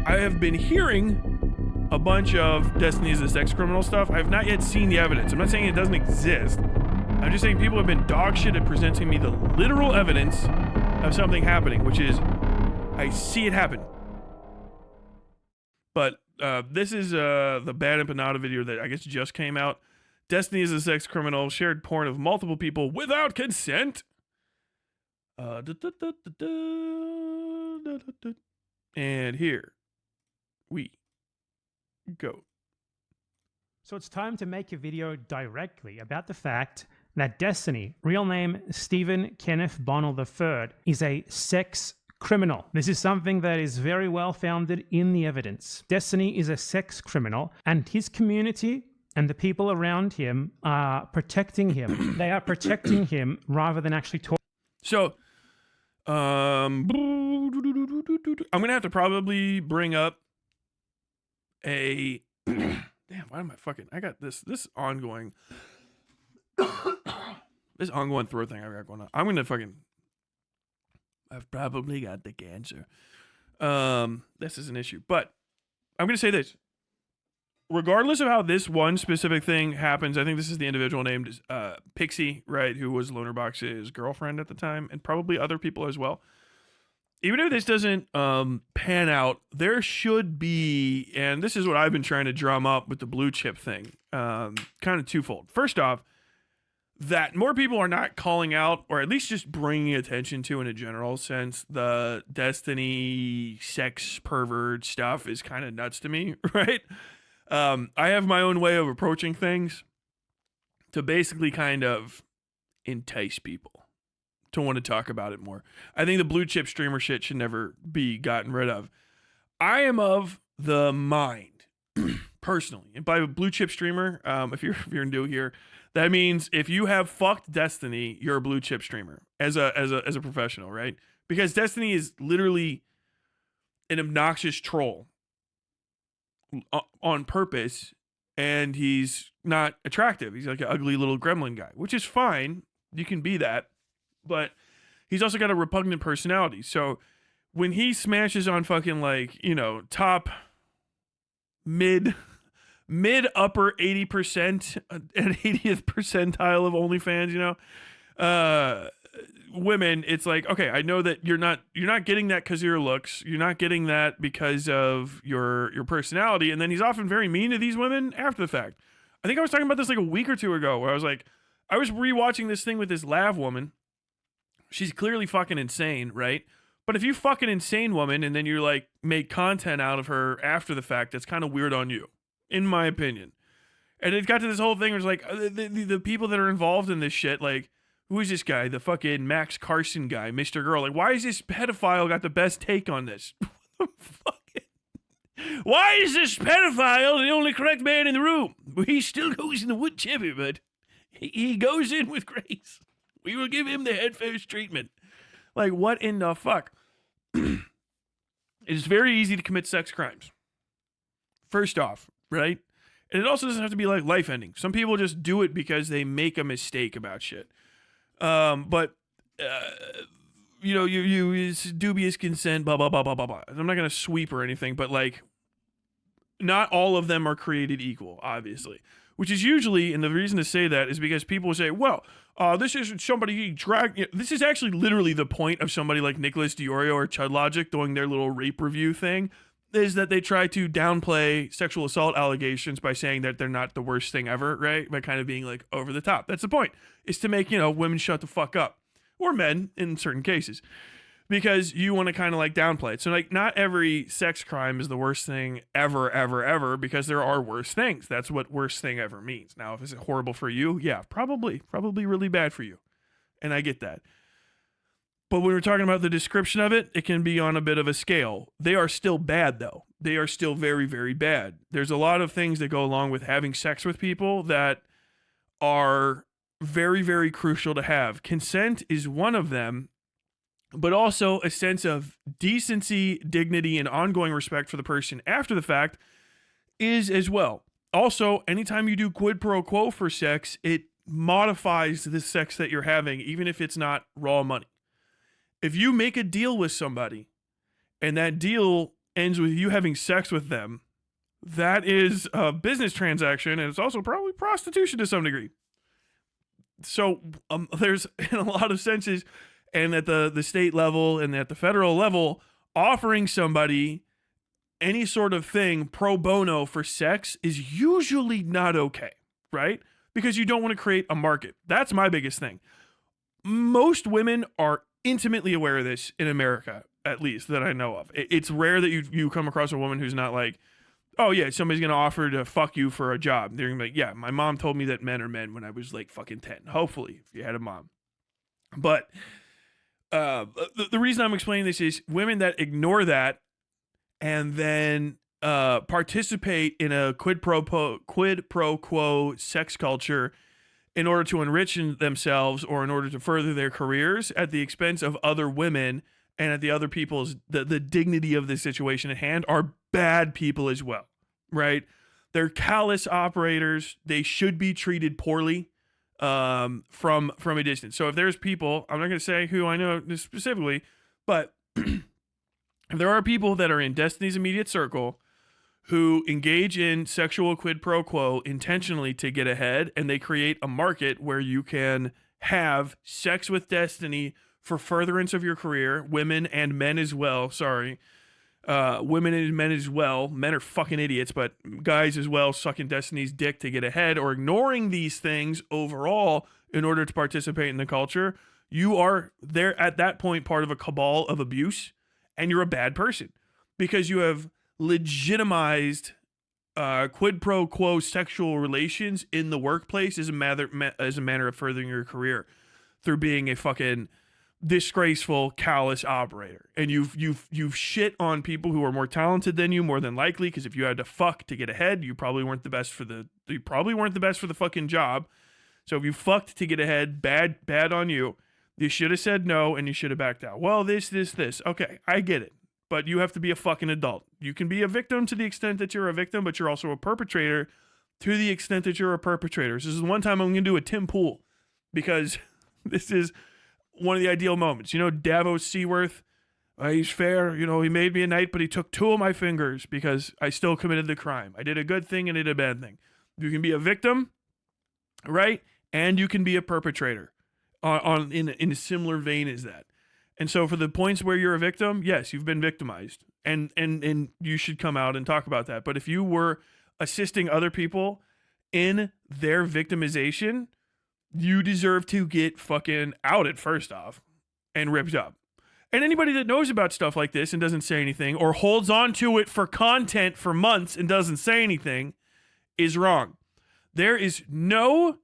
I have been hearing a bunch of Destiny is a sex criminal stuff. I have not yet seen the evidence. I'm not saying it doesn't exist. I'm just saying people have been dog shit at presenting me the literal evidence of something happening, which is I see it happen. But this is the Bad Empanada video that I guess just came out. Destiny is a sex criminal, shared porn of multiple people without consent. And here we go. So it's time to make a video directly about the fact that Destiny, real name Stephen Kenneth Bonnell III, is a sex criminal. This is something that is very well founded in the evidence. Destiny is a sex criminal, and his community and the people around him are protecting him. They are protecting him rather than actually talking. So, I'm gonna have to probably bring up a damn. Why am I fucking? I got this ongoing this ongoing throat thing I've got going on. I'm gonna fucking. I've probably got the cancer. This is an issue, but I'm gonna say this. Regardless of how this one specific thing happens, I think this is the individual named Pixie, right, who was Lonerbox's girlfriend at the time, and probably other people as well. Even if this doesn't pan out, there should be, and this is what I've been trying to drum up with the blue chip thing, kind of twofold. First off, that more people are not calling out, or at least just bringing attention to, in a general sense, the Destiny sex pervert stuff is kind of nuts to me, right? I have my own way of approaching things to basically kind of entice people to want to talk about it more. I think the blue chip streamer shit should never be gotten rid of. I am of the mind, personally, and by blue chip streamer, if you're new here, that means if you have fucked Destiny, you're a blue chip streamer as a professional, right? Because Destiny is literally an obnoxious troll on purpose, and he's not attractive. He's like an ugly little gremlin guy, which is fine. You can be that, but he's also got a repugnant personality. So when he smashes on fucking, like, you know, top mid upper 80% and 80th percentile of OnlyFans, you know, women, it's like, okay, I know that you're not getting that because of your looks, you're not getting that because of your personality, and then he's often very mean to these women after the fact. I think I was talking about this like a week or two ago, where I was rewatching this thing with this Lav woman. She's clearly fucking insane, right? But if you fuck an insane woman and then you like make content out of her after the fact, that's kind of weird on you, in my opinion. And it got to this whole thing where it's like the people that are involved in this shit, like, who is this guy? The fucking Max Carson guy, Mr. Girl. Like, why is this pedophile got the best take on this? Why is this pedophile the only correct man in the room? He still goes in the wood chipper, but he goes in with grace. We will give him the head first treatment. Like, what in the fuck? It's very easy to commit sex crimes. First off, right? And it also doesn't have to be like life ending. Some people just do it because they make a mistake about shit. But you know, you is dubious consent, blah, blah, blah, blah, blah, blah. I'm not going to sweep or anything, but like, not all of them are created equal, obviously. Which is usually, and the reason to say that is because people say, well, this is somebody drag. This is actually literally the point of somebody like Nicholas Diorio or Chud Logic doing their little rape review thing, is that they try to downplay sexual assault allegations by saying that they're not the worst thing ever, right? By kind of being like over the top. That's the point, is to make, you know, women shut the fuck up, or men in certain cases, because you want to kind of like downplay it. So like, not every sex crime is the worst thing ever, because there are worse things. That's what worst thing ever means. Now, if it's horrible for you, yeah, probably really bad for you. And I get that. But when we're talking about the description of it, it can be on a bit of a scale. They are still bad, though. They are still very, very bad. There's a lot of things that go along with having sex with people that are very, very crucial to have. Consent is one of them, but also a sense of decency, dignity, and ongoing respect for the person after the fact is as well. Also, anytime you do quid pro quo for sex, it modifies the sex that you're having, even if it's not raw money. If you make a deal with somebody and that deal ends with you having sex with them, that is a business transaction, and it's also probably prostitution to some degree. So there's, in a lot of senses, and at the state level and at the federal level, offering somebody any sort of thing pro bono for sex is usually not okay, right? Because you don't want to create a market. That's my biggest thing. Most women are intimately aware of this in America, at least that I know of. It's rare that you come across a woman who's not like, oh yeah, somebody's going to offer to fuck you for a job. They're going to be like, yeah, my mom told me that men are men when I was like fucking 10. Hopefully, if you had a mom. But the reason I'm explaining this is women that ignore that and then participate in a quid pro quo sex culture in order to enrich themselves or in order to further their careers at the expense of other women and at the other people's the dignity of the situation at hand are bad people as well, right? They're callous operators. They should be treated poorly from a distance. So if there's people, I'm not going to say who I know specifically, but if there are people that are in Destiny's immediate circle who engage in sexual quid pro quo intentionally to get ahead, and they create a market where you can have sex with Destiny for furtherance of your career, women and men as well, women and men as well. Men are fucking idiots, but guys as well sucking Destiny's dick to get ahead or ignoring these things overall in order to participate in the culture. You are there at that point part of a cabal of abuse, and you're a bad person because you have legitimized quid pro quo sexual relations in the workplace as a manner of furthering your career through being a fucking disgraceful, callous operator. And you've shit on people who are more talented than you, more than likely, because if you had to fuck to get ahead, you probably weren't the best for the fucking job. So if you fucked to get ahead, bad on you. You should have said no and you should have backed out. Well, this. Okay, I get it. But you have to be a fucking adult. You can be a victim to the extent that you're a victim, but you're also a perpetrator to the extent that you're a perpetrator. So this is one time I'm going to do a Tim Pool because this is one of the ideal moments. You know, Davos Seaworth, he's fair. You know, he made me a knight, but he took 2 of my fingers because I still committed the crime. I did a good thing and did a bad thing. You can be a victim, right? And you can be a perpetrator in a similar vein as that. And so for the points where you're a victim, yes, you've been victimized. And you should come out and talk about that. But if you were assisting other people in their victimization, you deserve to get fucking outed first off and ripped up. And anybody that knows about stuff like this and doesn't say anything or holds on to it for content for months and doesn't say anything is wrong. There is no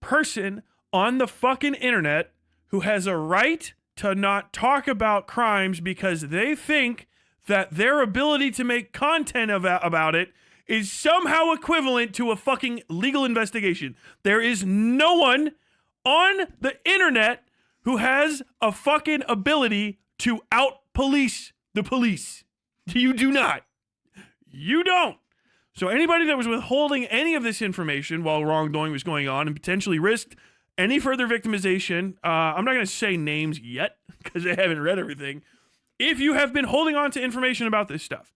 person on the fucking internet who has a right to not talk about crimes because they think that their ability to make content about it is somehow equivalent to a fucking legal investigation. There is no one on the internet who has a fucking ability to out-police the police. You do not. You don't. So anybody that was withholding any of this information while wrongdoing was going on and potentially risked any further victimization, I'm not going to say names yet because I haven't read everything. If you have been holding on to information about this stuff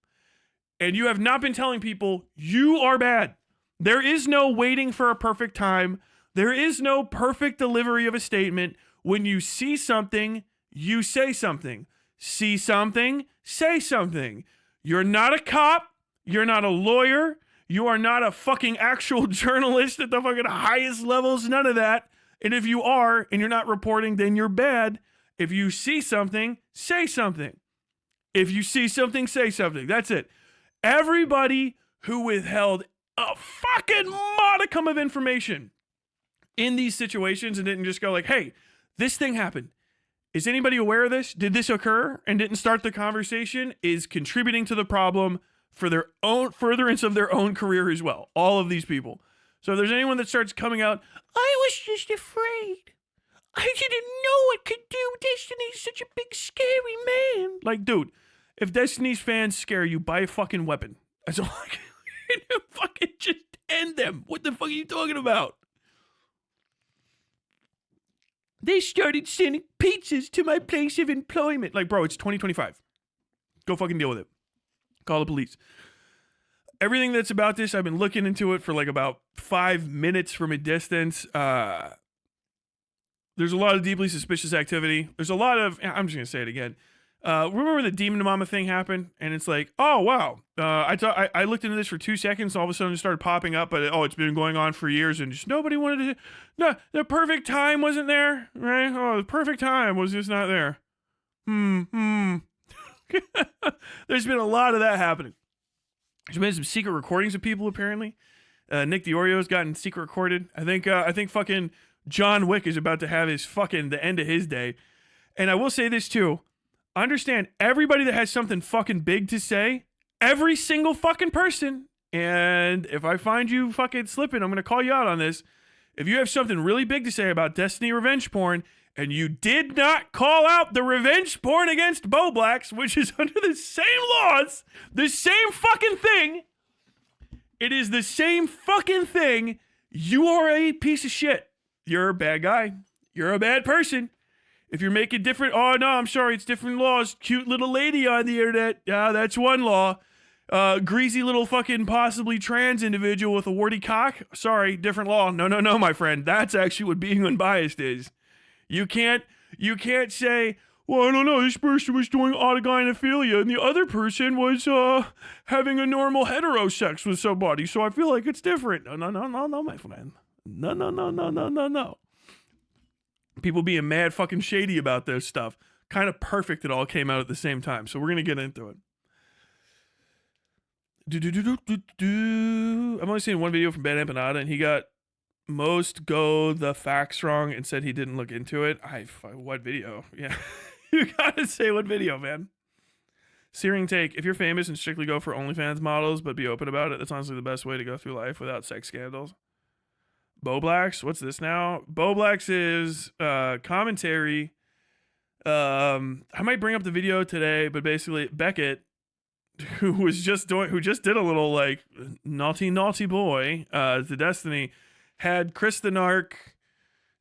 and you have not been telling people, you are bad. There is no waiting for a perfect time. There is no perfect delivery of a statement. When you see something, you say something. See something, say something. You're not a cop. You're not a lawyer. You are not a fucking actual journalist at the fucking highest levels. None of that. And if you are and you're not reporting, then you're bad. If you see something, say something. If you see something, say something. That's it. Everybody who withheld a fucking modicum of information in these situations and didn't just go like, hey, this thing happened. Is anybody aware of this? Did this occur? And didn't start the conversation is contributing to the problem for their own furtherance of their own career as well. All of these people. So if there's anyone that starts coming out, I was just afraid. I didn't know what could do. Destiny's such a big, scary man. Like, dude, if Destiny's fans scare you, buy a fucking weapon. That's all I can fucking just end them. What the fuck are you talking about? They started sending pizzas to my place of employment. Like, bro, it's 2025. Go fucking deal with it. Call the police. Everything that's about this, I've been looking into it for like about 5 minutes from a distance. There's a lot of deeply suspicious activity. There's a lot of, I'm just going to say it again. Remember the Demon Mama thing happened? And it's like, oh, wow. I looked into this for 2 seconds. All of a sudden it started popping up. But, it's been going on for years. And just nobody wanted to. No, the perfect time wasn't there. Right? Oh, the perfect time was just not there. There's been a lot of that happening. There's been some secret recordings of people, apparently. Nick DiOrio's gotten secret recorded. I think fucking John Wick is about to have the end of his day. And I will say this too. Understand, everybody that has something fucking big to say, every single fucking person, and if I find you fucking slipping, I'm going to call you out on this. If you have something really big to say about Destiny revenge porn, and you did not call out the revenge porn against Bo Blacks, which is under the same laws, the same fucking thing, it is the same fucking thing, you are a piece of shit. You're a bad guy. You're a bad person. If you're making different, oh no, I'm sorry, it's different laws. Cute little lady on the internet. Yeah, that's one law. Greasy little fucking possibly trans individual with a warty cock. Sorry, different law. No, my friend. That's actually what being unbiased is. You can't say, well, I don't know, this person was doing autogynephilia and the other person was having a normal heterosex with somebody, so I feel like it's different. No, my friend. No. People being mad fucking shady about this stuff. Kind of perfect it all came out at the same time. So we're going to get into it. I'm only seeing one video from Ben Empanada, and he got most go the facts wrong and said he didn't look into it. What video? Yeah. You got to say what video, man. Searing take. If you're famous and strictly go for OnlyFans models, but be open about it, that's honestly the best way to go through life without sex scandals. Bo Blacks, what's this now? Bo Blacks is commentary. I might bring up the video today, but basically Beckett, who just did a little like naughty boy to Destiny, had Chris the Narc,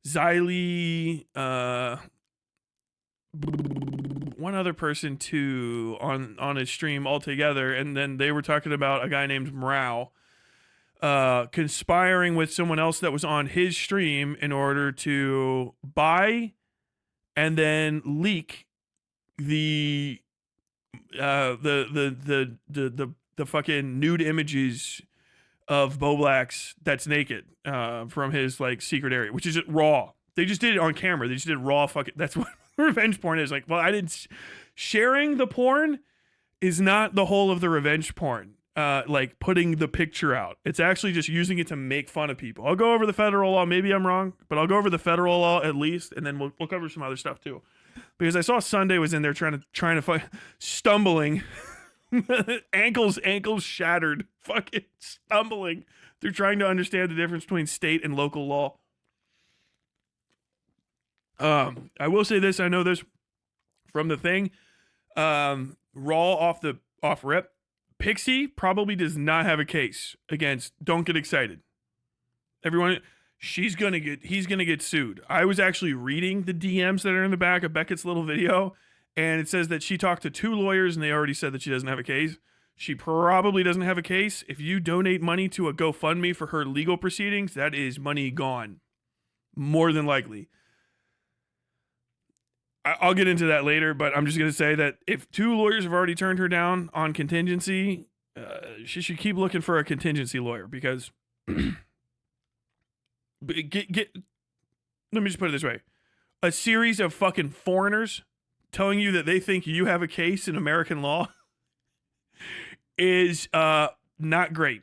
Xylee, one other person too on his stream all together, and then they were talking about a guy named Mrau. Conspiring with someone else that was on his stream in order to buy and then leak the fucking nude images of Bo Blacks that's naked from his like secret area, which is raw. They just did it on camera. They just did raw fucking. That's what revenge porn is. Like, well, I didn't. Sharing the porn is not the whole of the revenge porn. Like putting the picture out. It's actually just using it to make fun of people. I'll go over the federal law. Maybe I'm wrong, but I'll go over the federal law at least, and then we'll cover some other stuff too. Because I saw Sunday was in there trying to fight, stumbling, ankles shattered, fucking stumbling. They're trying to understand the difference between state and local law. I will say this. I know this from the thing. Raw off rip. Pixie probably does not have a case against Don't Get Excited. Everyone, he's gonna get sued. I was actually reading the DMs that are in the back of Beckett's little video, and it says that she talked to 2 lawyers and they already said that she doesn't have a case. She probably doesn't have a case. If you donate money to a GoFundMe for her legal proceedings, that is money gone. More than likely. I'll get into that later, but I'm just going to say that if 2 lawyers have already turned her down on contingency, she should keep looking for a contingency lawyer because let me just put it this way. A series of fucking foreigners telling you that they think you have a case in American law is not great.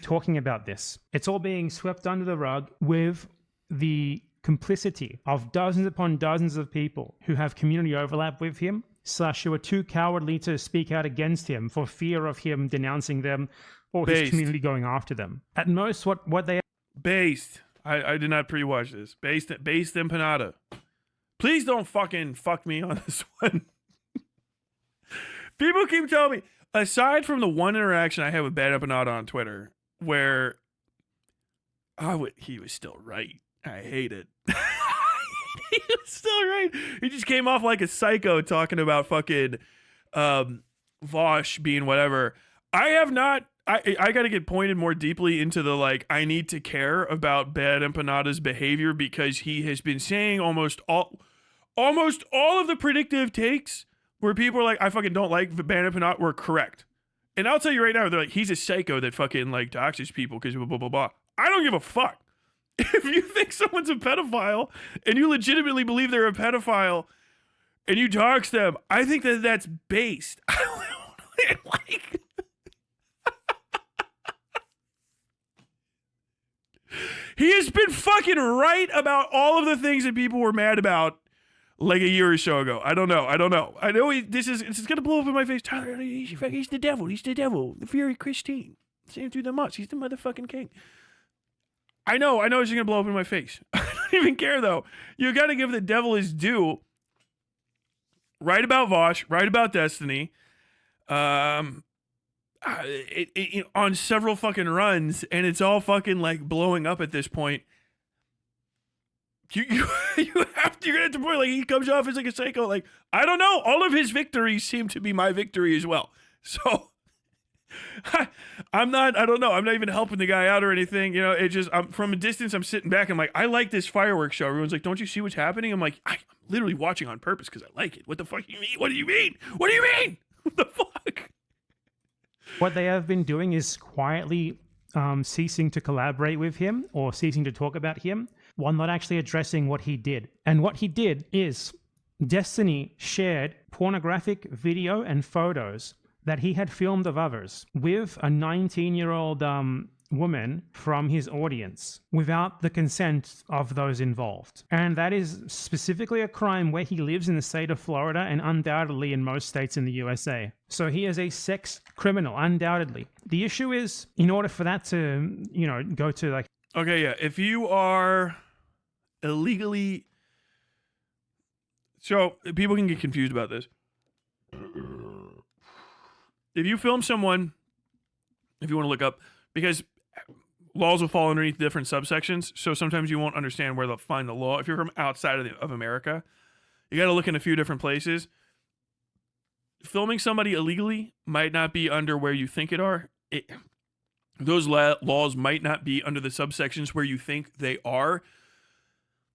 Talking about this, it's all being swept under the rug with the complicity of dozens upon dozens of people who have community overlap with him, / who are too cowardly to speak out against him for fear of him denouncing them or his community going after them. At most, what they... Based. I did not pre-watch this. Based Empanada. Please don't fucking fuck me on this one. People keep telling me, aside from the one interaction I had with Bad Empanada on Twitter, where he was still right. I hate it. It's still great. He just came off like a psycho talking about fucking Vosh being whatever. I have not. I got to get pointed more deeply into the like. I need to care about Bad Empanada's behavior because he has been saying almost all of the predictive takes where people are like, I fucking don't like Bad Empanada were correct. And I'll tell you right now, they're like, he's a psycho that fucking like doxes people because blah blah blah blah. I don't give a fuck. If you think someone's a pedophile and you legitimately believe they're a pedophile and you dox them, I think that that's based. Like, he has been fucking right about all of the things that people were mad about like a year or so ago. I don't know. I know this is gonna blow up in my face. Tyler, he's the devil. He's the devil. The Fury Christine. Same through the mutts. He's the motherfucking king. I know it's just gonna blow up in my face. I don't even care though. You gotta give the devil his due. Right about Vosh, right about Destiny. On several fucking runs, and it's all fucking like blowing up at this point. You have to get at the point like he comes off as like a psycho. Like, I don't know. All of his victories seem to be my victory as well. So I'm not even helping the guy out or anything. You know, it just, I'm from a distance, I'm sitting back. I'm like, I like this fireworks show. Everyone's like, don't you see what's happening? I'm like, I'm literally watching on purpose because I like it. What the fuck do you mean? What do you mean? What do you mean? What the fuck? What they have been doing is quietly ceasing to collaborate with him or ceasing to talk about him while not actually addressing what he did. And what he did is Destiny shared pornographic video and photos that he had filmed of others with a 19-year-old woman from his audience without the consent of those involved. And that is specifically a crime where he lives in the state of Florida and undoubtedly in most states in the USA. So he is a sex criminal, undoubtedly. The issue is, in order for that to, go to like... Okay, yeah, if you are illegally... So, people can get confused about this. If you film someone, if you want to look up, because laws will fall underneath different subsections, so sometimes you won't understand where they'll find the law. If you're from outside of America, you got to look in a few different places. Filming somebody illegally might not be under where you think it are. Those laws might not be under the subsections where you think they are.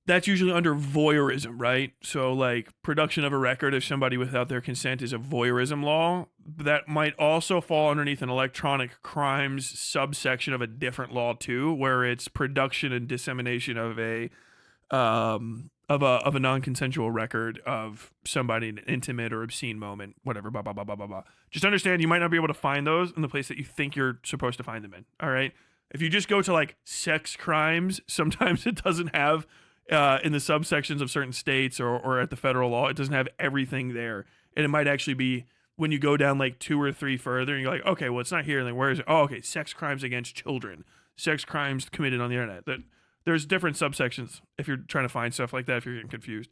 That's usually under voyeurism, right? So like production of a record of somebody without their consent is a voyeurism law. That might also fall underneath an electronic crimes subsection of a different law too, where it's production and dissemination of a non-consensual record of somebody in an intimate or obscene moment, whatever, blah, blah, blah, blah, blah, blah. Just understand you might not be able to find those in the place that you think you're supposed to find them in, all right? If you just go to like sex crimes, sometimes it doesn't have... in the subsections of certain states or at the federal law, it doesn't have everything there. And it might actually be when you go down like 2 or 3 further and you're like, okay, well, it's not here. And then where is it? Oh, okay, sex crimes against children, sex crimes committed on the internet. There's different subsections if you're trying to find stuff like that, if you're getting confused.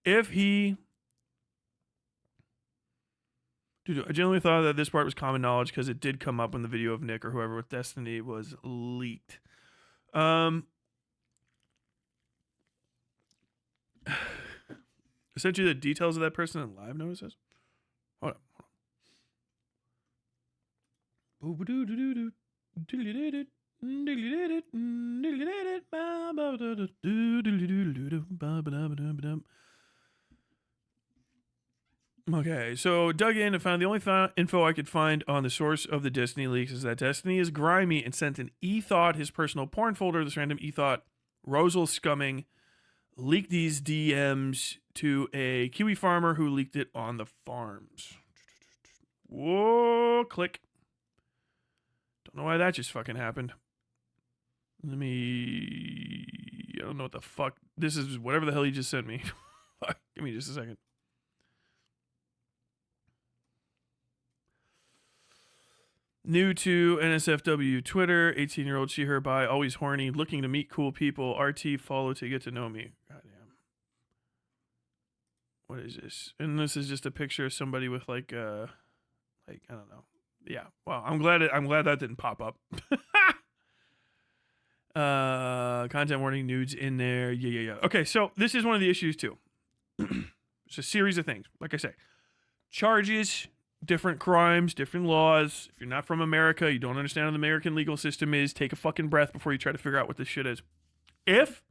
If he... Dude, I generally thought that this part was common knowledge because it did come up when the video of Nick or whoever with Destiny was leaked. I sent you the details of that person in live notices. Hold on. Okay, so dug in and found the only info I could find on the source of the Destiny leaks is that Destiny is grimy and sent an eThought, his personal porn folder, this random eThought, Rosal scumming, leaked these DMs to a Kiwi farmer who leaked it on the forums. Whoa, click. Don't know why that just fucking happened. I don't know what the fuck. This is whatever the hell he just sent me. Give me just a second. New to NSFW Twitter, 18-year-old she, her, bi, always horny, looking to meet cool people. RT, follow to get to know me. Goddamn. What is this? And this is just a picture of somebody with like I don't know. Yeah. Well, I'm glad that didn't pop up. Content warning, nudes in there. Yeah. Okay, so this is one of the issues too. It's a series of things. Like I say, charges, different crimes, different laws. If you're not from America, you don't understand how the American legal system is, take a fucking breath before you try to figure out what this shit is. If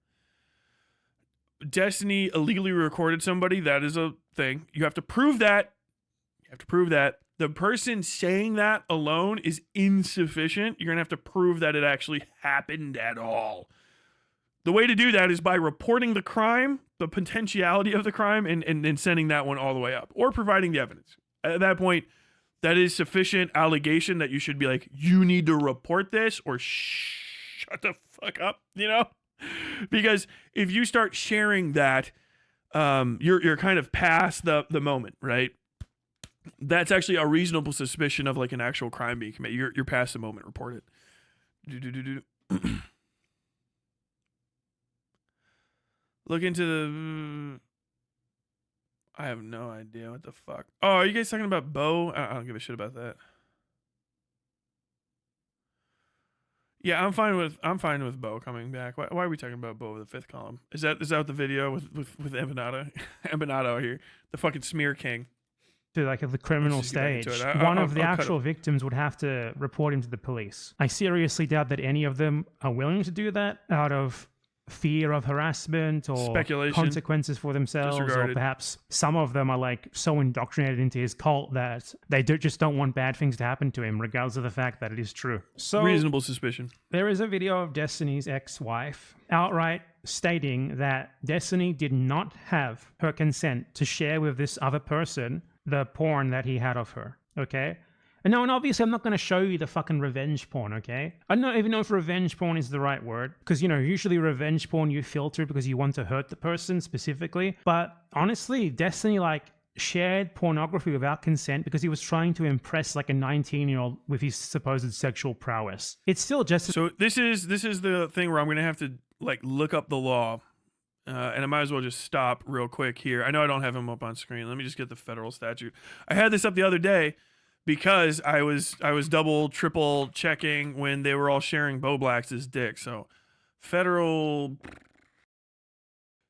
Destiny illegally recorded somebody, that is a thing. You have to prove that. The person saying that alone is insufficient. You're going to have to prove that it actually happened at all. The way to do that is by reporting the crime, the potentiality of the crime, and sending that one all the way up, or providing the evidence. At that point, that is sufficient allegation that you should be like, you need to report this, or shut the fuck up, you know? Because if you start sharing that, you're kind of past the moment, right? That's actually a reasonable suspicion of like an actual crime being committed. You're past the moment. Report it. Look into the. I have no idea what the fuck. Oh, are you guys talking about Bo? I don't give a shit about that. Yeah, I'm fine with Bo coming back. Why are we talking about Bo with the fifth column? Is that the video with Empanato? Empanato here, the fucking smear king. To like the criminal stage, one of the actual victims would have to report him to the police. I seriously doubt that any of them are willing to do that out of fear of harassment or speculation, consequences for themselves, or perhaps some of them are like so indoctrinated into his cult that they just don't want bad things to happen to him, regardless of the fact that it is true. So reasonable suspicion. There is a video of Destiny's ex-wife outright stating that Destiny did not have her consent to share with this other person the porn that he had of her, okay? And obviously I'm not going to show you the fucking revenge porn, okay? I don't even know if revenge porn is the right word, because, usually revenge porn you filter because you want to hurt the person specifically. But honestly, Destiny, shared pornography without consent because he was trying to impress, a 19-year-old with his supposed sexual prowess. It's still just... So this is the thing where I'm going to have to, look up the law. And I might as well just stop real quick here. I know I don't have him up on screen. Let me just get the federal statute. I had this up the other day because I was double, triple checking when they were all sharing Bo Black's dick. So federal.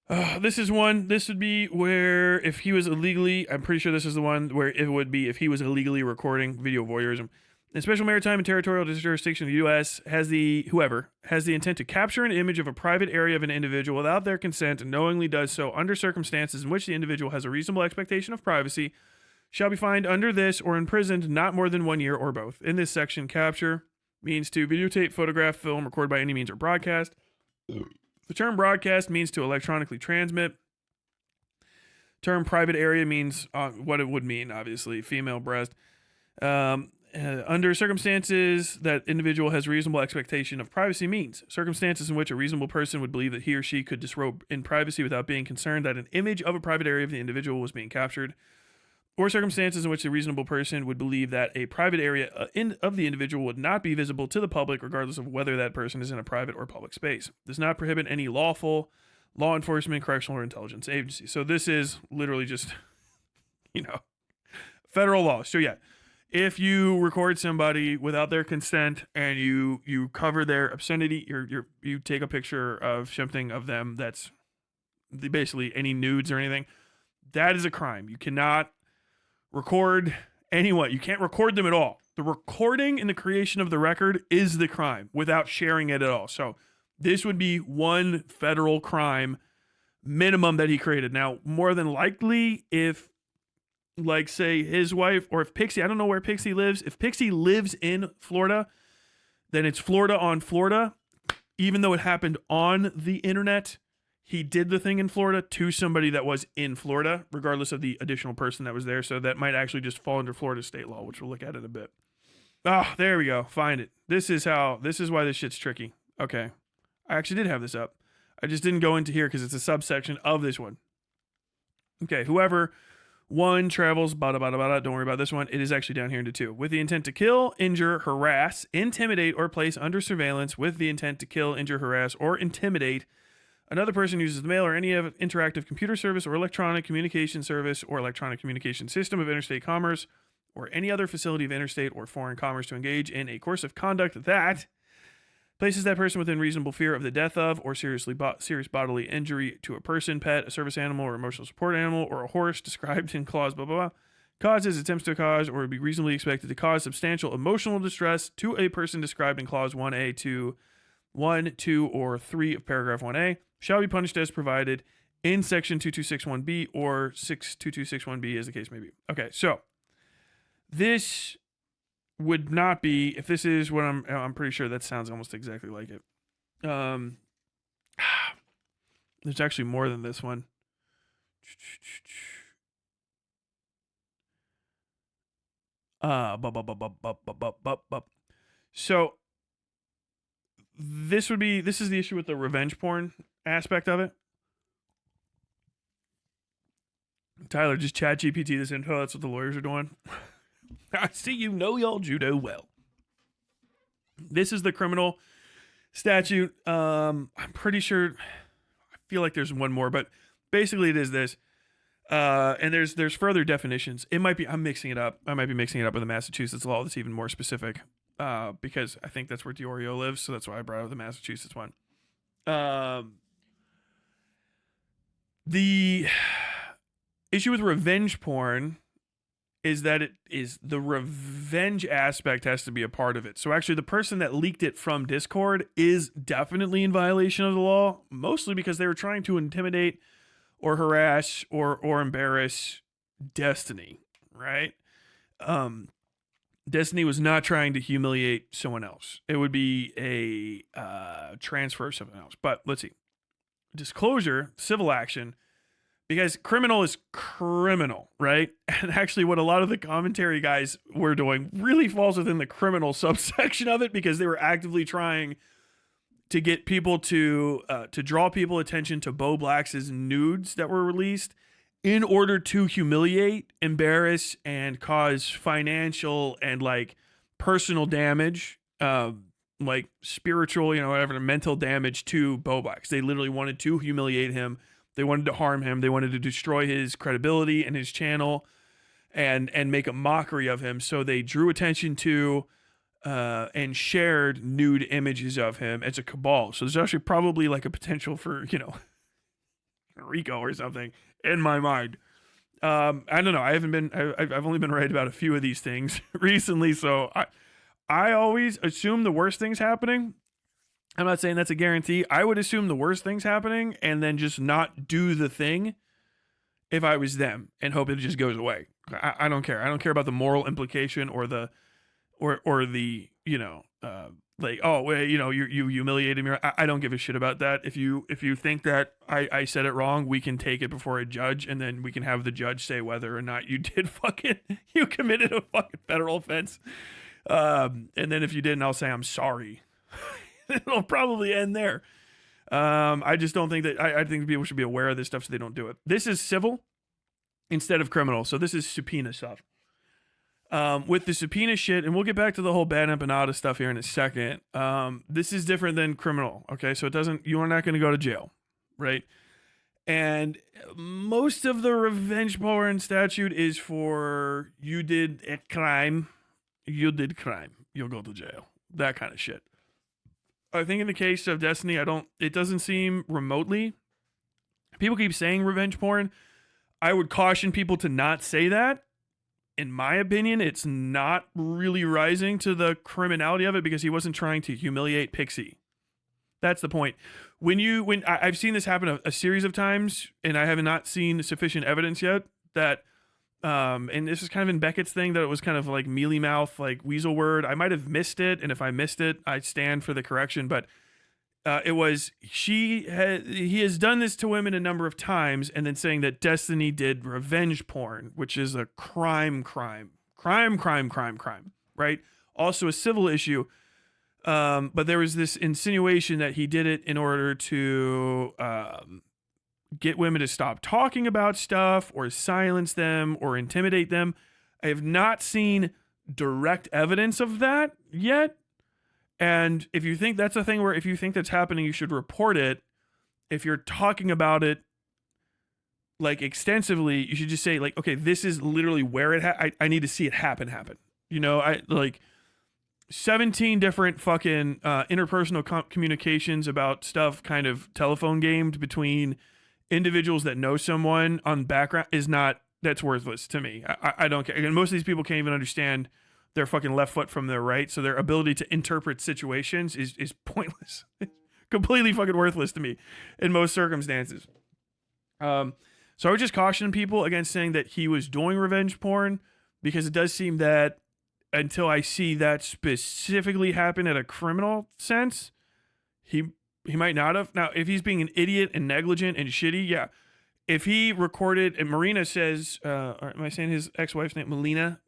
This is one. This would be where if he was illegally. I'm pretty sure this is the one where it would be if he was illegally recording video voyeurism. The special maritime and territorial jurisdiction of the U.S. whoever has the intent to capture an image of a private area of an individual without their consent and knowingly does so under circumstances in which the individual has a reasonable expectation of privacy shall be fined under this or imprisoned not more than 1 year or both. In this section, capture means to videotape, photograph, film, record by any means or broadcast. The term broadcast means to electronically transmit. Term private area means what it would mean, obviously, female breast. Under circumstances that individual has reasonable expectation of privacy means circumstances in which a reasonable person would believe that he or she could disrobe in privacy without being concerned that an image of a private area of the individual was being captured, or circumstances in which a reasonable person would believe that a private area of the individual would not be visible to the public regardless of whether that person is in a private or public space. Does not prohibit any lawful law enforcement, correctional, or intelligence agency. So this is literally just, federal law. So yeah. If you record somebody without their consent and you cover their obscenity, you take a picture of something of them that's basically any nudes or anything, that is a crime. You cannot record anyone. You can't record them at all. The recording and the creation of the record is the crime without sharing it at all. So this would be one federal crime minimum that he created. Now, more than likely, if say his wife or if Pixie, I don't know where Pixie lives. If Pixie lives in Florida, then it's Florida on Florida. Even though it happened on the internet, he did the thing in Florida to somebody that was in Florida, regardless of the additional person that was there. So that might actually just fall under Florida state law, which we'll look at in a bit. Ah, there we go. Find it. This is why this shit's tricky. Okay. I actually did have this up. I just didn't go into here because it's a subsection of this one. Okay. Whoever one travels, don't worry about this one. It is actually down here into 2. With the intent to kill, injure, harass, intimidate, or place under surveillance with the intent to kill, injure, harass, or intimidate another person uses the mail or any interactive computer service or electronic communication service or electronic communication system of interstate commerce or any other facility of interstate or foreign commerce to engage in a course of conduct that places that person within reasonable fear of the death of or serious bodily injury to a person, pet, a service animal, or emotional support animal, or a horse described in clause blah, blah, blah, causes, attempts to cause, or would be reasonably expected to cause substantial emotional distress to a person described in clause 1A to 1, 2, or 3 of paragraph 1A, shall be punished as provided in section 2261B or 62261B, as the case may be. Okay, so this would not be, if this is what I'm pretty sure that sounds almost exactly like it. There's actually more than this one. So this is the issue with the revenge porn aspect of it. Tyler, just chat GPT this info. That's what the lawyers are doing. I see you know y'all judo well. This is the criminal statute. I'm pretty sure, I feel like there's one more, but basically it is this. And there's further definitions. It might be, I'm mixing it up. I might be mixing it up with the Massachusetts law that's even more specific. Because I think that's where Diorio lives, so that's why I brought up the Massachusetts one. The issue with revenge porn is that it is the revenge aspect has to be a part of it. So actually the person that leaked it from Discord is definitely in violation of the law, mostly because they were trying to intimidate or harass or embarrass Destiny, right? Destiny was not trying to humiliate someone else. It would be a transfer of something else. But let's see. Disclosure, civil action, because criminal is criminal, right? And actually what a lot of the commentary guys were doing really falls within the criminal subsection of it, because they were actively trying to get people to draw people attention to Bo Black's nudes that were released in order to humiliate, embarrass, and cause financial and like personal damage, like spiritual, whatever, mental damage to Bo Black. They literally wanted to humiliate him. They wanted to harm him. They wanted to destroy his credibility and his channel and make a mockery of him. So they drew attention to and shared nude images of him as a cabal. So there's actually probably like a potential for, RICO or something in my mind. I don't know. I've only been right about a few of these things recently. So I always assume the worst things happening. I'm not saying that's a guarantee. I would assume the worst things happening and then just not do the thing if I was them and hope it just goes away. I don't care. I don't care about the moral implication or the like, oh, wait, you humiliated me. I don't give a shit about that. If you think that I said it wrong, we can take it before a judge, and then we can have the judge say whether or not you did you committed a fucking federal offense. And then if you didn't, I'll say I'm sorry. It'll probably end there. I just don't think that I think people should be aware of this stuff so they don't do it. This is civil instead of criminal. So this is subpoena stuff. With the subpoena shit, and we'll get back to the whole bad empanada stuff here in a second. This is different than criminal. Okay. So you are not going to go to jail. Right. And most of the revenge porn statute is for you did a crime. You did crime. You'll go to jail. That kind of shit. I think in the case of Destiny, it doesn't seem remotely. People keep saying revenge porn. I would caution people to not say that. In my opinion, it's not really rising to the criminality of it because he wasn't trying to humiliate Pixie. That's the point. When I've seen this happen a series of times, and I have not seen sufficient evidence yet that, and this is kind of in Beckett's thing, that it was kind of like mealy mouth, like weasel word. I might have missed it, and if I missed it, I stand for the correction. But it was he has done this to women a number of times, and then saying that Destiny did revenge porn, which is a crime, right? Also a civil issue. But there was this insinuation that he did it in order to get women to stop talking about stuff or silence them or intimidate them. I have not seen direct evidence of that yet. And if you think that's a thing where if you think that's happening, you should report it. If you're talking about it like extensively, you should just say like, okay, this is literally where it I need to see it happen. 17 different fucking interpersonal communications about stuff kind of telephone gamed between individuals that know someone on background is not, that's worthless to me. I don't care. And most of these people can't even understand their fucking left foot from their right, so their ability to interpret situations is pointless. Completely fucking worthless to me in most circumstances. So I would just caution people against saying that he was doing revenge porn, because it does seem that until I see that specifically happen at a criminal sense, he might not have. Now, if he's being an idiot and negligent and shitty, yeah. If he recorded, and Marina says, am I saying his ex-wife's name? Melina?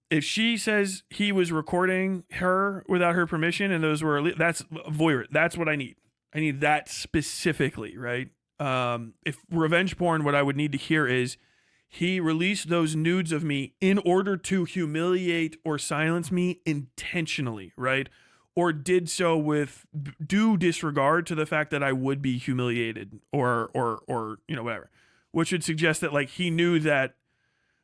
If she says he was recording her without her permission and those were, that's voyeur. That's what I need. I need that specifically, right? If revenge porn, what I would need to hear is he released those nudes of me in order to humiliate or silence me intentionally, right? Or did so with due disregard to the fact that I would be humiliated or whatever, which would suggest that like he knew that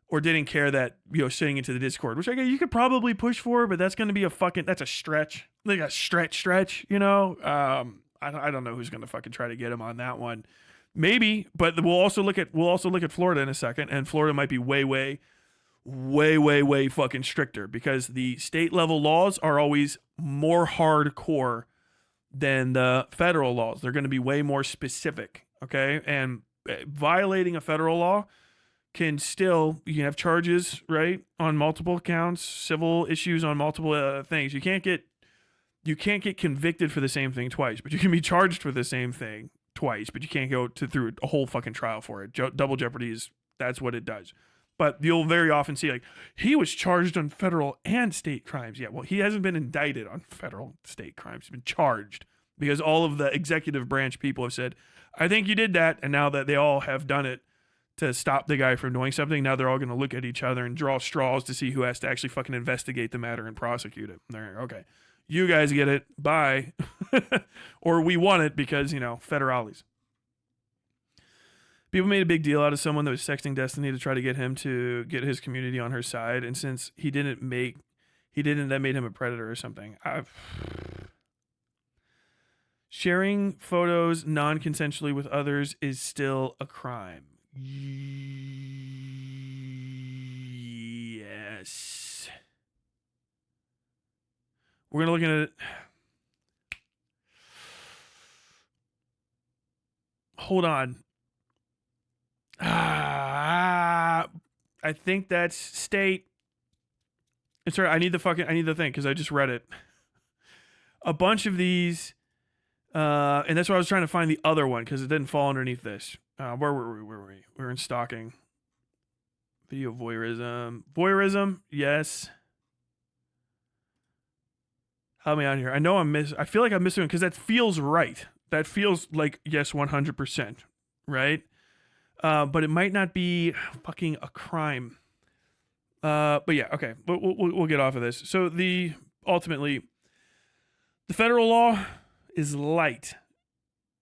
or didn't care that, sitting into the Discord, which I guess you could probably push for, but that's going to be that's a stretch, like a stretch, I don't know who's going to fucking try to get him on that one. Maybe, but we'll also look at Florida in a second, and Florida might be way fucking stricter, because the state level laws are always more hardcore than the federal laws. They're going to be way more specific, okay? And violating a federal law can still, you can have charges, right, on multiple counts, civil issues on multiple things. You can't get convicted for the same thing twice, but you can be charged for the same thing twice, but you can't go through a whole fucking trial for it. Double jeopardy that's what it does. But you'll very often see, like, he was charged on federal and state crimes. Yeah, well, he hasn't been indicted on federal state crimes. He's been charged, because all of the executive branch people have said, I think you did that. And now that they all have done it to stop the guy from doing something, now they're all going to look at each other and draw straws to see who has to actually fucking investigate the matter and prosecute it. And they're okay. You guys get it. Bye. Or we want it because, federales. People made a big deal out of someone that was sexting Destiny to try to get him to get his community on her side. And since he didn't, that made him a predator or something. Sharing photos non-consensually with others is still a crime. Yes. We're going to look at it. Hold on. I think that's state. Sorry, I need the thing, because I just read it. A bunch of these, and that's why I was trying to find the other one, because it didn't fall underneath this. Where were we? We were in stalking. Video voyeurism, yes. Help me out here. I know I feel like I'm missing, because that feels right. That feels like, yes, 100%, right? But it might not be fucking a crime. But yeah, okay. We'll get off of this. So ultimately, the federal law is light,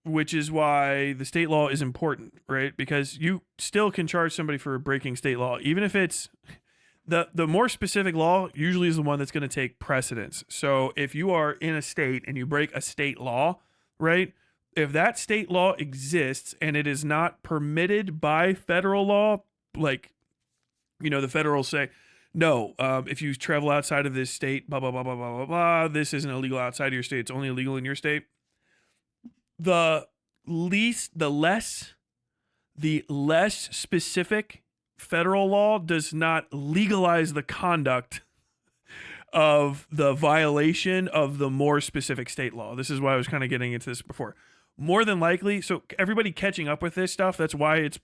which is why the state law is important, right? Because you still can charge somebody for breaking state law, even if it's the more specific law usually is the one that's going to take precedence. So if you are in a state and you break a state law, right? If that state law exists and it is not permitted by federal law, like, the federal say, no, if you travel outside of this state, blah, blah, blah, blah, blah, blah, blah, this isn't illegal outside of your state. It's only illegal in your state. The less specific federal law does not legalize the conduct of the violation of the more specific state law. This is why I was kind of getting into this before. More than likely, so everybody catching up with this stuff, that's why it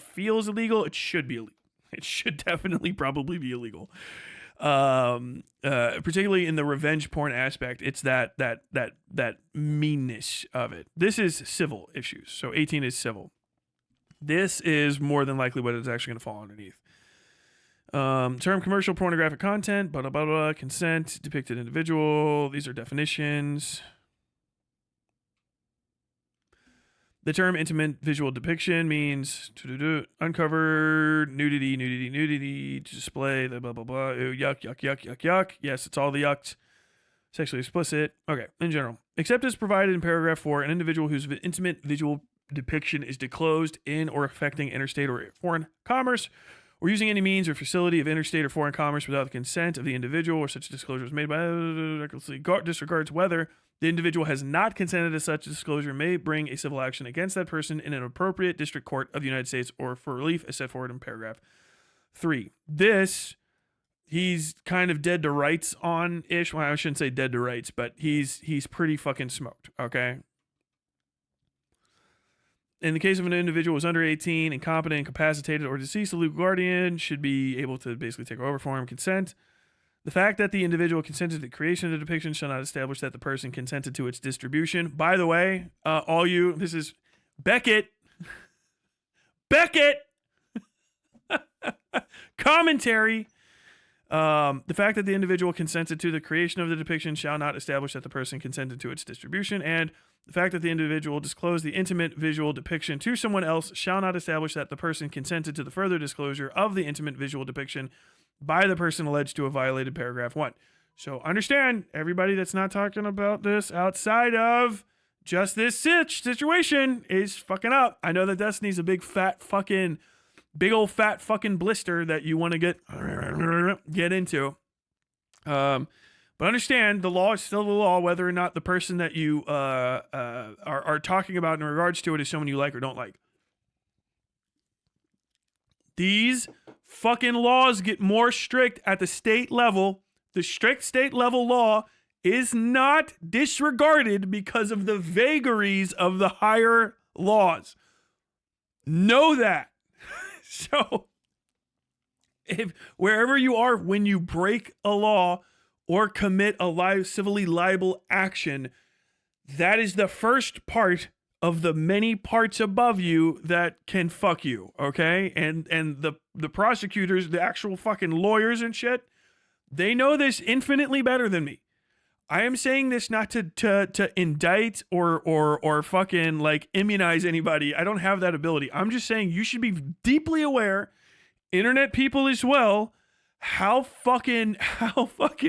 feels illegal. It should be illegal. It should definitely probably be illegal. Particularly in the revenge porn aspect, it's that meanness of it. This is civil issues. So 18 is civil. This is more than likely what it's actually going to fall underneath. Term commercial pornographic content, blah, blah, blah, blah, consent, depicted individual. These are definitions. The term intimate visual depiction means to uncover nudity, to display the blah, blah, blah. Ew, yuck, yuck, yuck, yuck, yuck. Yes, it's all the yucks. Sexually explicit. Okay, in general. Except as provided in paragraph 4, an individual whose intimate visual depiction is disclosed in or affecting interstate or foreign commerce, or using any means or facility of interstate or foreign commerce without the consent of the individual, or such disclosure is made by disregards whether the individual has not consented to such disclosure, may bring a civil action against that person in an appropriate district court of the United States or for relief as set forward in paragraph 3. This, he's kind of dead to rights on ish. Well, I shouldn't say dead to rights, but he's pretty fucking smoked. Okay. In the case of an individual who is under 18, incompetent, incapacitated, or deceased, a legal guardian should be able to basically take over for him. Consent. The fact that the individual consented to the creation of the depiction shall not establish that the person consented to its distribution. By the way, this is Beckett. Commentary. The fact that the individual consented to the creation of the depiction shall not establish that the person consented to its distribution, and the fact that the individual disclosed the intimate visual depiction to someone else shall not establish that the person consented to the further disclosure of the intimate visual depiction by the person alleged to have violated paragraph 1. So understand, everybody that's not talking about this outside of just this situation is fucking up. I know that Destiny's a big old fat fucking blister that you want to get into. But understand, the law is still the law, whether or not the person that you are talking about in regards to it is someone you like or don't like. These fucking laws get more strict at the state level. The strict state level law is not disregarded because of the vagaries of the higher laws. Know that. So, if wherever you are, when you break a law or commit a civilly liable action, that is the first part of the many parts above you that can fuck you, okay? And the prosecutors, the actual fucking lawyers and shit, they know this infinitely better than me. I am saying this not to indict or fucking like immunize anybody. I don't have that ability. I'm just saying you should be deeply aware, internet people as well, how fucking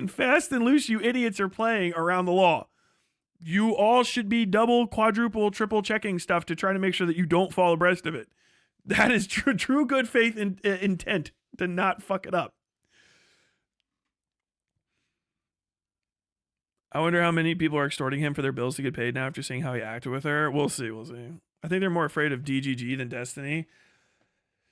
fast and loose you idiots are playing around the law. You all should be double, quadruple, triple checking stuff to try to make sure that you don't fall abreast of it. That is true good faith intent to not fuck it up. I wonder how many people are extorting him for their bills to get paid now after seeing how he acted with her. We'll see. I think they're more afraid of DGG than Destiny.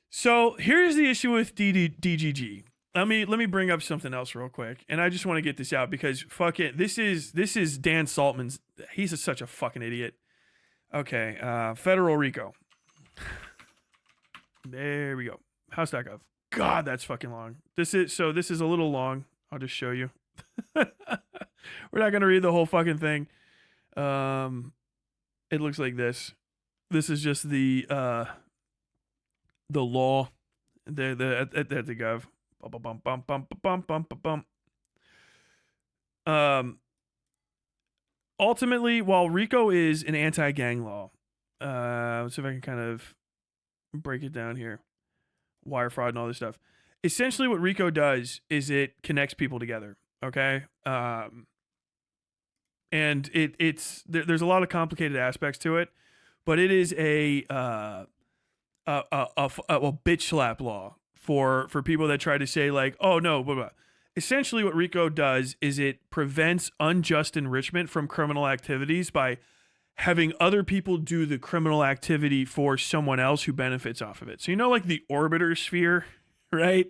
So here's the issue with DGG. Let me bring up something else real quick, and I just want to get this out because fuck it, this is Dan Saltman's. He's such a fucking idiot. Okay, federal RICO. There we go. House.gov. God, that's fucking long. This is a little long. I'll just show you. We're not gonna read the whole fucking thing. It looks like this. This is just the law. At the gov. Ultimately, while RICO is an anti-gang law, let's see if I can kind of break it down here. Wire fraud and all this stuff. Essentially, what RICO does is it connects people together. Okay, and there's a lot of complicated aspects to it, but it is a bitch slap law for people that try to say like, oh no, blah, blah. Essentially what RICO does is it prevents unjust enrichment from criminal activities by having other people do the criminal activity for someone else who benefits off of it. So like the orbiter sphere, right?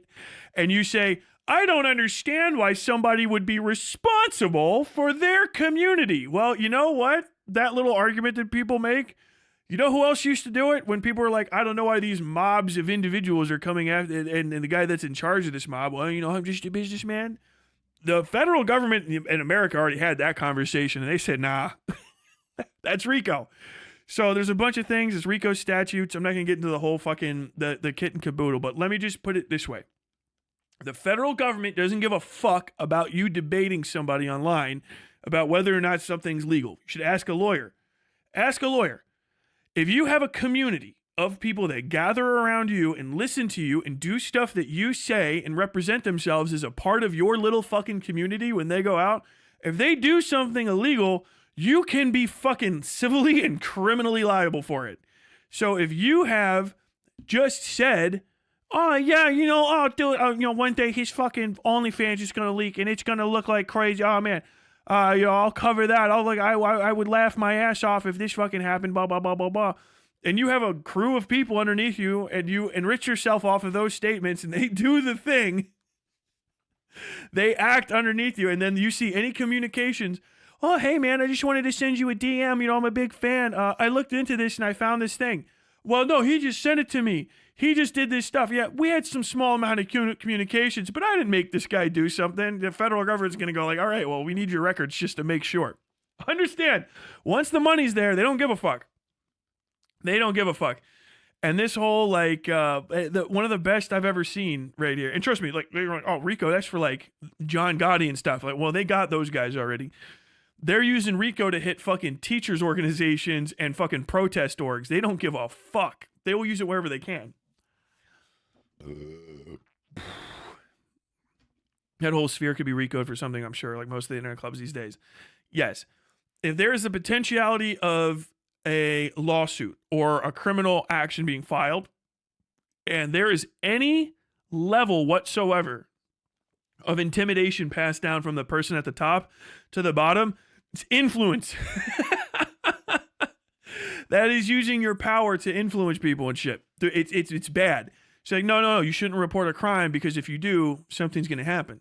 And you say, I don't understand why somebody would be responsible for their community. Well, you know what? That little argument that people make, you know who else used to do it? When people were like, I don't know why these mobs of individuals are coming after, and the guy that's in charge of this mob, well, I'm just a businessman. The federal government in America already had that conversation, and they said, nah, that's RICO. So there's a bunch of things. It's RICO statutes. I'm not going to get into the whole fucking, the kit and caboodle, but let me just put it this way. The federal government doesn't give a fuck about you debating somebody online about whether or not something's legal. You should ask a lawyer. Ask a lawyer. If you have a community of people that gather around you and listen to you and do stuff that you say and represent themselves as a part of your little fucking community when they go out, if they do something illegal, you can be fucking civilly and criminally liable for it. So if you have just said, oh yeah, I'll do it. One day his fucking OnlyFans is gonna leak and it's gonna look like crazy. Oh man, I'll cover that. I would laugh my ass off if this fucking happened. Blah blah blah blah blah. And you have a crew of people underneath you, and you enrich yourself off of those statements, and they do the thing. They act underneath you, and then you see any communications. Oh, hey, man, I just wanted to send you a DM. I'm a big fan. I looked into this, and I found this thing. Well, no, he just sent it to me. He just did this stuff. Yeah, we had some small amount of communications, but I didn't make this guy do something. The federal government's going to go like, all right, well, we need your records just to make sure. Understand, once the money's there, they don't give a fuck. They don't give a fuck. And this whole, one of the best I've ever seen right here. And trust me, they're like, oh, Rico, that's for, John Gotti and stuff. Well, they got those guys already. They're using Rico to hit fucking teachers' organizations and fucking protest orgs. They don't give a fuck. They will use it wherever they can. That whole sphere could be Rico'd for something, I'm sure, like most of the internet clubs these days. Yes. If there is a potentiality of a lawsuit or a criminal action being filed, and there is any level whatsoever of intimidation passed down from the person at the top to the bottom, it's influence. That is using your power to influence people and shit. It's bad. It's like, no, you shouldn't report a crime because if you do, something's going to happen.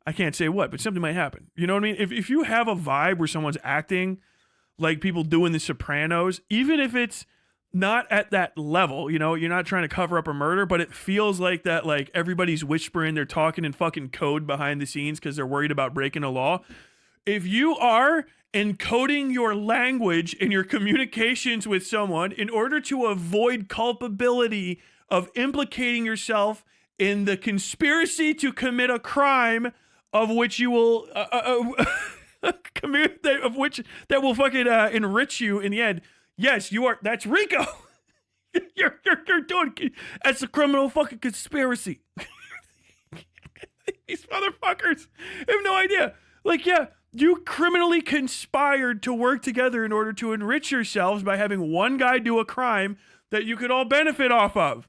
I can't say what, but something might happen. You know what I mean? If you have a vibe where someone's acting like people do in The Sopranos, even if it's not at that level, you're not trying to cover up a murder, but it feels like that, like everybody's whispering, they're talking in fucking code behind the scenes because they're worried about breaking a law. If you are encoding your language in your communications with someone in order to avoid culpability of implicating yourself in the conspiracy to commit a crime of which you will that will fucking enrich you in the end. Yes, you are. That's Rico. you're doing. That's a criminal fucking conspiracy. These motherfuckers have no idea. You criminally conspired to work together in order to enrich yourselves by having one guy do a crime that you could all benefit off of.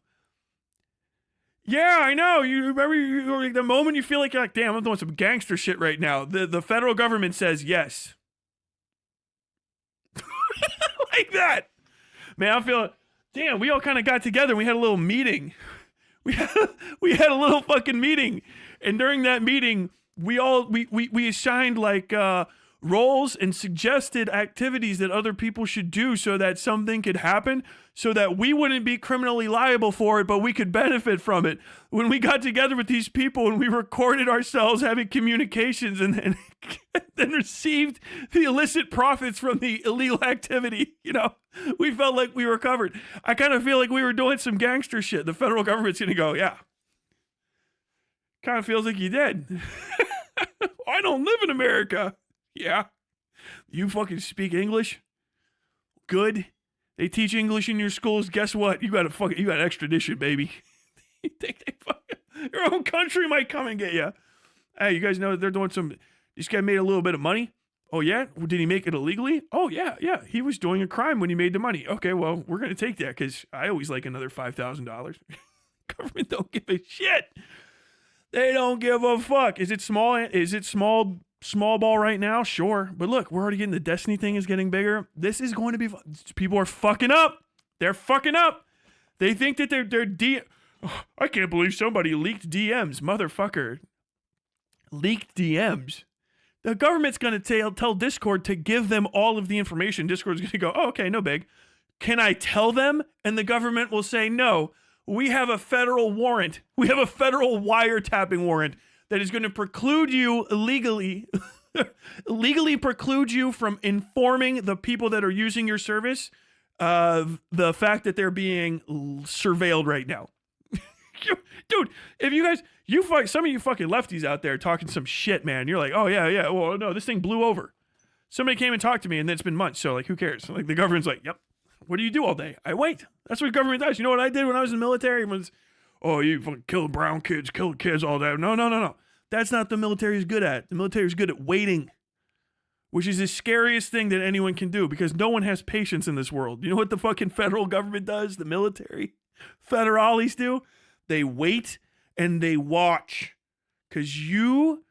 Yeah, I know. You remember the moment you feel like you're like, damn, I'm doing some gangster shit right now. The federal government says yes. Like that. Man, I feel, damn, we all kind of got together and we had a little meeting. We had a little fucking meeting. And during that meeting, we assigned roles and suggested activities that other people should do so that something could happen, so that we wouldn't be criminally liable for it, but we could benefit from it. When we got together with these people and we recorded ourselves having communications and then received the illicit profits from the illegal activity, we felt like we were covered. I kind of feel like we were doing some gangster shit. The federal government's going to go, yeah. Kind of feels like you did. I don't live in America. Yeah. You fucking speak English? Good. They teach English in your schools. Guess what? You got extradition, baby. Your own country might come and get you. Hey, you guys know they're doing this guy made a little bit of money. Oh yeah? Did he make it illegally? Oh yeah. He was doing a crime when he made the money. Okay, well, we're going to take that because I always like another $5,000. Government don't give a shit. They don't give a fuck. Is it small ball right now? Sure. But look, we're already getting the Destiny thing is getting bigger. This is going to be people are fucking up. They're fucking up. They think that they're I can't believe somebody leaked DMs, motherfucker. Leaked DMs. The government's going to tell Discord to give them all of the information. Discord's going to go, oh, okay, no big. Can I tell them? And the government will say, no, we have a federal warrant. We have a federal wiretapping warrant that is going to preclude you legally preclude you from informing the people that are using your service of the fact that they're being surveilled right now. Dude, if you guys, some of you fucking lefties out there talking some shit, man. You're like, oh yeah, well, no, this thing blew over. Somebody came and talked to me and it's been months, so who cares? The government's like, yep. What do you do all day? I wait. That's what government does. You know what I did when I was in the military? Was, oh, you fucking killing brown kids, killing kids all day. No. That's not the military is good at. The military is good at waiting, which is the scariest thing that anyone can do because no one has patience in this world. You know what the fucking federal government does? The military, federales do? They wait and they watch because you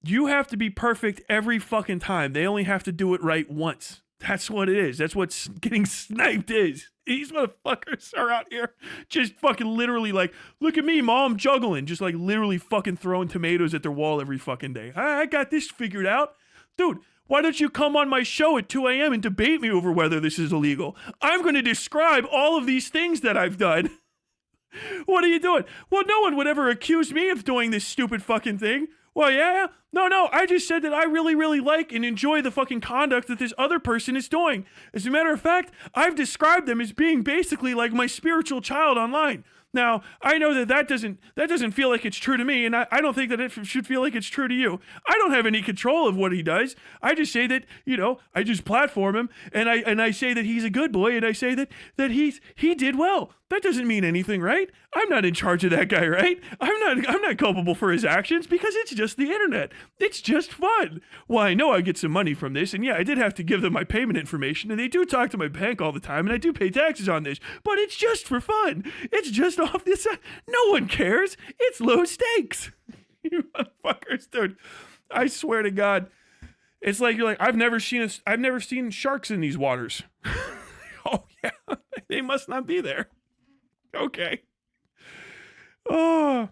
have to be perfect every fucking time. They only have to do it right once. That's what it is. That's what getting sniped is. These motherfuckers are out here just fucking literally like, look at me, mom, juggling. Just like literally fucking throwing tomatoes at their wall every fucking day. I got this figured out. Dude, why don't you come on my show at 2 a.m. and debate me over whether this is illegal? I'm going to describe all of these things that I've done. What are you doing? Well, no one would ever accuse me of doing this stupid fucking thing. Well, yeah. No. I just said that I really, really like and enjoy the fucking conduct that this other person is doing. As a matter of fact, I've described them as being basically like my spiritual child online. Now, I know that doesn't feel like it's true to me, and I don't think that it should feel like it's true to you. I don't have any control of what he does. I just say that, I just platform him, and I say that he's a good boy, and I say that he did well. That doesn't mean anything, right? I'm not in charge of that guy, right? I'm not culpable for his actions because it's just the internet. It's just fun. Well, I know I get some money from this, and yeah, I did have to give them my payment information, and they do talk to my bank all the time, and I do pay taxes on this, but it's just for fun. It's just off this side. No one cares. It's low stakes. You motherfuckers, dude. I swear to God. It's like you're like, I've never seen sharks in these waters. Oh yeah. They must not be there. Okay. Oh.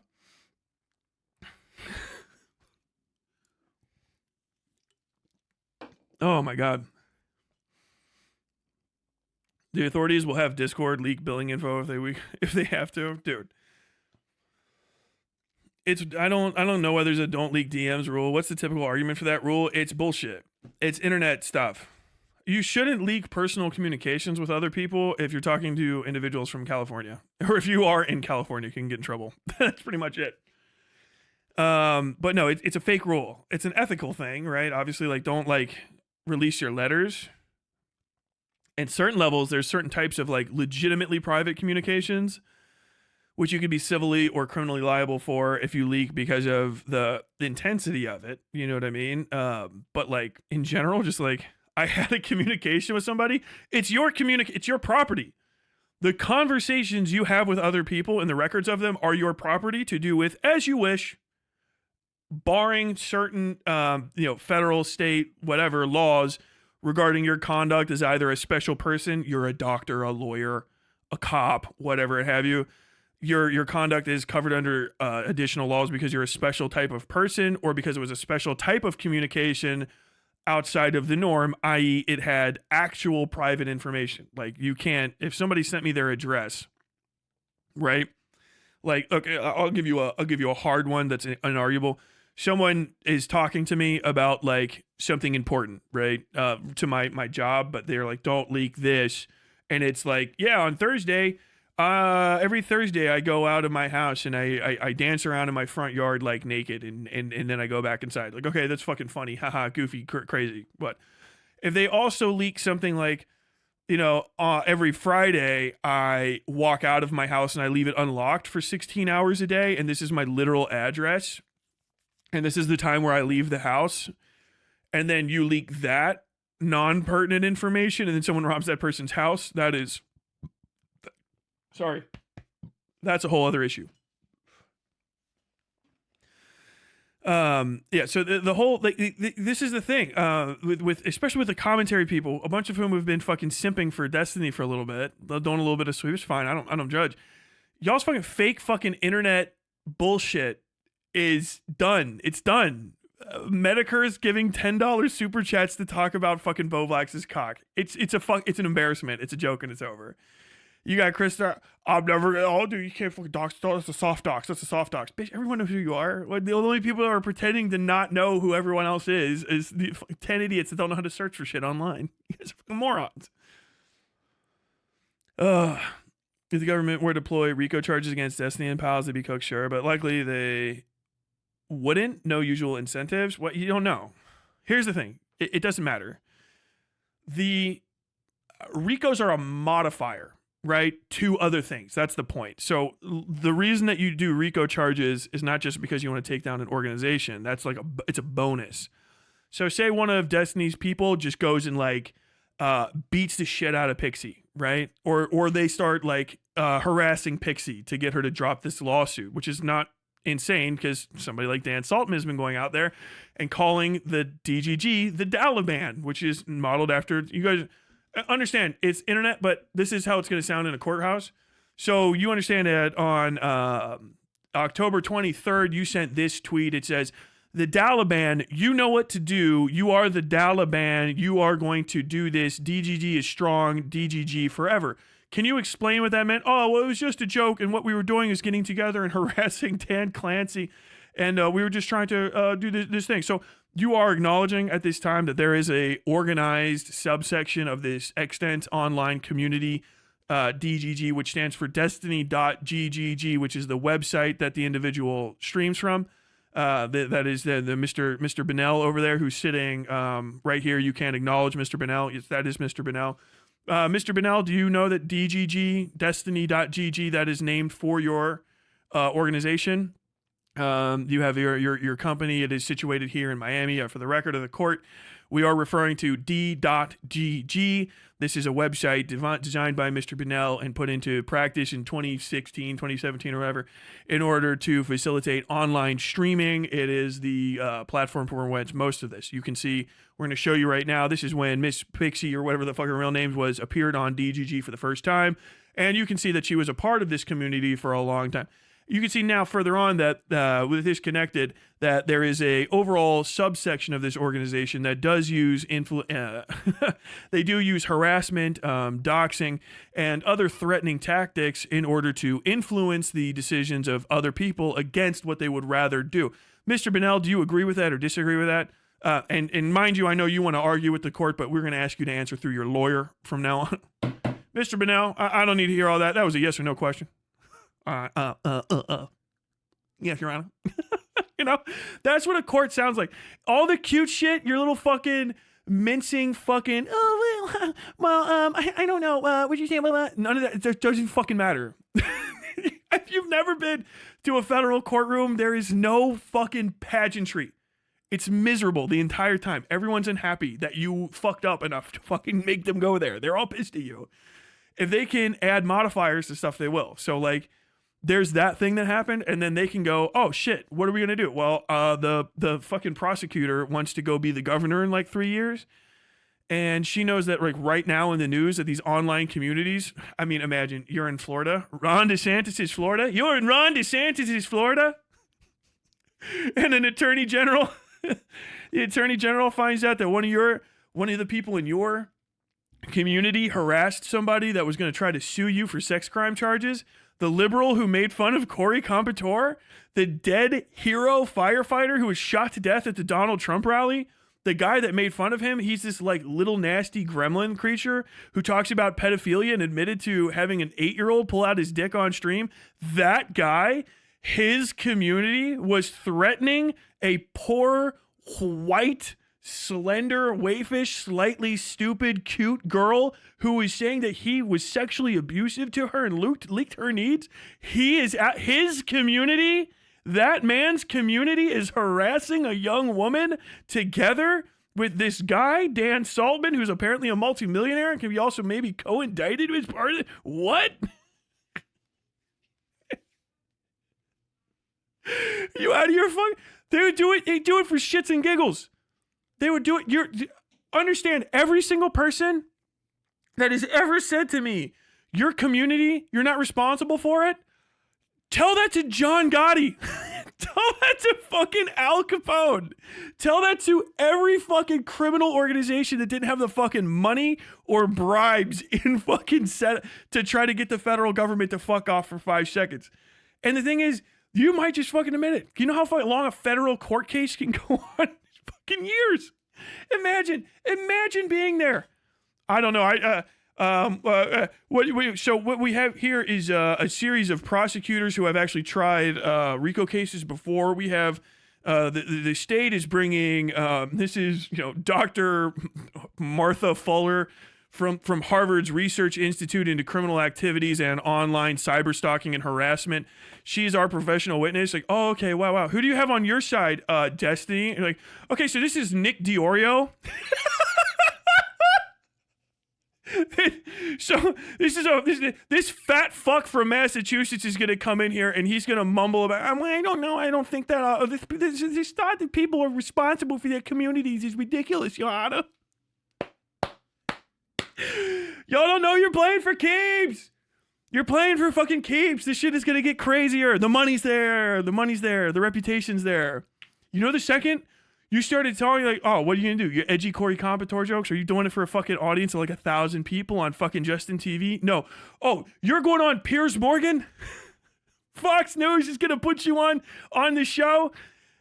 Oh my God. The authorities will have Discord leak billing info if they have to, dude. I don't know whether there's a don't leak DMs rule. What's the typical argument for that rule? It's bullshit. It's internet stuff. You shouldn't leak personal communications with other people if you're talking to individuals from California, or if you are in California, you can get in trouble. That's pretty much it. But no, it's a fake rule. It's an ethical thing, right? Obviously, like don't like release your letters. At certain levels, there's certain types of like legitimately private communications, which you could be civilly or criminally liable for if you leak because of the intensity of it. You know what I mean? But like in general, just like I had a communication with somebody, it's your property. The conversations you have with other people and the records of them are your property to do with as you wish, barring certain, federal, state, whatever laws regarding your conduct as either a special person, you're a doctor, a lawyer, a cop, whatever have you. Your conduct is covered under additional laws because you're a special type of person or because it was a special type of communication outside of the norm, i.e. it had actual private information. Like you can't, if somebody sent me their address, right? Like, okay, I'll give you a hard one that's unarguable. Someone is talking to me about like something important, right? To my job, but they're like, don't leak this. And it's like, yeah, on Thursday, every Thursday I go out of my house and I dance around in my front yard like naked and then I go back inside. Like, okay, that's fucking funny. Haha, goofy, crazy. But if they also leak something like, every Friday I walk out of my house and I leave it unlocked for 16 hours a day, and this is my literal address, and this is the time where I leave the house, and then you leak that non-pertinent information and then someone robs that person's house, that's a whole other issue. So the whole, like, this is the thing, with especially with the commentary people, a bunch of whom have been fucking simping for Destiny for a little bit, doing a little bit of sweep, it's fine, I don't judge. Y'all's fucking fake fucking internet bullshit is done. It's done. Medicare is giving $10 super chats to talk about fucking Bovlax's cock. It's an embarrassment. It's a joke and it's over. You got Krista. I'm never gonna. Oh, dude, you can't fucking dox. That's a soft dox. That's a soft dox. Bitch, everyone knows who you are. The only people that are pretending to not know who everyone else is the 10 idiots that don't know how to search for shit online. You guys are fucking morons. If the government were to deploy RICO charges against Destiny and Pals, they'd be cooked, sure, but likely they wouldn't. No usual incentives. What, you don't know. Here's the thing. It doesn't matter. RICOs are a modifier, right, to other things. That's the point. So the reason that you do RICO charges is not just because you want to take down an organization. That's like it's a bonus. So say one of Destiny's people just goes and like beats the shit out of Pixie, right? Or they start like harassing Pixie to get her to drop this lawsuit, which is not insane because somebody like Dan Saltman has been going out there and calling the DGG the Taliban, which is modeled after, you guys understand it's internet, but this is how it's going to sound in a courthouse. So you understand that on October 23rd, you sent this tweet. It says, the Taliban, you know what to do. You are the Taliban. You are going to do this. DGG is strong. DGG forever. Can you explain what that meant? Oh, well, it was just a joke. And what we were doing is getting together and harassing Dan Clancy. And we were just trying to do this thing. So you are acknowledging at this time that there is a organized subsection of this extant online community, DGG, which stands for destiny.ggg, which is the website that the individual streams from. That is the Mr. Bennell over there who's sitting right here. You can't acknowledge Mr. Bennell. Yes, that is Mr. Bennell. Mr. Bennell, do you know that DGG, destiny.gg, that is named for your organization? You have your company. It is situated here in Miami. For the record of the court, we are referring to d.gg. This is a website designed by Mr. Bennell and put into practice in 2016, 2017, or whatever, in order to facilitate online streaming. It is the platform for whence most of this. You can see, we're going to show you right now, this is when Miss Pixie, or whatever the fucking real name was, appeared on DGG for the first time. And you can see that she was a part of this community for a long time. You can see now further on that with this connected, that there is a overall subsection of this organization that does use they do use harassment, doxing, and other threatening tactics in order to influence the decisions of other people against what they would rather do. Mr. Bennell, do you agree with that or disagree with that? And mind you, I know you want to argue with the court, but we're going to ask you to answer through your lawyer from now on. Mr. Bennell, I don't need to hear all that. That was a yes or no question. Yes, Your Honor. You know, that's what a court sounds like. All the cute shit, your little fucking mincing fucking, I don't know, what'd you say about that? None of that, it doesn't fucking matter. If you've never been to a federal courtroom, there is no fucking pageantry. It's miserable the entire time. Everyone's unhappy that you fucked up enough to fucking make them go there. They're all pissed at you. If they can add modifiers to stuff, they will. So, like, there's that thing that happened, and then they can go, oh shit, what are we gonna do? Well, the fucking prosecutor wants to go be the governor in like 3 years, and she knows that like right now in the news that these online communities, I mean, imagine you're in Florida, Ron DeSantis is Florida, you're in Ron DeSantis is Florida, and an attorney general, the attorney general finds out that one of the people in your community harassed somebody that was going to try to sue you for sex crime charges. The liberal who made fun of Corey Competore, the dead hero firefighter who was shot to death at the Donald Trump rally, the guy that made fun of him, he's this like little nasty gremlin creature who talks about pedophilia and admitted to having an 8-year-old pull out his dick on stream. That guy, his community was threatening a poor, white, slender, waifish, slightly stupid, cute girl who was saying that he was sexually abusive to her and leaked her needs. He is at his community. That man's community is harassing a young woman together with this guy, Dan Saltman, who's apparently a multimillionaire and can be also maybe co-indicted as part of it. What? You out of your fucking... They would do it. They do it for shits and giggles. They would do it. Understand, every single person that has ever said to me, your community, you're not responsible for it. Tell that to John Gotti. Tell that to fucking Al Capone. Tell that to every fucking criminal organization that didn't have the fucking money or bribes in fucking set to try to get the federal government to fuck off for 5 seconds. And the thing is, you might just fucking admit it. You know how long a federal court case can go on? Fucking years. Imagine being there. I don't know. What we have here is a series of prosecutors who have actually tried RICO cases before. We have the state is bringing this is Dr. Martha Fuller, from Harvard's Research Institute into Criminal Activities and Online Cyber Stalking and Harassment. She's our professional witness. Like, oh, okay, wow. Who do you have on your side, Destiny? And like, okay, so this is Nick Diorio. So this fat fuck from Massachusetts is gonna come in here and he's gonna mumble about. I don't know. I don't think that this thought that people are responsible for their communities is ridiculous, Your Honor. Y'all don't know you're playing for keeps. You're playing for fucking keeps. This shit is gonna get crazier. The money's there. The reputation's there. You know, the second you started telling like, oh, what are you gonna do? Your edgy Corey Competore jokes? Are you doing it for a fucking audience of like 1,000 people on fucking Justin TV? No. Oh, you're going on Piers Morgan? Fox News is gonna put you on the show?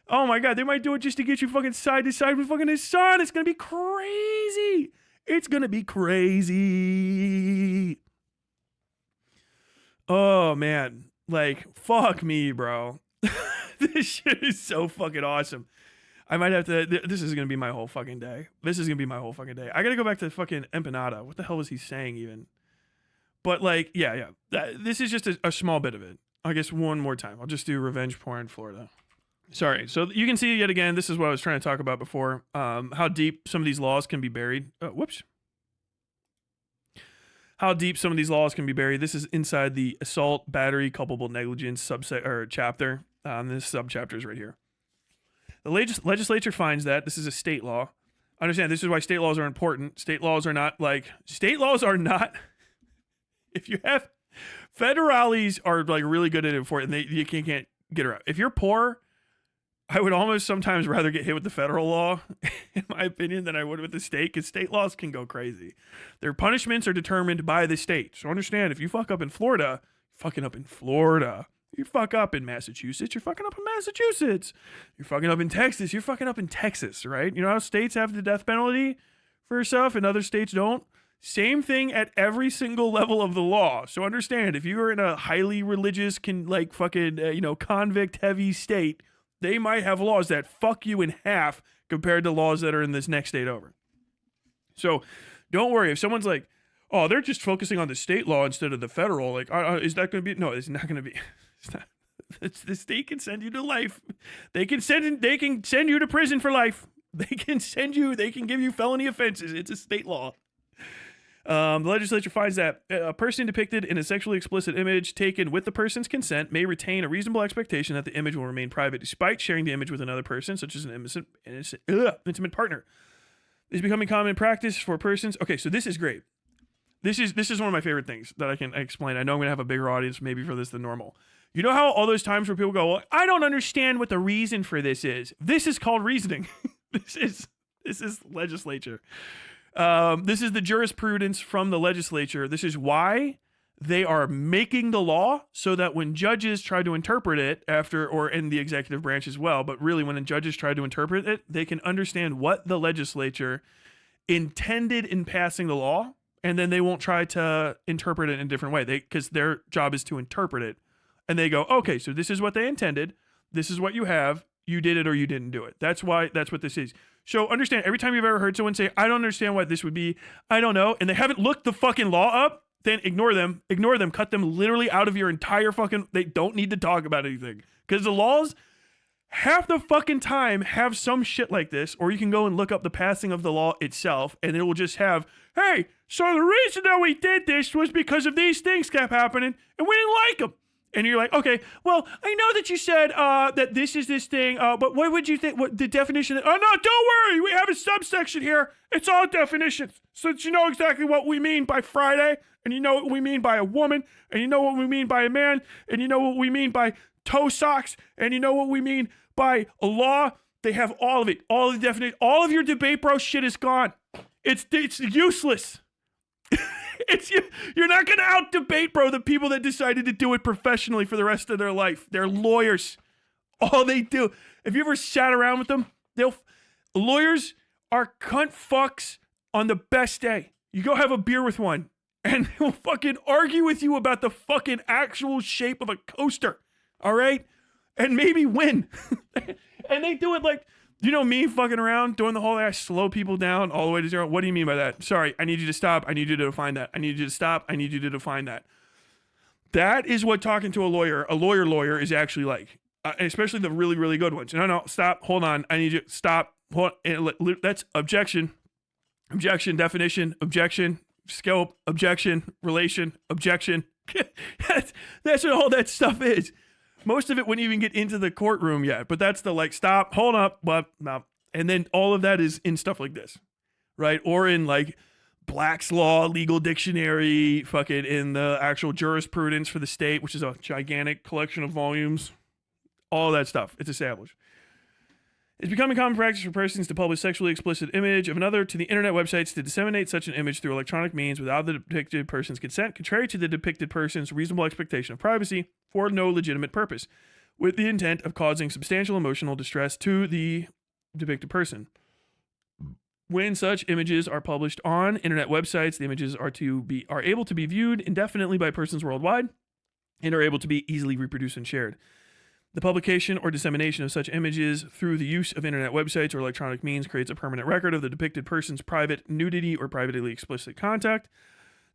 Oh my God, they might do it just to get you fucking side to side with fucking his son. It's gonna be crazy. It's gonna be crazy. Oh man, like fuck me, bro. This shit is so fucking awesome. I might have to. This is gonna be my whole fucking day. I gotta go back to fucking empanada. What the hell was he saying even? But like, yeah. This is just a small bit of it. I guess one more time. I'll just do revenge porn Florida. Sorry. So you can see yet again. This is what I was trying to talk about before. How deep some of these laws can be buried. Whoops. How deep some of these laws can be buried. This is inside the assault, battery, culpable negligence subset or chapter. This subchapter is right here. The legislature finds that this is a state law. Understand, this is why state laws are important. State laws are not. If you have federales are like really good at enforcing, and you can't get around. If you're poor, I would almost sometimes rather get hit with the federal law, in my opinion, than I would with the state, because state laws can go crazy. Their punishments are determined by the state. So understand, if you fuck up in Florida, you're fucking up in Florida. You fuck up in Massachusetts, you're fucking up in Massachusetts. You're fucking up in Texas, you're fucking up in Texas, right? You know how states have the death penalty for stuff and other states don't? Same thing at every single level of the law. So understand, if you are in a highly religious, convict-heavy state, they might have laws that fuck you in half compared to laws that are in this next state over. So don't worry. If someone's like, oh, they're just focusing on the state law instead of the federal, like, is that going to be? No, it's not going to be. It's not. The state can send you to life. They can send you to prison for life. They can give you felony offenses. It's a state law. The legislature finds that a person depicted in a sexually explicit image taken with the person's consent may retain a reasonable expectation that the image will remain private despite sharing the image with another person, such as an intimate partner. This is becoming common practice for persons. Okay, so this is great. This is one of my favorite things that I can explain. I know I'm going to have a bigger audience maybe for this than normal. You know how all those times where people go, well, I don't understand what the reason for this is. This is called reasoning. This is legislature. This is the jurisprudence from the legislature. This is why they are making the law so that when judges try to interpret it or in the executive branch as well, but really when the judges try to interpret it, they can understand what the legislature intended in passing the law, and then they won't try to interpret it in a different way. Because their job is to interpret it. And they go, okay, so this is what they intended. This is what you have. You did it or you didn't do it. That's what this is. So understand, every time you've ever heard someone say, I don't understand what this would be, I don't know, and they haven't looked the fucking law up, then ignore them, cut them literally out of your entire fucking, they don't need to talk about anything. Because the laws, half the fucking time, have some shit like this, or you can go and look up the passing of the law itself, and it will just have, hey, so the reason that we did this was because of these things kept happening, and we didn't like them. And you're like, okay, well, I know that you said that this is this thing, but what would you think, what the definition? Oh, no, don't worry. We have a subsection here. It's all definitions. So that you know exactly what we mean by Friday, and you know what we mean by a woman, and you know what we mean by a man, and you know what we mean by toe socks, and you know what we mean by a law. They have all of it, all of the definition. All of your debate bro shit is gone. It's useless. You're not going to out debate, bro, the people that decided to do it professionally for the rest of their life. They're lawyers. All they do. Have you ever sat around with them? Lawyers are cunt fucks on the best day. You go have a beer with one, and they'll fucking argue with you about the fucking actual shape of a coaster. All right? And maybe win. And they do it like You know me fucking around doing the whole ass slow people down all the way to zero. What do you mean by that? Sorry, I need you to stop. I need you to define that. I need you to stop. I need you to define that. That is what talking to a lawyer is actually like, especially the really, really good ones. No, stop. Hold on. I need you. Stop. Hold on. That's objection, definition, objection, scope, objection, relation, objection. That's what all that stuff is. Most of it wouldn't even get into the courtroom yet, but that's the like, stop, hold up, but no. And then all of that is in stuff like this, right? Or in like Black's Law, Legal Dictionary, fucking in the actual jurisprudence for the state, which is a gigantic collection of volumes. All that stuff. It's established. It's becoming common practice for persons to publish sexually explicit image of another to the internet websites to disseminate such an image through electronic means without the depicted person's consent, contrary to the depicted person's reasonable expectation of privacy, for no legitimate purpose, with the intent of causing substantial emotional distress to the depicted person. When such images are published on internet websites, the images are able to be viewed indefinitely by persons worldwide and are able to be easily reproduced and shared. The publication or dissemination of such images through the use of internet websites or electronic means creates a permanent record of the depicted person's private nudity or privately explicit contact.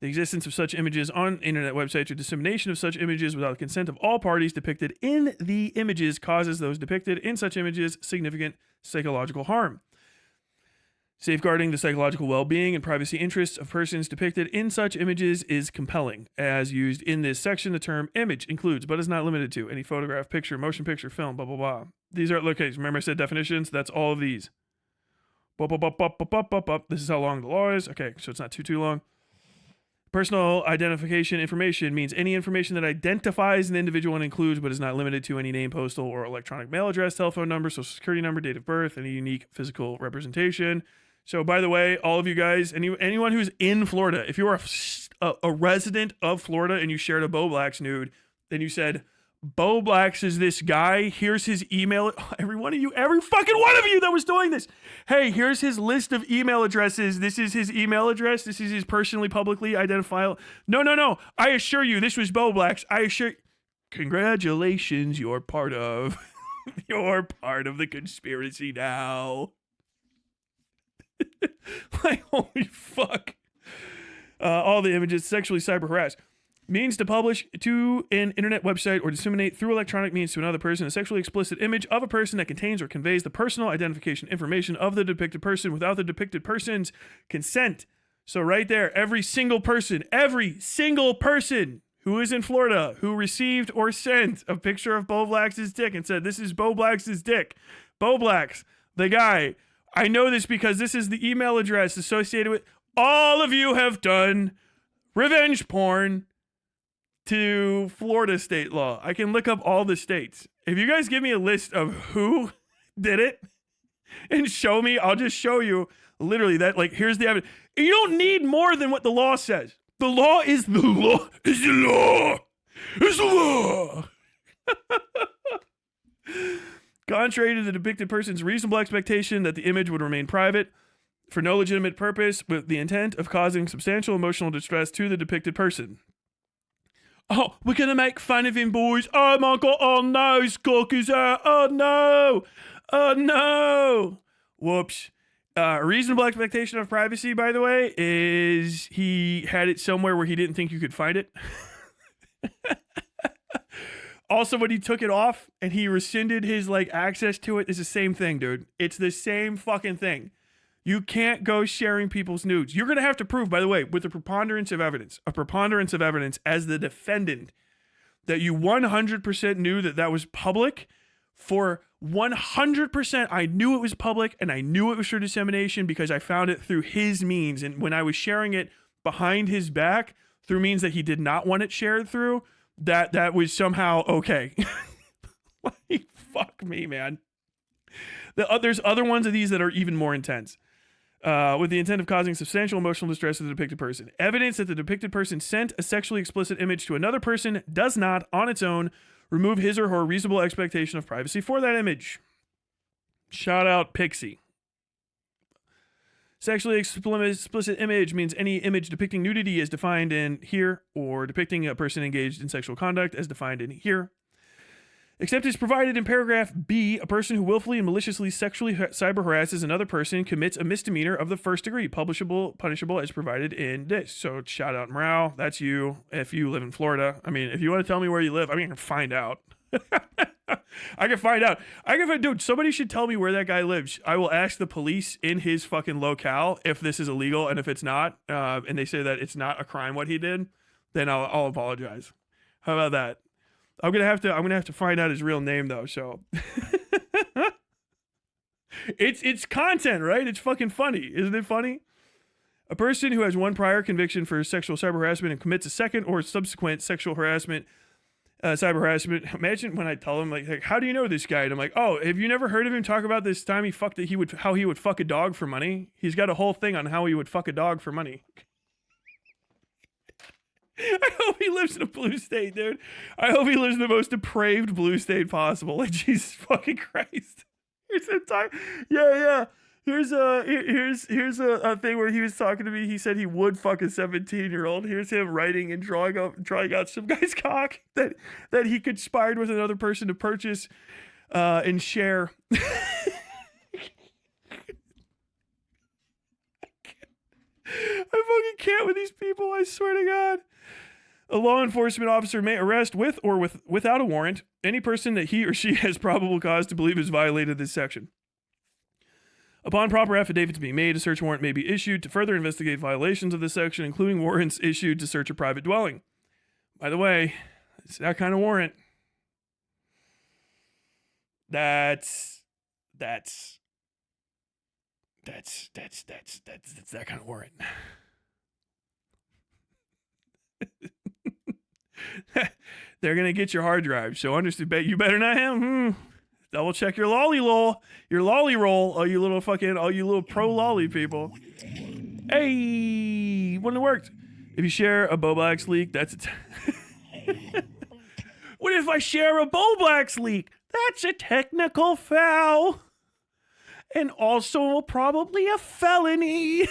The existence of such images on internet websites or dissemination of such images without the consent of all parties depicted in the images causes those depicted in such images significant psychological harm. Safeguarding the psychological well-being and privacy interests of persons depicted in such images is compelling. As used in this section, the term image includes, but is not limited to, any photograph, picture, motion picture, film, blah, blah, blah. These are locations. Remember I said definitions? That's all of these. This is how long the law is. Okay, so it's not too long. Personal identification information means any information that identifies an individual and includes, but is not limited to, any name, postal, or electronic mail address, telephone number, social security number, date of birth, any unique physical representation. So, by the way, all of you guys, anyone who's in Florida, if you're a resident of Florida and you shared a Bo Blacks nude, then you said, Bo Blacks is this guy, here's his email, every fucking one of you that was doing this. Hey, here's his list of email addresses. This is his email address. This is his personally, publicly identifiable. No. I assure you, this was Bo Blacks. Congratulations, you're part of the conspiracy now. Like, holy fuck. All the images sexually cyber harass means to publish to an internet website or disseminate through electronic means to another person a sexually explicit image of a person that contains or conveys the personal identification information of the depicted person without the depicted person's consent. So right there, every single person who is in Florida who received or sent a picture of Bo Blacks' dick and said, this is Bo Blacks' dick. Bo Blacks, the guy. I know this because this is the email address associated with all of you have done revenge porn to Florida state law. I can look up all the states. If you guys give me a list of who did it and show me, I'll just show you literally that, like, here's the evidence. You don't need more than what the law says. The law is the law. It's the law. It's the law. Contrary to the depicted person's reasonable expectation that the image would remain private for no legitimate purpose with the intent of causing substantial emotional distress to the depicted person. Oh, we're going to make fun of him, boys. Oh my God. Oh no, his cock is out. Oh no. Oh no. Whoops. Reasonable expectation of privacy, by the way, is he had it somewhere where he didn't think you could find it. Also, when he took it off and he rescinded his access to it, it's the same thing, dude. It's the same fucking thing. You can't go sharing people's nudes. You're going to have to prove, by the way, with a preponderance of evidence as the defendant, that you 100% knew that was public. For 100%, I knew it was public and I knew it was for dissemination because I found it through his means. And when I was sharing it behind his back through means that he did not want it shared through, that was somehow okay. Fuck me, man. There's other ones of these that are even more intense. With the intent of causing substantial emotional distress to the depicted person. Evidence that the depicted person sent a sexually explicit image to another person does not, on its own, remove his or her reasonable expectation of privacy for that image. Shout out Pixie. Sexually explicit image means any image depicting nudity as defined in here, or depicting a person engaged in sexual conduct as defined in here. Except as provided in paragraph B, a person who willfully and maliciously sexually cyber harasses another person commits a misdemeanor of the first degree, punishable as provided in this. So shout out Morale, that's you. If you live in Florida, I mean, if you want to tell me where you live, I mean, I can find out. I can find out. Dude, somebody should tell me where that guy lives. I will ask the police in his fucking locale if this is illegal, and if it's not, and they say that it's not a crime what he did, then I'll apologize. How about that? I'm gonna have to find out his real name though. So it's content, right? It's fucking funny, isn't it funny? A person who has one prior conviction for sexual cyber harassment and commits a second or subsequent sexual harassment, cyber harassment. Imagine when I tell him like, how do you know this guy? And I'm like, oh, have you never heard of him talk about this time how he would fuck a dog for money? He's got a whole thing on how he would fuck a dog for money. I hope he lives in a blue state, dude. I hope he lives in the most depraved blue state possible. Like, Jesus fucking Christ. Here's a time. Yeah. Here's a thing where he was talking to me. He said he would fuck a 17-year-old. Here's him writing and drawing out some guy's cock that he conspired with another person to purchase and share. I fucking can't with these people. I swear to God. A law enforcement officer may arrest with or without a warrant any person that he or she has probable cause to believe has violated this section. Upon proper affidavits being made, a search warrant may be issued to further investigate violations of this section, including warrants issued to search a private dwelling. By the way, it's that kind of warrant. That's that kind of warrant. They're gonna get your hard drive, so understand. You better not have. Double check your lolly roll, all you little pro lolly people. Hey, wouldn't have worked. If you share a Boblax leak, that's what if I share a Boblax leak? That's a technical foul, and also probably a felony.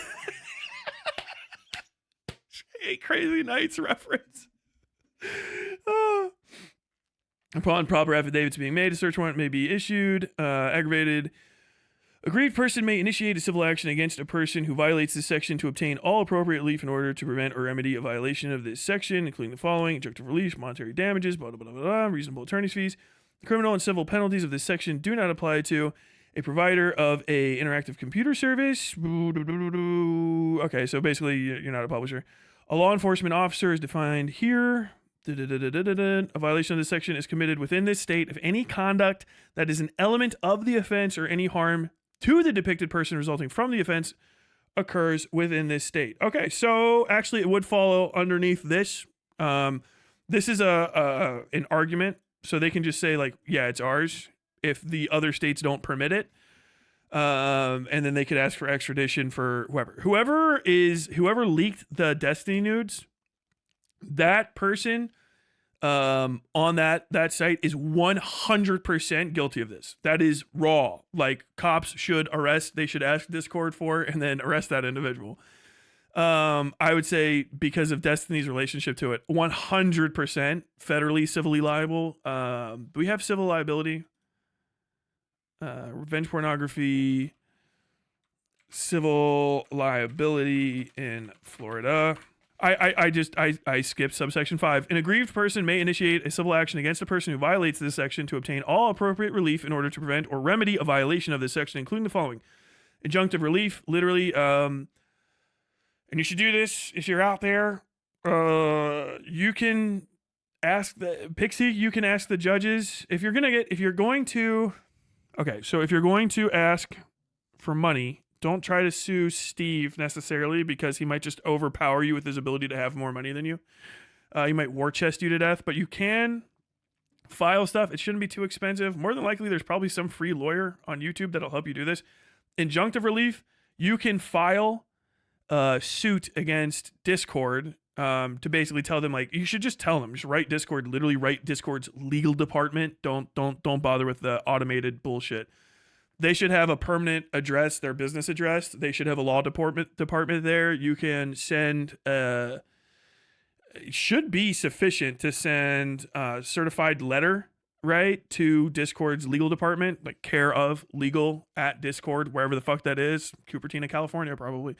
Hey, Crazy Nights reference. Upon proper affidavits being made, a search warrant may be issued. Aggrieved person may initiate a civil action against a person who violates this section to obtain all appropriate relief in order to prevent or remedy a violation of this section, including the following: injunctive relief, monetary damages, blah, blah, blah, blah, blah, reasonable attorney's fees. The criminal and civil penalties of this section do not apply to a provider of a interactive computer service. Okay, so basically you're not a publisher. A law enforcement officer is defined here. A violation of this section is committed within this state if any conduct that is an element of the offense or any harm to the depicted person resulting from the offense occurs within this state. Okay, so actually it would follow underneath this. This is an argument, so they can just say like, yeah, it's ours if the other states don't permit it. And then they could ask for extradition for whoever leaked the Destiny nudes. That person on that site is 100% guilty of this. That is raw. Like, cops should they should ask Discord for and then arrest that individual. I would say because of Destiny's relationship to it, 100% federally civilly liable. Do we have civil liability? Revenge pornography, civil liability in Florida. I skipped subsection 5. An aggrieved person may initiate a civil action against a person who violates this section to obtain all appropriate relief in order to prevent or remedy a violation of this section, including the following: injunctive relief, literally, and you should do this if you're out there. You can ask you can ask the judges if you're going to ask for money. Don't try to sue Steve necessarily, because he might just overpower you with his ability to have more money than you. He might war chest you to death, but you can file stuff. It shouldn't be too expensive. More than likely, there's probably some free lawyer on YouTube that'll help you do this. Injunctive relief, you can file a suit against Discord to basically tell them, like, you should just tell them, just write Discord, literally write Discord's legal department. Don't bother with the automated bullshit. They should have a permanent address, their business address. They should have a law department there. You can send, it should be sufficient to send a certified letter right, to Discord's legal department, like care of legal at Discord, wherever the fuck that is, Cupertino, California, probably.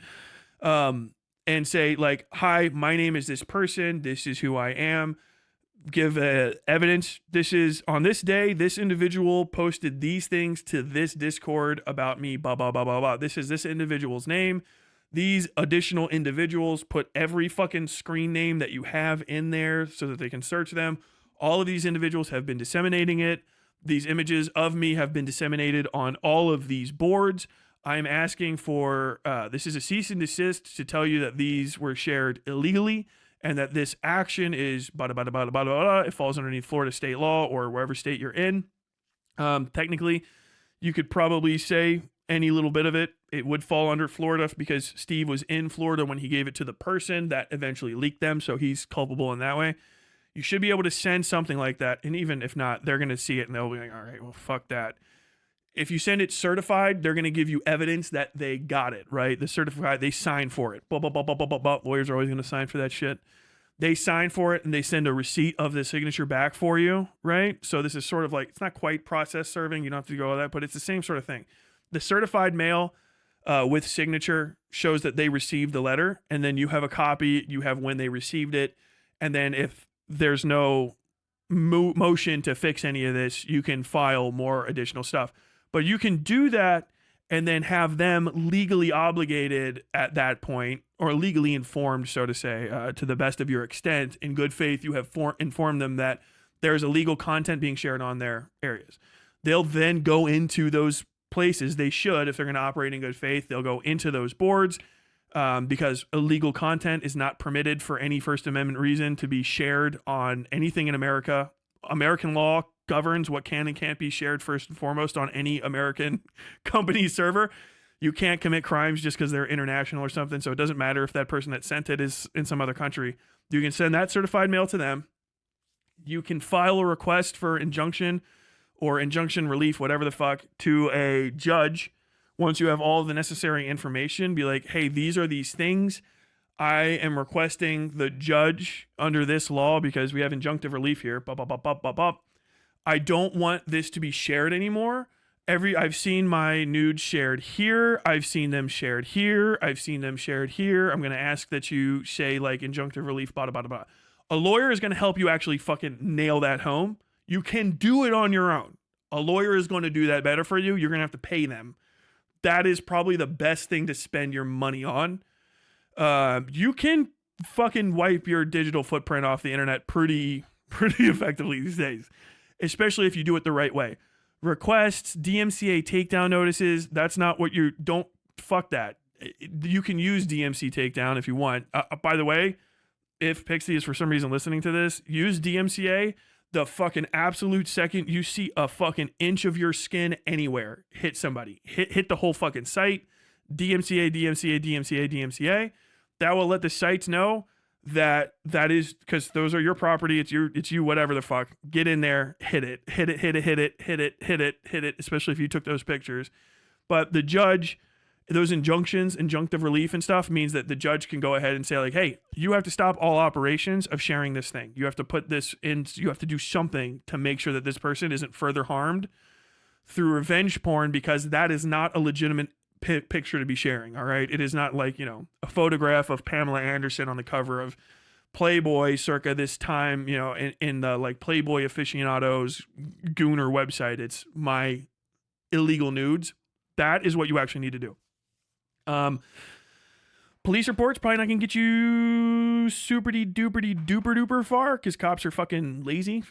And say like, hi, my name is this person. This is who I am. Give evidence. This is on this day, this individual posted these things to this Discord about me, blah, blah, blah, blah, blah. This is this individual's name. These additional individuals, put every fucking screen name that you have in there so that they can search them. All of these individuals have been disseminating it. These images of me have been disseminated on all of these boards. I'm asking for, this is a cease and desist to tell you that these were shared illegally and that this action is blah, blah, blah, blah, blah, blah, blah. It falls underneath Florida state law or wherever state you're in. Technically, you could probably say any little bit of it. It would fall under Florida because Steve was in Florida when he gave it to the person that eventually leaked them, so he's culpable in that way. You should be able to send something like that, and even if not, they're going to see it and they'll be like, all right, well, fuck that. If you send it certified, they're going to give you evidence that they got it, right? The certified, they sign for it. Blah, blah, blah, blah, blah, blah, blah. Lawyers are always going to sign for that shit. They sign for it and they send a receipt of the signature back for you, right? So this is sort of like, it's not quite process serving. You don't have to go all that, but it's the same sort of thing. The certified mail with signature shows that they received the letter, and then you have a copy, you have when they received it. And then if there's no motion to fix any of this, you can file more additional stuff. But you can do that and then have them legally obligated at that point, or legally informed, so to say, to the best of your extent. In good faith, you have informed them that there's illegal content being shared on their areas. They'll then go into those places. They should, if they're going to operate in good faith, they'll go into those boards because illegal content is not permitted for any First Amendment reason to be shared on anything in America. American law governs what can and can't be shared first and foremost on any American company server. You can't commit crimes just because they're international or something. So it doesn't matter if that person that sent it is in some other country. You can send that certified mail to them. You can file a request for injunction or injunction relief, whatever the fuck, to a judge. Once you have all the necessary information, be like, hey, these are these things. I am requesting the judge under this law, because we have injunctive relief here. I don't want this to be shared anymore. I've seen my nudes shared here. I've seen them shared here. I've seen them shared here. I'm going to ask that you say like injunctive relief, blah, blah, blah, blah. A lawyer is going to help you actually fucking nail that home. You can do it on your own. A lawyer is going to do that better for you. You're going to have to pay them. That is probably the best thing to spend your money on. You can fucking wipe your digital footprint off the internet pretty effectively these days, especially if you do it the right way. Requests, DMCA takedown notices, that's not what don't fuck that. You can use DMC takedown if you want. By the way, if Pixie is for some reason listening to this, use DMCA the fucking absolute second you see a fucking inch of your skin anywhere. Hit somebody. Hit the whole fucking site. DMCA, DMCA, DMCA, DMCA. That will let the sites know that is, because those are your property. It's you, whatever the fuck. Get in there, hit it, especially if you took those pictures. But the judge, those injunctions, injunctive relief and stuff means that the judge can go ahead and say like, hey, you have to stop all operations of sharing this thing. You have to put this in, you have to do something to make sure that this person isn't further harmed through revenge porn, because that is not a legitimate picture to be sharing. All right. It is not like, a photograph of Pamela Anderson on the cover of Playboy circa this time, in the like Playboy aficionados Gooner website. It's my illegal nudes. That is what you actually need to do. Police reports probably not gonna get you duper far, because cops are fucking lazy.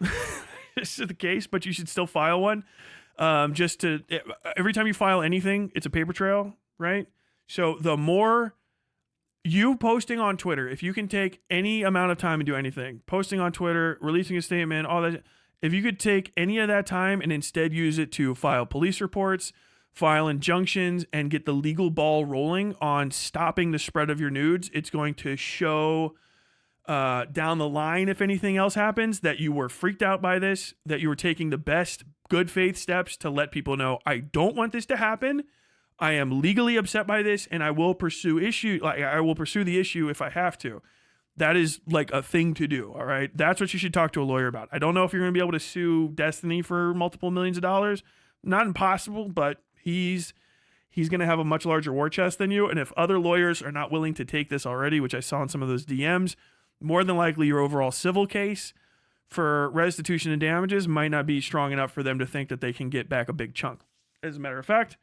This is the case, but you should still file one. Every time you file anything, it's a paper trail, right? So the more you posting on Twitter, if you can take any amount of time and do anything, posting on Twitter, releasing a statement, all that, if you could take any of that time and instead use it to file police reports, file injunctions, and get the legal ball rolling on stopping the spread of your nudes, it's going to show down the line, if anything else happens, that you were freaked out by this, that you were taking the best good faith steps to let people know, I don't want this to happen. I am legally upset by this, and I will pursue the issue if I have to. That is like a thing to do. All right. That's what you should talk to a lawyer about. I don't know if you're going to be able to sue Destiny for multiple millions of dollars. Not impossible, but he's going to have a much larger war chest than you. And if other lawyers are not willing to take this already, which I saw in some of those DMs, more than likely your overall civil case for restitution and damages might not be strong enough for them to think that they can get back a big chunk. As a matter of fact,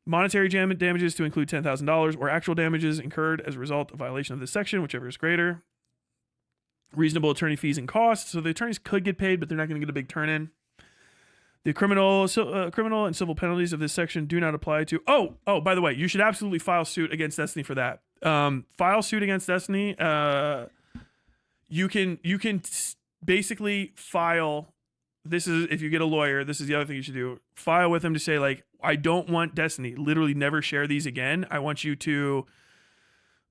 monetary damages to include $10,000 or actual damages incurred as a result of violation of this section, whichever is greater. Reasonable attorney fees and costs. So the attorneys could get paid, but they're not going to get a big turn-in. The criminal and civil penalties of this section do not apply to. Oh, by the way, you should absolutely file suit against Destiny for that. File suit against Destiny. You can basically file. This is, if you get a lawyer, this is the other thing you should do. File with them to say, like, I don't want Destiny. Literally never share these again. I want you to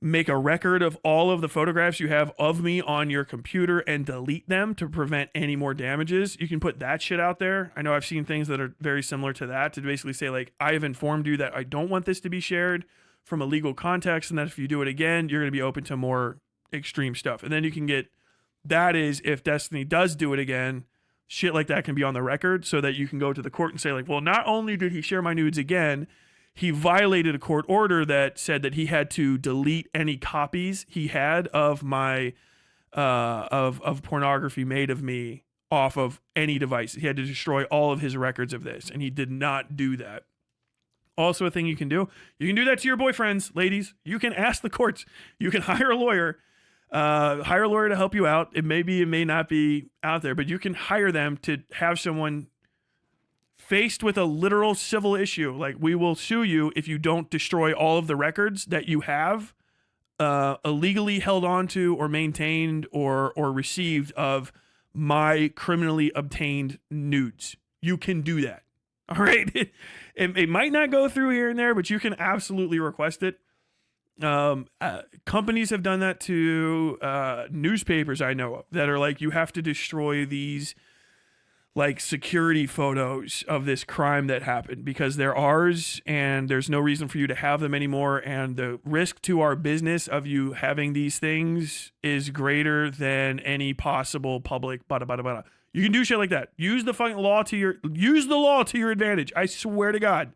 make a record of all of the photographs you have of me on your computer and delete them to prevent any more damages. You can put that shit out there. I know I've seen things that are very similar to that, to basically say, like, I have informed you that I don't want this to be shared from a legal context, and that if you do it again, you're going to be open to more extreme stuff. And then you can get, that is, if Destiny does do it again, shit like that can be on the record so that you can go to the court and say, like, well, not only did he share my nudes again, he violated a court order that said that he had to delete any copies he had of my of pornography made of me off of any device. He had to destroy all of his records of this, and he did not do that. Also, a thing you can do that to your boyfriends, ladies. You can ask the courts. You can hire a lawyer. Hire a lawyer to help you out. It may not be out there, but you can hire them to have someone faced with a literal civil issue. Like, we will sue you if you don't destroy all of the records that you have illegally held onto or maintained or received of my criminally obtained nudes. You can do that. All right. It might not go through here and there, but you can absolutely request it. Companies have done that to newspapers I know of, that are like, you have to destroy these like security photos of this crime that happened because they're ours and there's no reason for you to have them anymore, and the risk to our business of you having these things is greater than any possible public You can do shit like that. Use the law to your advantage. I swear to God.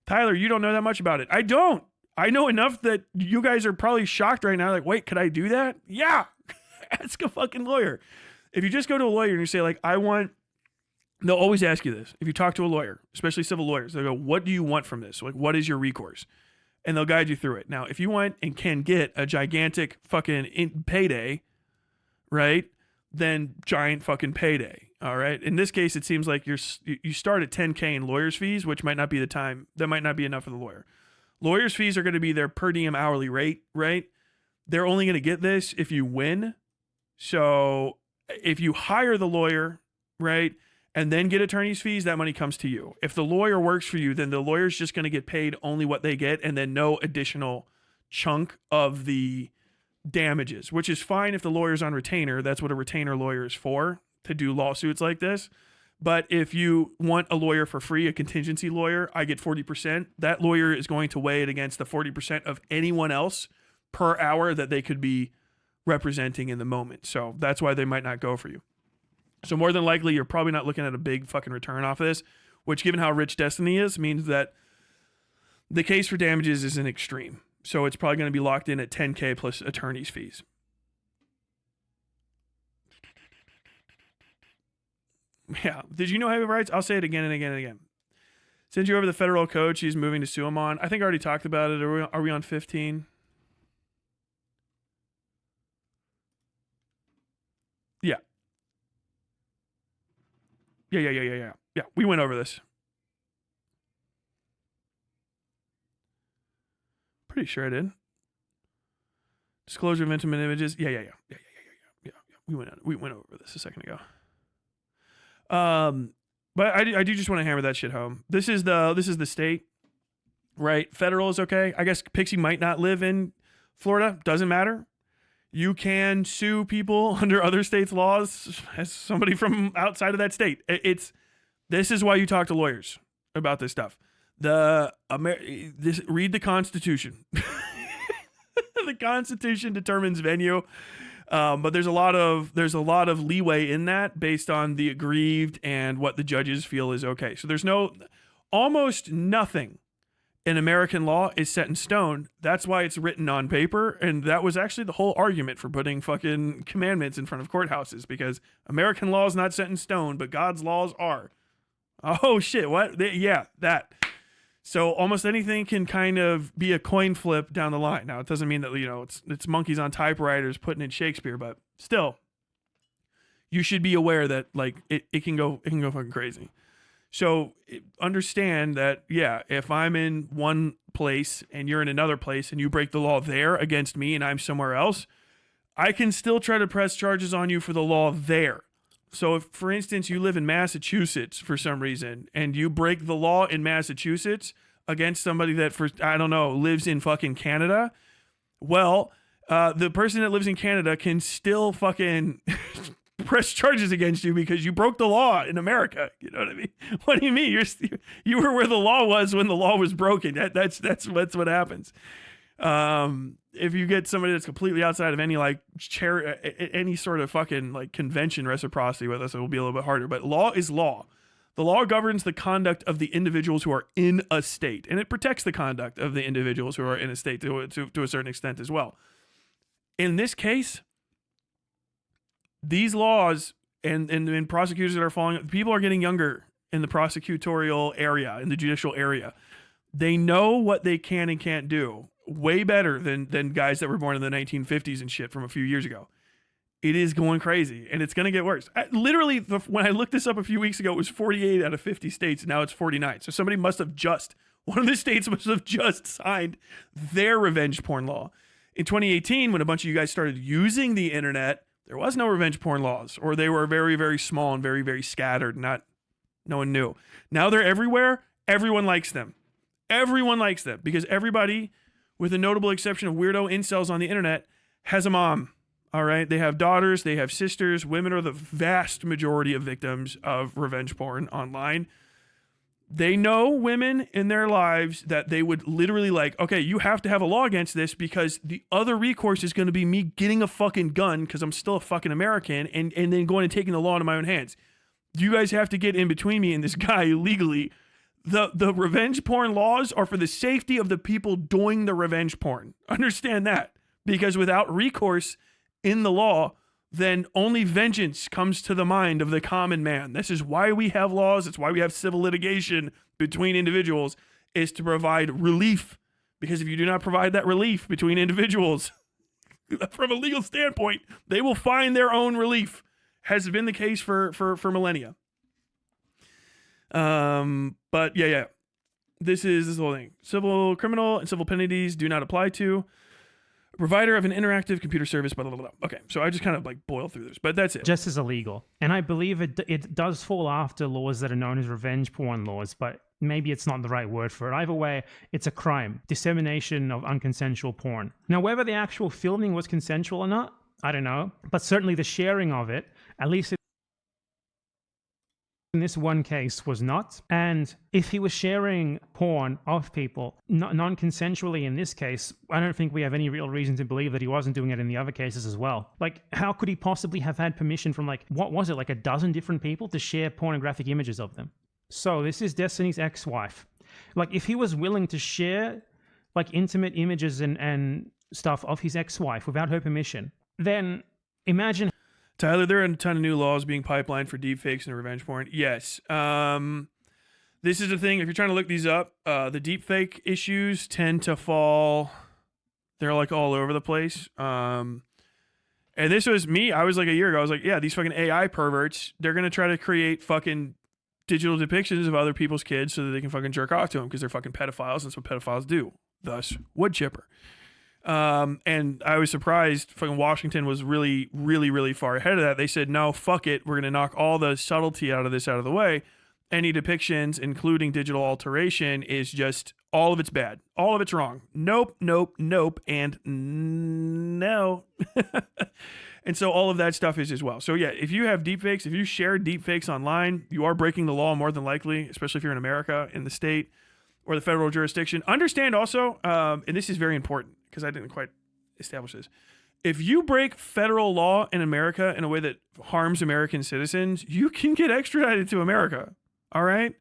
Tyler, you don't know that much about it. I don't. I know enough that you guys are probably shocked right now. Like, wait, could I do that? Yeah. Ask a fucking lawyer. If you just go to a lawyer and you say, like, they'll always ask you this. If you talk to a lawyer, especially civil lawyers, they'll go, what do you want from this? Like, what is your recourse? And they'll guide you through it. Now, if you want and can get a gigantic fucking payday, right, then giant fucking payday. All right. In this case, it seems like you start at $10K in lawyer's fees, which might not be that might not be enough for the lawyer. Lawyer's fees are going to be their per diem hourly rate, right? They're only going to get this if you win. So if you hire the lawyer, right, and then get attorney's fees, that money comes to you. If the lawyer works for you, then the lawyer's just going to get paid only what they get and then no additional chunk of the damages, which is fine if the lawyer's on retainer. That's what a retainer lawyer is for, to do lawsuits like this. But if you want a lawyer for free, a contingency lawyer, I get 40%. That lawyer is going to weigh it against the 40% of anyone else per hour that they could be representing in the moment. So that's why they might not go for you. So more than likely, you're probably not looking at a big fucking return off this, which, given how rich Destiny is, means that the case for damages is an extreme. So it's probably going to be locked in at $10K plus attorney's fees. Yeah. Did you know I have rights? I'll say it again and again and again. Send you over the federal code she's moving to sue him on. I think I already talked about it. Are we on 15? Yeah. Yeah, we went over this. Pretty sure I did. Disclosure of intimate images. Yeah. We went over this a second ago. But I do just want to hammer that shit home. This is the state, right? Federal is okay. I guess Pixie might not live in Florida. Doesn't matter. You can sue people under other states' laws as somebody from outside of that state. This is why you talk to lawyers about this stuff. Read the Constitution. The Constitution determines venue. But there's a lot of leeway in that based on the aggrieved and what the judges feel is okay. So there's almost nothing in American law is set in stone. That's why it's written on paper. And that was actually the whole argument for putting fucking commandments in front of courthouses, because American law is not set in stone, but God's laws are. Oh shit, what? Yeah, that. So almost anything can kind of be a coin flip down the line. Now, it doesn't mean that, it's monkeys on typewriters putting in Shakespeare, but still, you should be aware that it can go fucking crazy. So understand that, yeah, if I'm in one place and you're in another place and you break the law there against me and I'm somewhere else, I can still try to press charges on you for the law there. So if, for instance, you live in Massachusetts for some reason and you break the law in Massachusetts against somebody that, lives in fucking Canada, well, the person that lives in Canada can still fucking press charges against you because you broke the law in America. You know what I mean? What do you mean? You were where the law was when the law was broken. That's what happens. If you get somebody that's completely outside of any any sort of fucking convention reciprocity with us, it will be a little bit harder. But law is law. The law governs the conduct of the individuals who are in a state, and it protects the conduct of the individuals who are in a state to a certain extent as well. In this case, these laws and prosecutors that are following, people are getting younger in the prosecutorial area, in the judicial area. They know what they can and can't do way better than guys that were born in the 1950s and shit from a few years ago. It is going crazy, and it's going to get worse. Literally, when I looked this up a few weeks ago, it was 48 out of 50 states. Now it's 49. So one of the states must have just signed their revenge porn law. In 2018, when a bunch of you guys started using the internet, there was no revenge porn laws, or they were very, very small and very, very scattered. No one knew. Now they're everywhere. Everyone likes them. Everyone likes them because everybody, with the notable exception of weirdo incels on the internet, has a mom. All right. They have daughters. They have sisters. Women are the vast majority of victims of revenge porn online. They know women in their lives that they would literally okay, you have to have a law against this because the other recourse is going to be me getting a fucking gun because I'm still a fucking American and then going and taking the law into my own hands. You guys have to get in between me and this guy legally. The revenge porn laws are for the safety of the people doing the revenge porn. Understand that. Because without recourse in the law, then only vengeance comes to the mind of the common man. This is why we have laws. It's why we have civil litigation between individuals, is to provide relief. Because if you do not provide that relief between individuals, from a legal standpoint, they will find their own relief. Has been the case for millennia. But yeah. This is the whole thing. Civil, criminal, and civil penalties do not apply to a provider of an interactive computer service, blah, blah, blah. Okay, so I just kind of boil through this, but that's it. Just as illegal. And I believe it does fall after laws that are known as revenge porn laws, but maybe it's not the right word for it. Either way, it's a crime. Dissemination of unconsensual porn. Now, whether the actual filming was consensual or not, I don't know. But certainly the sharing of it, at least in this one case, was not. And if he was sharing porn of people non-consensually in this case, I don't think we have any real reason to believe that he wasn't doing it in the other cases as well. How could he possibly have had permission from what was it, a dozen different people to share pornographic images of them? So this is Destiny's ex-wife. If he was willing to share intimate images and stuff of his ex-wife without her permission, then imagine. Tyler, there are a ton of new laws being pipelined for deepfakes and revenge porn. Yes. This is the thing. If you're trying to look these up, the deepfake issues tend to fall. They're all over the place. And this was me. I was a year ago. I was yeah, these fucking AI perverts, they're going to try to create fucking digital depictions of other people's kids so that they can fucking jerk off to them because they're fucking pedophiles. That's what pedophiles do. Thus, wood chipper. And I was surprised fucking Washington was really, really, really far ahead of that. They said, no, fuck it. We're going to knock all the subtlety out of the way. Any depictions, including digital alteration, is just all of it's bad. All of it's wrong. Nope, and no. And so all of that stuff is as well. So yeah, if you have deepfakes, if you share deepfakes online, you are breaking the law more than likely, especially if you're in America, in the state or the federal jurisdiction. Understand also, and this is very important, because I didn't quite establish this. if you break federal law in America in a way that harms American citizens, you can get extradited to America. All right?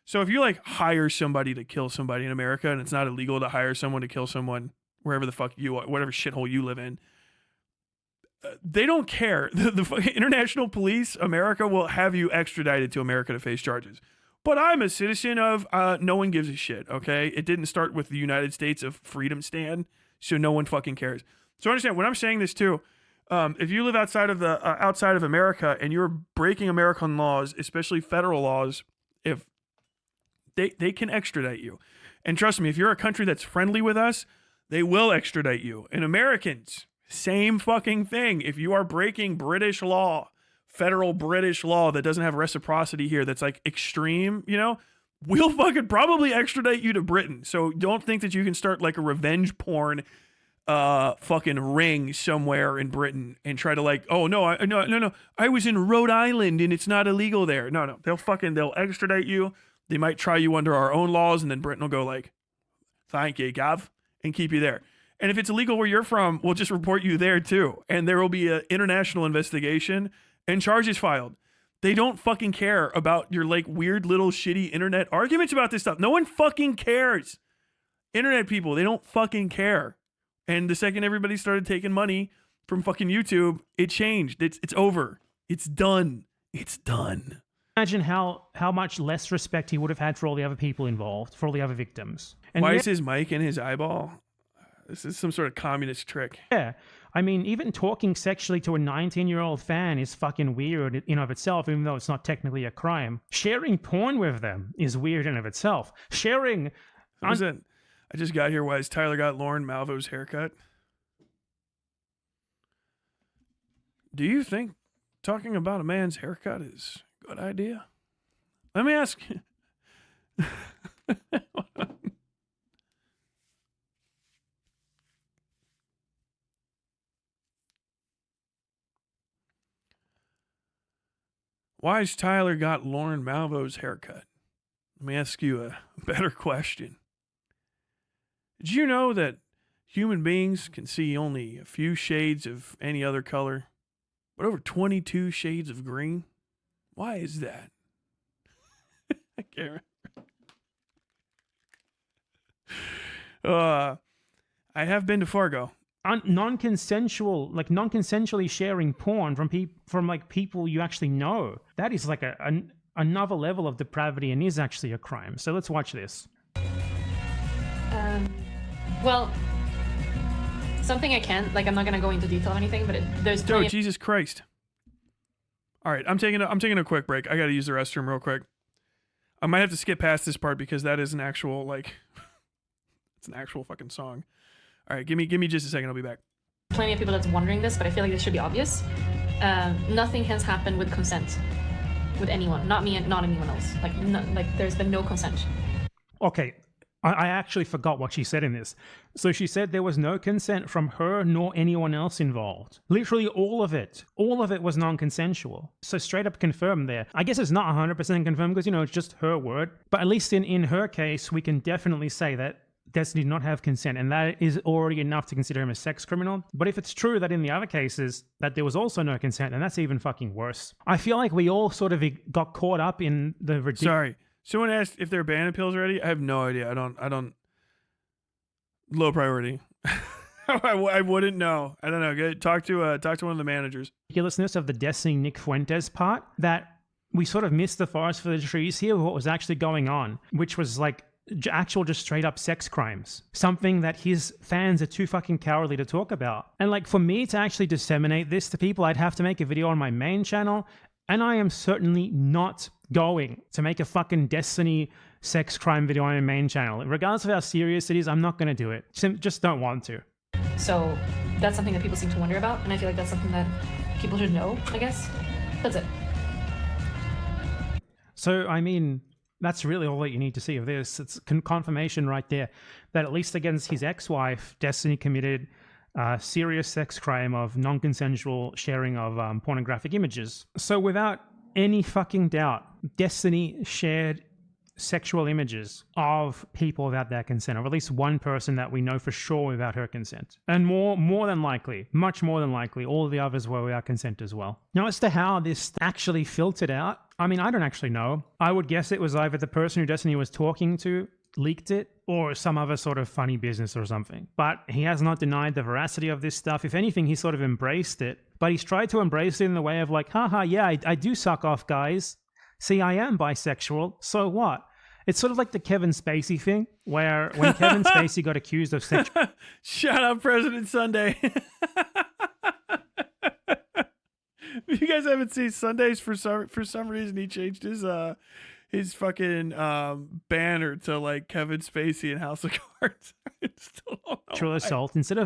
So if you like hire somebody to kill somebody in America and it's not illegal to hire someone to kill someone wherever the fuck you are, whatever shithole you live in, they don't care. The fucking international police, America, will have you extradited to America to face charges. But I'm a citizen of, no one gives a shit, okay? It didn't start with the United States of freedom stand, so no one fucking cares. So understand, when I'm saying this too, if you live outside of America and you're breaking American laws, especially federal laws, if they can extradite you. And trust me, if you're a country that's friendly with us, they will extradite you. And Americans, same fucking thing. If you are breaking British law, federal British law that doesn't have reciprocity here, that's like extreme, you know, we'll fucking probably extradite you to Britain. So don't think that you can start like a revenge porn fucking ring somewhere in Britain and try to like, oh no, no, I was in Rhode Island and it's not illegal there. No, they'll extradite you. They might try you under our own laws, and then Britain will go like, thank you, Gav, and keep you there. And if it's illegal where you're from, we'll just report you there too. And there will be an international investigation and charges filed. They don't fucking care about your like weird little shitty internet arguments about this stuff. No one fucking cares. Internet people, they don't fucking care. And the second everybody started taking money from fucking YouTube, it changed. It's over. It's done. It's done. Imagine how much less respect he would have had for all the other people involved, for all the other victims. And why is his mic in his eyeball? This is some sort of communist trick. Yeah. I mean, even talking sexually to a 19-year-old fan is fucking weird in and of itself, even though it's not technically a crime. Sharing porn with them is weird in and of itself. Sharing... I just got here. Why is Tyler got Lauren Malvo's haircut? Do you think talking about a man's haircut is a good idea? Let me ask you. Why has Tyler got Lauren Malvo's haircut? Let me ask you a better question. Did you know that human beings can see only a few shades of any other color, but over 22 shades of green? Why is that? I can't remember. I have been to Fargo. Non-consensually sharing porn from like people you actually know. That is like another level of depravity and is actually a crime. So let's watch this. Well, something I can't, like, I'm not going to go into detail or anything, but there's... Oh, Jesus Christ. All right, I'm taking a quick break. I got to use the restroom real quick. I might have to skip past this part because that is an actual, like, it's an actual fucking song. All right, give me just a second. I'll be back. Plenty of people that's wondering this, but I feel like this should be obvious. Nothing has happened with consent with anyone, not me and not anyone else. Like there's been no consent. Okay, I actually forgot what she said in this. So she said there was no consent from her nor anyone else involved. Literally all of it was non-consensual. So straight up confirmed there. I guess it's not 100% confirmed because, you know, it's just her word. But at least in her case, we can definitely say that Destiny did not have consent, and that is already enough to consider him a sex criminal. But if it's true that in the other cases that there was also no consent, then that's even fucking worse. I feel like we all sort of got caught up in the ridiculous... Sorry. Someone asked if they're banana pills already. I have no idea. I don't. Low priority. I wouldn't know. I don't know. Talk to one of the managers. Ridiculousness of the Destiny Nick Fuentes part, that we sort of missed the forest for the trees here with what was actually going on, which was like actual just straight up sex crimes. Something that his fans are too fucking cowardly to talk about. And like for me to actually disseminate this to people, I'd have to make a video on my main channel. And I am certainly not going to make a fucking Destiny sex crime video on my main channel. Regardless of how serious it is, I'm not going to do it. Just don't want to. So that's something that people seem to wonder about. And I feel like that's something that people should know, I guess. That's it. So, I mean, that's really all that you need to see of this. It's confirmation right there that at least against his ex-wife, Destiny committed a serious sex crime of non-consensual sharing of pornographic images. So without any fucking doubt, Destiny shared sexual images of people without their consent, or at least one person that we know for sure without her consent. And more than likely, much more than likely, all the others were without consent as well. Now, as to how this actually filtered out, I mean, I don't actually know. I would guess it was either the person who Destiny was talking to leaked it, or some other sort of funny business or something. But he has not denied the veracity of this stuff. If anything, he sort of embraced it. But he's tried to embrace it in the way of like, haha, yeah, I do suck off guys. See, I am bisexual. So what? It's sort of like the Kevin Spacey thing, where when Kevin Spacey got accused of sexual... Shut up, President Sunday. If you guys haven't seen Sundays, for some reason he changed his fucking banner to like Kevin Spacey and House of Cards. I still don't know sexual why. assault. Instead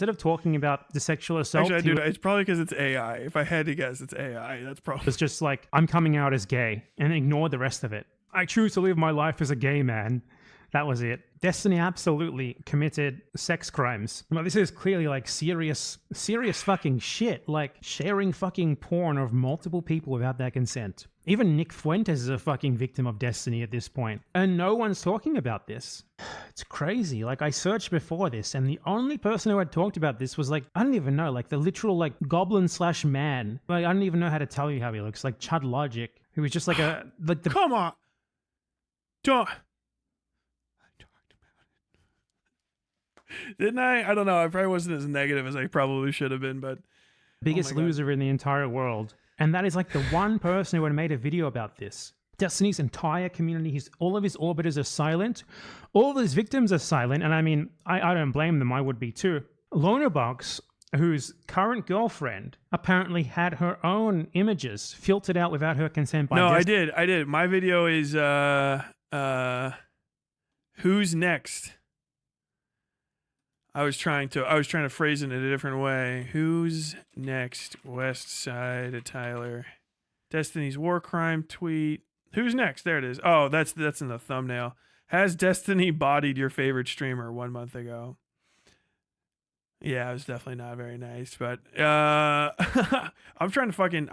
of talking about the sexual assault, Actually, dude, it's probably because it's AI. If I had to guess, it's AI. That's probably... it's just like, I'm coming out as gay, and ignore the rest of it. I choose to live my life as a gay man. That was it. Destiny absolutely committed sex crimes. Well, this is clearly like serious fucking shit. Like sharing fucking porn of multiple people without their consent. Even Nick Fuentes is a fucking victim of Destiny at this point. And no one's talking about this. It's crazy. Like, I searched before this, and the only person who had talked about this was like, I don't even know, like the literal like goblin/man. Like, I don't even know how to tell you how he looks. Like Chud Logic, who was just like a... like the... Come on. Don't... Didn't I? I don't know. I probably wasn't as negative as I probably should have been, but... biggest loser in the entire world. And that is like the one person who had made a video about this. Destiny's entire community, all of his orbiters are silent. All of his victims are silent. And I mean, I don't blame them. I would be too. Lonerbox, whose current girlfriend apparently had her own images filtered out without her consent. No, I did. My video is, who's next? I was trying to phrase it in a different way. Who's next? Westside, Tyler. Destiny's war crime tweet. Who's next? There it is. Oh, that's in the thumbnail. Has Destiny bodied your favorite streamer 1 month ago? Yeah, it was definitely not very nice, but I'm trying to fucking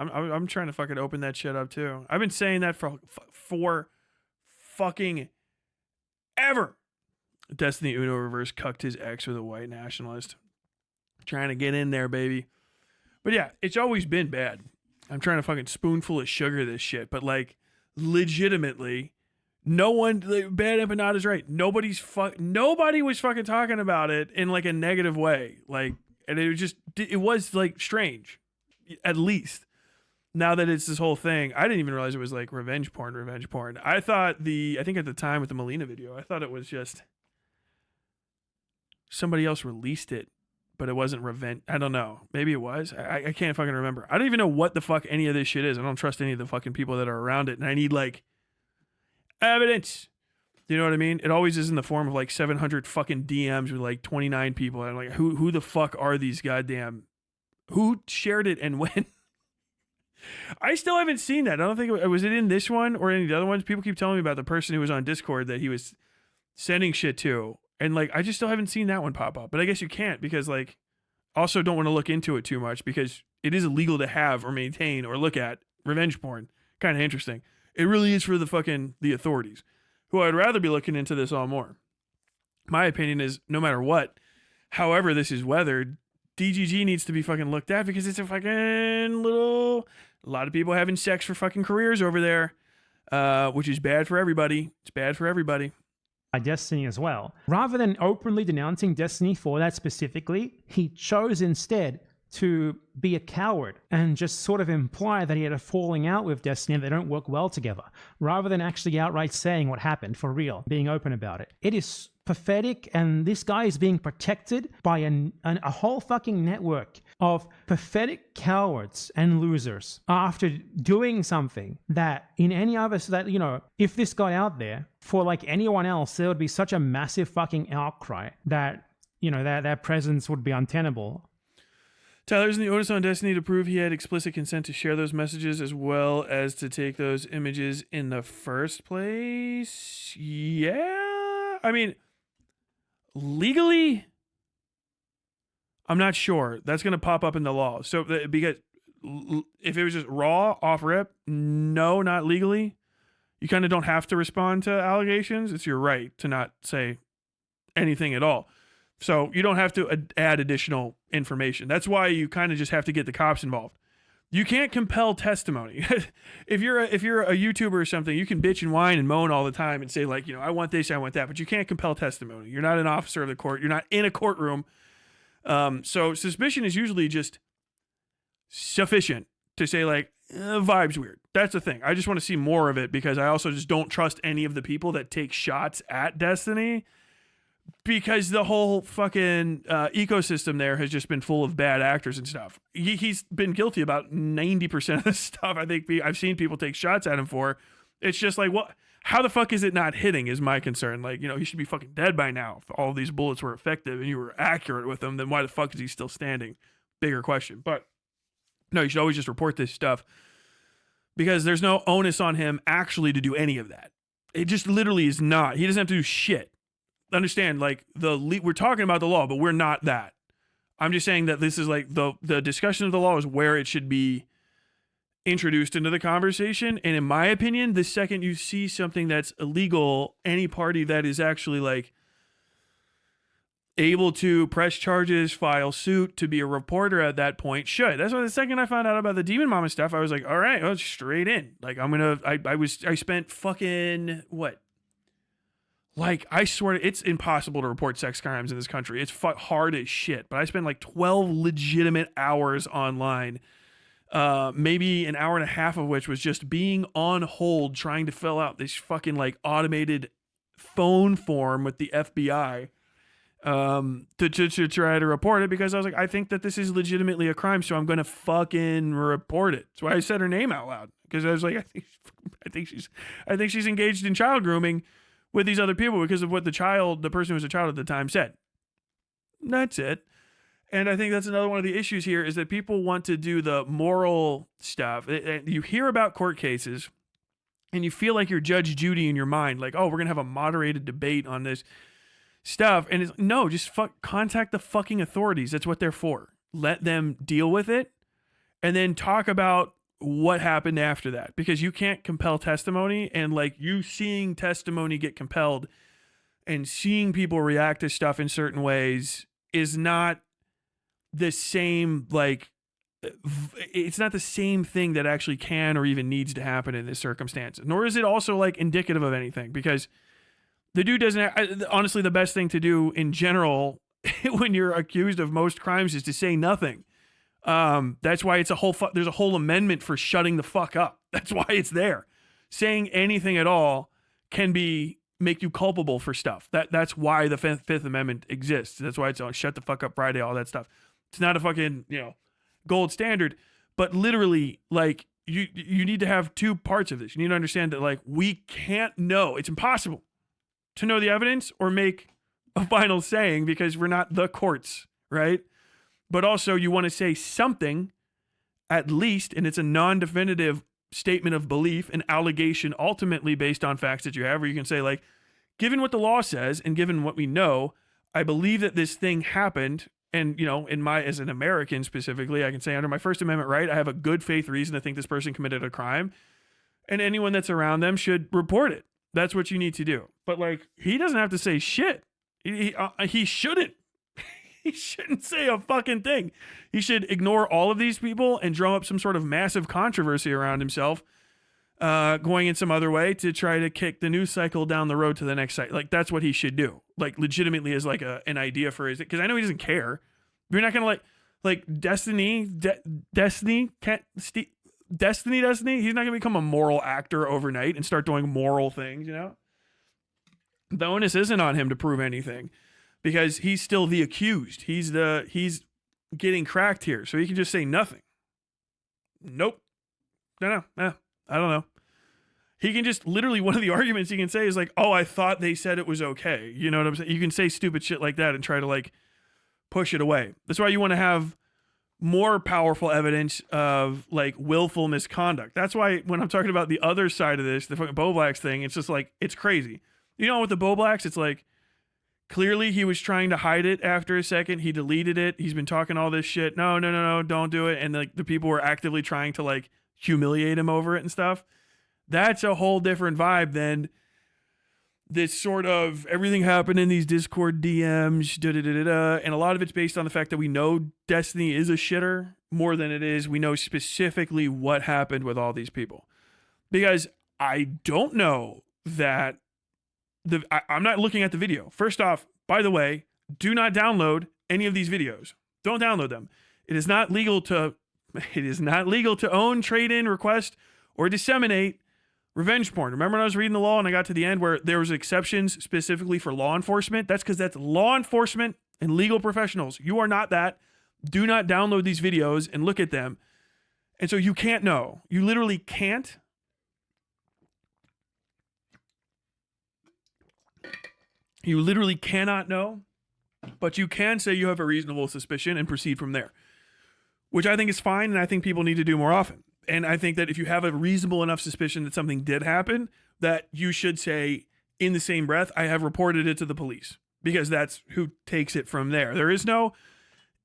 open that shit up too. I've been saying that for fucking ever. Destiny Uno reverse cucked his ex with a white nationalist. Trying to get in there, baby. But yeah, it's always been bad. I'm trying to fucking spoonful of sugar this shit, but like legitimately, no one, like, Bad Empanada is right. Nobody was fucking talking about it in like a negative way. Like, and it was like strange, at least. Now that it's this whole thing, I didn't even realize it was like revenge porn. I think at the time with the Melina video, I thought it was just somebody else released it, but it wasn't revenge. I don't know. Maybe it was. I can't fucking remember. I don't even know what the fuck any of this shit is. I don't trust any of the fucking people that are around it. And I need like evidence. You know what I mean? It always is in the form of like 700 fucking DMs with like 29 people. And I'm like, who the fuck are these goddamn, who shared it and when? I still haven't seen that. I don't think was it in this one or any of the other ones. People keep telling me about the person who was on Discord that he was sending shit to. And like, I just still haven't seen that one pop up, but I guess you can't because like, also don't want to look into it too much because it is illegal to have or maintain or look at revenge porn. Kind of interesting. It really is for the authorities who I'd rather be looking into this all more. My opinion is no matter what, however this is weathered, DGG needs to be fucking looked at because it's a fucking a lot of people having sex for fucking careers over there, which is bad for everybody. It's bad for everybody. Destiny as well. Rather than openly denouncing Destiny for that specifically, he chose instead to be a coward and just sort of imply that he had a falling out with Destiny and they don't work well together, rather than actually outright saying what happened for real, being open about it. It is pathetic, and this guy is being protected by a whole fucking network of pathetic cowards and losers after doing something that in any other, so that, you know, if this got out there for like anyone else, there would be such a massive fucking outcry that, you know, their presence would be untenable. Tyler's in the onus on Destiny to prove he had explicit consent to share those messages as well as to take those images in the first place. Yeah. I mean, legally, I'm not sure. That's going to pop up in the law. So because if it was just raw off rip, no, not legally. You kind of don't have to respond to allegations. It's your right to not say anything at all. So you don't have to add additional information. That's why you kind of just have to get the cops involved. You can't compel testimony. If you're a YouTuber or something, you can bitch and whine and moan all the time and say like, I want this, I want that, but you can't compel testimony. You're not an officer of the court. You're not in a courtroom. So suspicion is usually just sufficient to say like, vibe's weird. That's the thing. I just want to see more of it because I also just don't trust any of the people that take shots at Destiny because the whole fucking ecosystem there has just been full of bad actors and stuff. He's been guilty about 90% of the stuff I think I've seen people take shots at him for. It's just like, what? How the fuck is it not hitting is my concern. Like, he should be fucking dead by now. If all these bullets were effective and you were accurate with them, then why the fuck is he still standing? Bigger question. But no, you should always just report this stuff because there's no onus on him actually to do any of that. It just literally is not. He doesn't have to do shit. Understand, like we're talking about the law, but we're not that. I'm just saying that this is like the discussion of the law is where it should be introduced into the conversation. And in my opinion, the second you see something that's illegal, any party that is actually like able to press charges, file suit, to be a reporter at that point should. That's why the second I found out about the Demon Mama stuff, I was like, all right, well, straight in. Like I spent fucking what? Like, I swear, it's impossible to report sex crimes in this country. It's hard as shit. But I spent like 12 legitimate hours online, maybe an hour and a half of which was just being on hold trying to fill out this fucking like automated phone form with the FBI to try to report it because I was like, I think that this is legitimately a crime, so I'm going to fucking report it. That's why I said her name out loud because I was like, I think she's engaged in child grooming with these other people because of what the person who was a child at the time said. That's it. And I think that's another one of the issues here is that people want to do the moral stuff. You hear about court cases and you feel like you're Judge Judy in your mind. Like, oh, we're going to have a moderated debate on this stuff. And no, just contact the fucking authorities. That's what they're for. Let them deal with it and then talk about what happened after that, because you can't compel testimony, and like you seeing testimony get compelled and seeing people react to stuff in certain ways is not the same, like it's not the same thing that actually can or even needs to happen in this circumstance, nor is it also like indicative of anything, because the dude doesn't honestly, the best thing to do in general when you're accused of most crimes is to say nothing. That's why it's there's a whole amendment for shutting the fuck up. That's why it's there. Saying anything at all can make you culpable for stuff. That's why the Fifth Amendment exists. That's why it's on shut the fuck up Friday, all that stuff. It's not a fucking, gold standard, but literally like you need to have two parts of this. You need to understand that like we can't know. It's impossible to know the evidence or make a final saying because we're not the courts, right? But also you want to say something at least, and it's a non-definitive statement of belief, an allegation ultimately based on facts that you have, where you can say like, given what the law says and given what we know, I believe that this thing happened. And, as an American specifically, I can say under my First Amendment right, I have a good faith reason to think this person committed a crime, and anyone that's around them should report it. That's what you need to do. But like, he doesn't have to say shit. He shouldn't. He shouldn't say a fucking thing. He should ignore all of these people and drum up some sort of massive controversy around himself, going in some other way to try to kick the news cycle down the road to the next site. Like, that's what he should do. Like, legitimately as like an idea for his, because I know he doesn't care. You're not going to like Destiny. He's not going to become a moral actor overnight and start doing moral things, The onus isn't on him to prove anything, because he's still the accused. He's getting cracked here. So he can just say nothing. Nope. No. I don't know. He can just literally, one of the arguments he can say is like, oh, I thought they said it was okay. You know what I'm saying? You can say stupid shit like that and try to like push it away. That's why you want to have more powerful evidence of like willful misconduct. That's why when I'm talking about the other side of this, the fucking Bo Blacks thing, it's just like, it's crazy. With the Bo Blacks, it's like, clearly he was trying to hide it after a second. He deleted it. He's been talking all this shit. No, don't do it. And like the people were actively trying to like humiliate him over it and stuff. That's a whole different vibe than this sort of everything happened in these Discord DMs, and a lot of it's based on the fact that we know Destiny is a shitter more than it is we know specifically what happened with all these people. Because I don't know that I'm not looking at the video. First off, by the way, do not download any of these videos. Don't download them. It is not legal to own, trade in, request, or disseminate revenge porn. Remember when I was reading the law and I got to the end where there was exceptions specifically for law enforcement? That's because that's law enforcement and legal professionals. You are not that. Do not download these videos and look at them. And so you can't know. You literally can't. You literally cannot know, but you can say you have a reasonable suspicion and proceed from there, which I think is fine, and I think people need to do more often. And I think that if you have a reasonable enough suspicion that something did happen, that you should say in the same breath, I have reported it to the police, because that's who takes it from there. There is no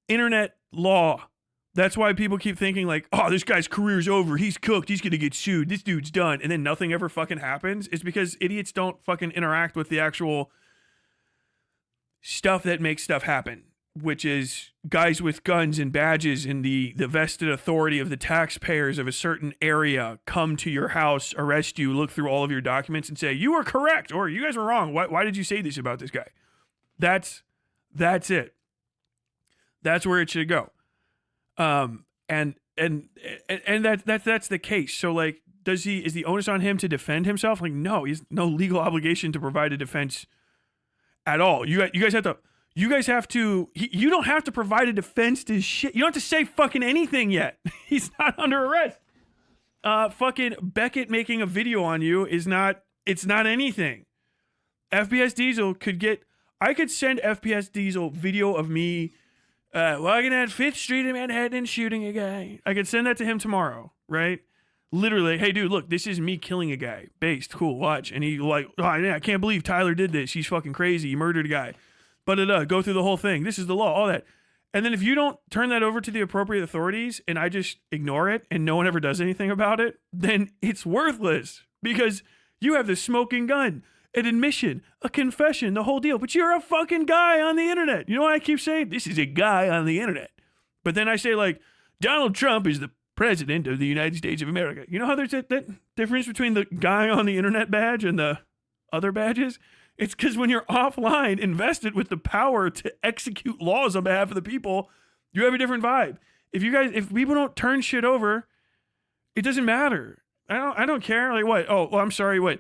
internet law. That's why people keep thinking like, oh, this guy's career's over. He's cooked. He's going to get sued. This dude's done. And then nothing ever fucking happens. It's because idiots don't fucking interact with the actual stuff that makes stuff happen, which is guys with guns and badges and the vested authority of the taxpayers of a certain area come to your house, arrest you, look through all of your documents and say, you were correct, or you guys were wrong. Why did you say this about this guy? That's it. That's where it should go. And that's the case. So like, is the onus on him to defend himself? Like, no, he's no legal obligation to provide a defense at all. You guys have to, you don't have to provide a defense to shit. You don't have to say fucking anything yet. He's not under arrest. Fucking Beckett making a video on you it's not anything. FPS Diesel I could send FPS Diesel video of me walking at 5th Street in Manhattan and shooting a guy. I could send that to him tomorrow, right? Literally, hey dude, look, this is me killing a guy. Based, cool, watch. And he like, oh yeah, I can't believe Tyler did this. He's fucking crazy. He murdered a guy. But go through the whole thing. This is the law, all that. And then if you don't turn that over to the appropriate authorities and I just ignore it and no one ever does anything about it, then it's worthless because you have the smoking gun, an admission, a confession, the whole deal. But you're a fucking guy on the internet. You know what I keep saying? This is a guy on the internet. But then I say like, Donald Trump is the president of the United States of America. You know how there's that difference between the guy on the internet badge and the other badges? It's because when you're offline, invested with the power to execute laws on behalf of the people, you have a different vibe. If people don't turn shit over, it doesn't matter. I don't care. Like what? Oh, well, I'm sorry. What?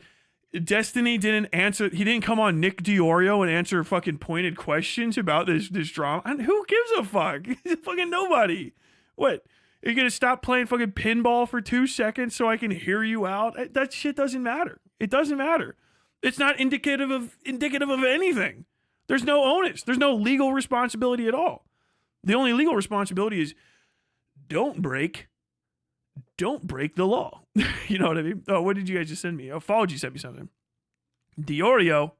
Destiny didn't answer. He didn't come on Nick DiOrio and answer fucking pointed questions about this drama. And who gives a fuck? Fucking nobody. What? Are you gonna stop playing fucking pinball for 2 seconds so I can hear you out? That shit doesn't matter. It doesn't matter. It's not indicative of anything. There's no onus. There's no legal responsibility at all. The only legal responsibility is don't break the law. You know what I mean? Oh, what did you guys just send me? Oh, Fauci sent me something. DiOrio.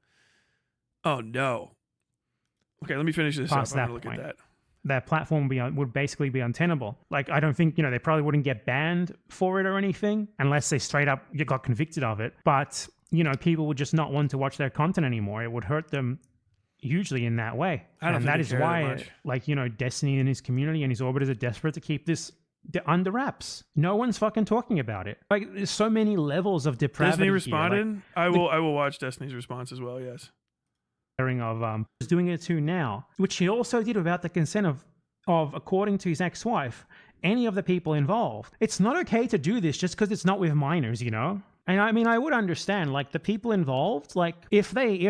Oh no. Okay, let me finish this Past up. I'm that gonna look point, at that. Their platform would basically be untenable. Like, I don't think, they probably wouldn't get banned for it or anything unless they straight up got convicted of it. But, people would just not want to watch their content anymore. It would hurt them hugely in that way. And that is why, Destiny and his community and his orbiters are desperate to keep this under wraps. No one's fucking talking about it. Like, there's so many levels of depravity. Destiny responded? Like, I will watch Destiny's response as well, yes. Of is doing it to now, which he also did without the consent of according to his ex-wife, any of the people involved. It's not okay to do this just because it's not with minors, And I mean, I would understand, like, the people involved, like, if they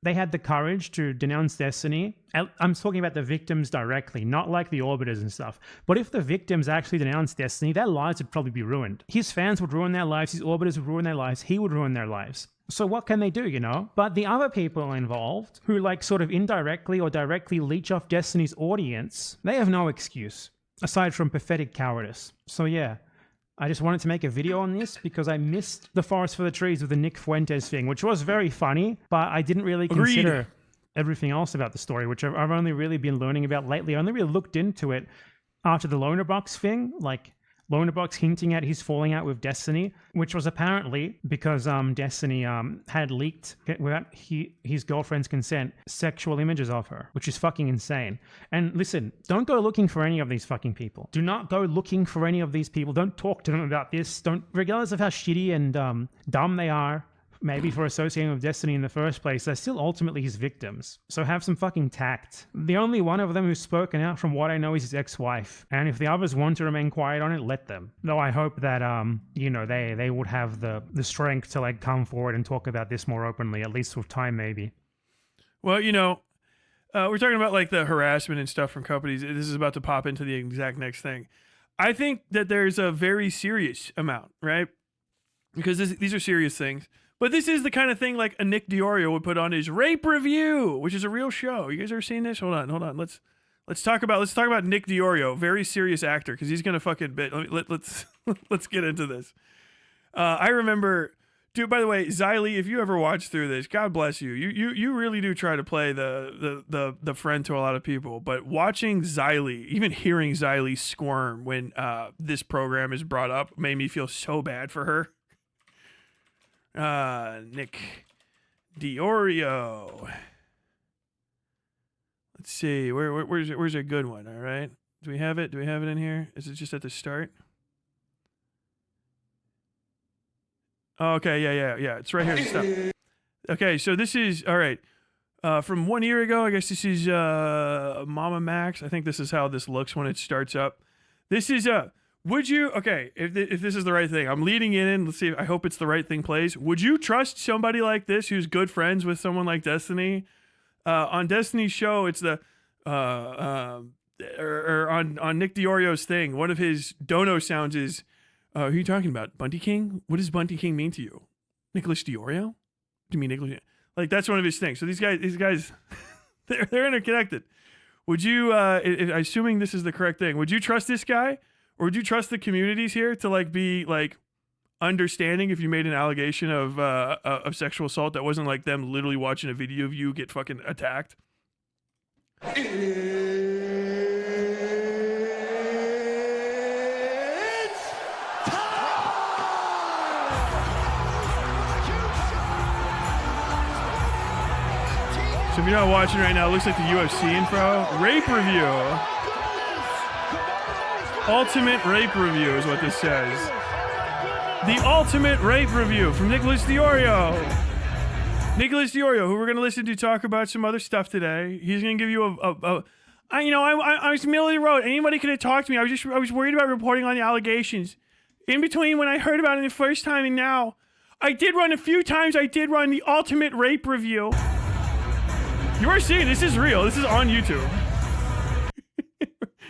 had the courage to denounce Destiny. I'm talking about the victims directly, not like the orbiters and stuff. But if the victims actually denounced Destiny, their lives would probably be ruined. His fans would ruin their lives. His orbiters would ruin their lives. He would ruin their lives. So what can they do, But the other people involved who like sort of indirectly or directly leech off Destiny's audience, they have no excuse aside from pathetic cowardice. So yeah, I just wanted to make a video on this because I missed the forest for the trees with the Nick Fuentes thing, which was very funny, but I didn't really consider everything else about the story, which I've only really been learning about lately. I only really looked into it after the loaner box thing. Like, Lonerbox hinting at his falling out with Destiny, which was apparently because Destiny had leaked, without his girlfriend's consent, sexual images of her, which is fucking insane. And listen, don't go looking for any of these fucking people. Do not go looking for any of these people. Don't talk to them about this. Don't, regardless of how shitty and dumb they are, maybe for associating with Destiny in the first place, they're still ultimately his victims. So have some fucking tact. The only one of them who's spoken out from what I know is his ex-wife. And if the others want to remain quiet on it, let them. Though I hope that, they would have the strength to like come forward and talk about this more openly, at least with time maybe. Well, we're talking about like the harassment and stuff from companies. This is about to pop into the exact next thing. I think that there's a very serious amount, right? Because these are serious things. But this is the kind of thing like a Nick Diorio would put on his Rape Review, which is a real show. You guys ever seen this? Hold on. Let's talk about Nick Diorio, very serious actor, because he's gonna fucking bit. Let's get into this. I remember, dude. By the way, Xylee, if you ever watch through this, God bless you. You really do try to play the friend to a lot of people. But watching Xylee, even hearing Xylee squirm when this program is brought up, made me feel so bad for her. Nick Diorio. Let's see. Where's a good one? All right. Do we have it? Do we have it in here? Is it just at the start? Oh, okay. Yeah. It's right here. Stop. Okay. So this is all right. From 1 year ago, I guess this is Mama Max. I think this is how this looks when it starts up. This is would you, okay, if this is the right thing, I'm leading it in, let's see, I hope it's the right thing plays. Would you trust somebody like this who's good friends with someone like Destiny? On Destiny's show, it's the, or on Nick Diorio's thing, one of his dono sounds is, who are you talking about? Bunty King? What does Bunty King mean to you? Nicholas Diorio? Do you mean Nicholas? Like, that's one of his things. So these guys, they're interconnected. Would you, assuming this is the correct thing, would you trust this guy? Or would you trust the communities here to like be like understanding if you made an allegation of sexual assault that wasn't like them literally watching a video of you get fucking attacked? So if you're not watching right now, it looks like the UFC info. Rape review. Ultimate Rape Review is what this says. The Ultimate Rape Review from Nicholas Diorio. Nicholas Diorio, who we're going to listen to talk about some other stuff today. He's going to give you I was middle of the road. Anybody could have talked to me. I was worried about reporting on the allegations. In between when I heard about it the first time and now, I did run the Ultimate Rape Review. You are seeing this is real. This is on YouTube.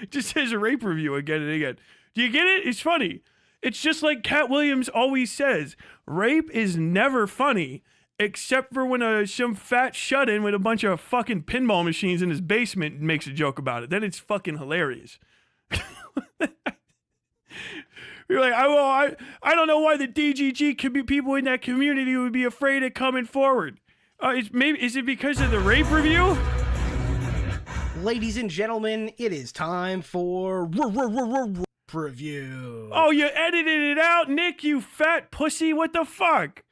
It just says a rape review again and again. Do you get it? It's funny. It's just like Cat Williams always says. Rape is never funny, except for when some fat shut-in with a bunch of fucking pinball machines in his basement makes a joke about it. Then it's fucking hilarious. You're like, I don't know why the DGG people in that community would be afraid of coming forward. Is it because of the rape review? Ladies and gentlemen, it is time for review. Oh, you edited it out, Nick, you fat pussy. What the fuck?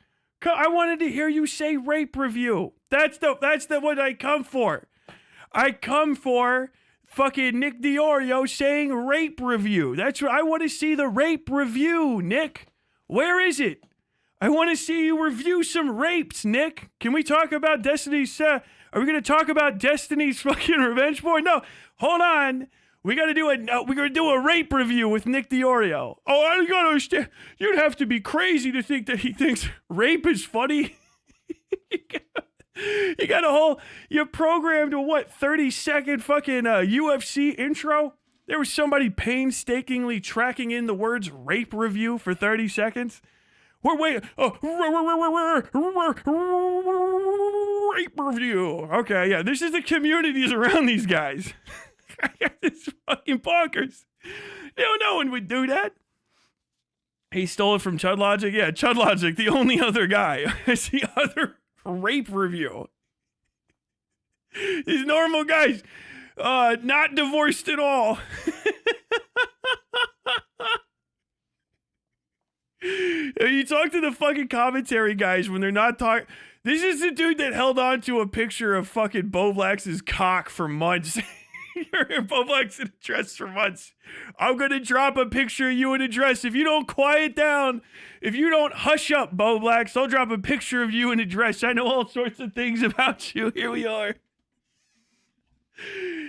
I wanted to hear you say rape review. That's the what I come for. I come for fucking Nick Diorio saying rape review. That's what I want to see, the rape review, Nick. Where is it? I want to see you review some rapes, Nick. Can we talk about Destiny's are we going to talk about Destiny's fucking revenge porn? No, hold on. We're going to do a rape review with Nick Diorio. Oh, I don't understand. You'd have to be crazy to think that he thinks rape is funny. You're programmed to what, 30-second fucking UFC intro? There was somebody painstakingly tracking in the words rape review for 30 seconds. We're waiting. Rape review. Okay, yeah, this is the communities around these guys. It's fucking bonkers. No one would do that. He stole it from Chud Logic. Yeah, Chud Logic, the only other guy. It's the other rape review. These normal guys, not divorced at all. You talk to the fucking commentary guys when they're not talking. This is the dude that held on to a picture of fucking Bo Black's cock for months. Bo Black's in a dress for months. I'm gonna drop a picture of you in a dress. If you don't quiet down, if you don't hush up, Bo Blacks, I'll drop a picture of you in a dress. I know all sorts of things about you. Here we are.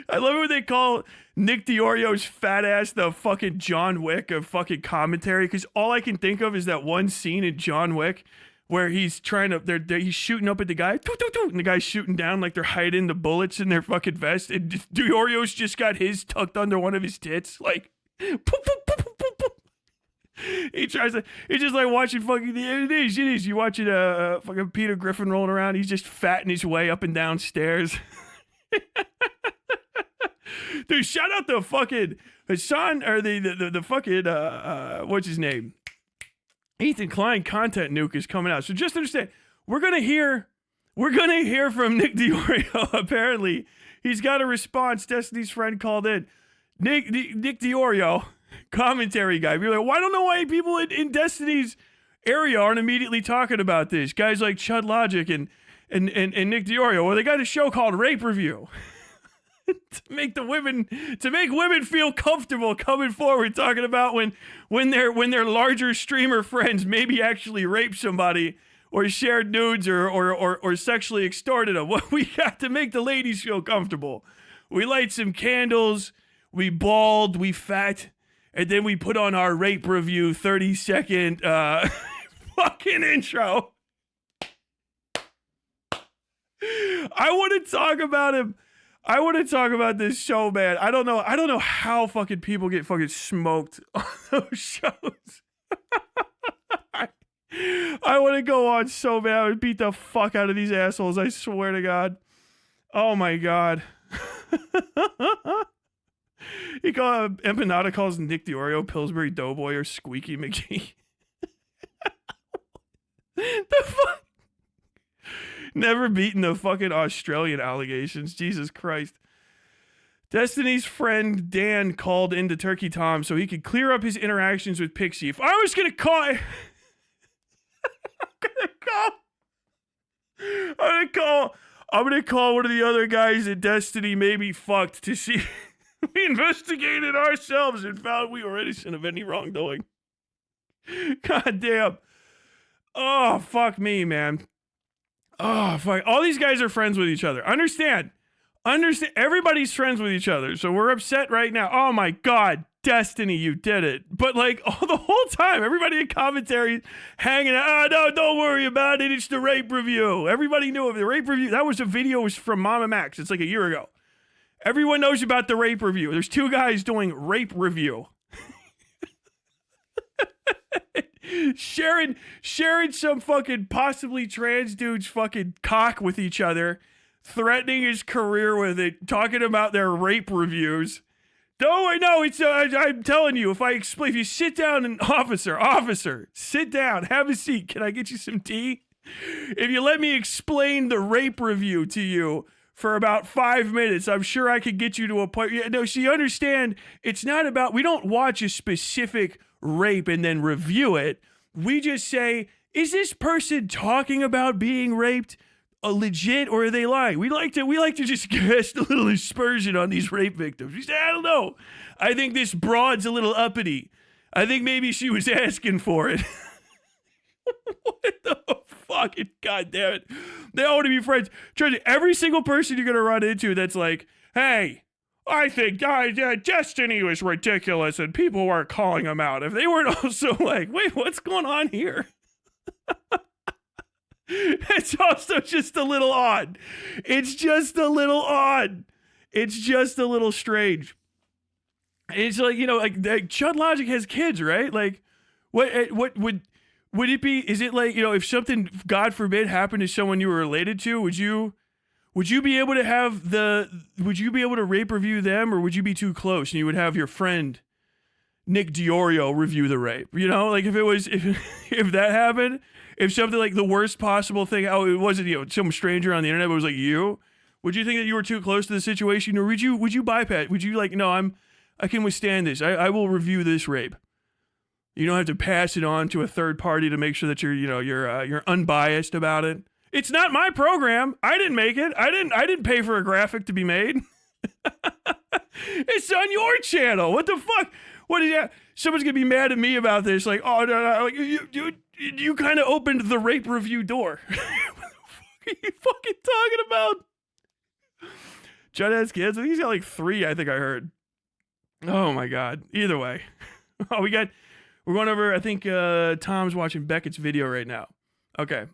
I love it when they call Nick Diorio's fat ass the fucking John Wick of fucking commentary, because all I can think of is that one scene in John Wick where he's trying to, he's shooting up at the guy, and the guy's shooting down like they're hiding the bullets in their fucking vest, and Diorio's just got his tucked under one of his tits, like, poop, poop, poop, poop, poop, poop. He tries to, it's just like watching fucking, it is, you watching fucking Peter Griffin rolling around, he's just fatting his way up and down stairs. Dude, shout out the fucking Hassan, or the fucking what's his name? Ethan Klein content nuke is coming out. So just understand, we're gonna hear from Nick Diorio. Apparently, he's got a response. Destiny's friend called in. Nick Diorio, commentary guy. We're like, well, I don't know why people in Destiny's area aren't immediately talking about this. Guys like Chud Logic and Nick Diorio. Well, they got a show called Rape Review. to make women feel comfortable coming forward, talking about when their larger streamer friends maybe actually raped somebody or shared nudes or sexually extorted them. What we got to make the ladies feel comfortable. We light some candles, we bald, we fat, and then we put on our rape review 30-second fucking intro. I want to talk about him. I want to talk about this show, man. I don't know how fucking people get fucking smoked on those shows. I want to go on so bad and beat the fuck out of these assholes. I swear to God. Oh my God. Empanada calls Nick Diorio Pillsbury Doughboy or Squeaky McGee. The fuck? Never beaten the fucking Australian allegations. Jesus Christ. Destiny's friend Dan called into Turkey Tom so he could clear up his interactions with Pixie. If I was going to call... I'm going to call one of the other guys at Destiny maybe fucked to see... We investigated ourselves and found we were innocent of any wrongdoing. God damn. Oh, fuck me, man. Oh, fuck. All these guys are friends with each other. Understand. Everybody's friends with each other. So we're upset right now. Oh my God. Destiny, you did it. But like the whole time, everybody in commentary hanging out. Oh, no, don't worry about it. It's the rape review. Everybody knew of the rape review. That was a video was from Mama Max. It's like a year ago. Everyone knows about the rape review. There's two guys doing rape review. sharing some fucking possibly trans dude's fucking cock with each other, threatening his career with it, talking about their rape reviews. Don't worry, no, it's I'm telling you, if you sit down and officer, sit down, have a seat. Can I get you some tea? If you let me explain the rape review to you for about 5 minutes, I'm sure I could get you to a point. No, so you understand, it's not about, we don't watch a specific rape and then review it. We just say, is this person talking about being raped legit, or are they lying? We like to just cast a little aspersion on these rape victims. We say, I don't know. I think this broad's a little uppity. I think maybe she was asking for it. What the fucking goddamn it? They all want to be friends. Trust me, every single person you're gonna run into that's like, hey, I think Destiny was ridiculous and people weren't calling him out. If they weren't also like, wait, what's going on here? It's also just a little odd. It's just a little odd. It's just a little strange. It's like, like Chud Logic has kids, right? Like, what would it be? Is it like, if something, God forbid, happened to someone you were related to, would you be able to rape review them, or would you be too close and you would have your friend Nick Diorio review the rape? Like if that happened, if something like the worst possible thing, it wasn't, some stranger on the internet, but it was like you, would you think that you were too close to the situation, or would you bypass? Would you like, no, I can withstand this. I will review this rape. You don't have to pass it on to a third party to make sure that you're unbiased about it. It's not my program. I didn't make it. I didn't pay for a graphic to be made. It's on your channel. What the fuck? What is that? Someone's gonna be mad at me about this. Like, oh no, like you kind of opened the rape review door. What the fuck are you fucking talking about? Judd has kids. He's got like 3. I think I heard. Oh my god. Either way. Oh, we're going over. I think Tom's watching Beckett's video right now. Okay.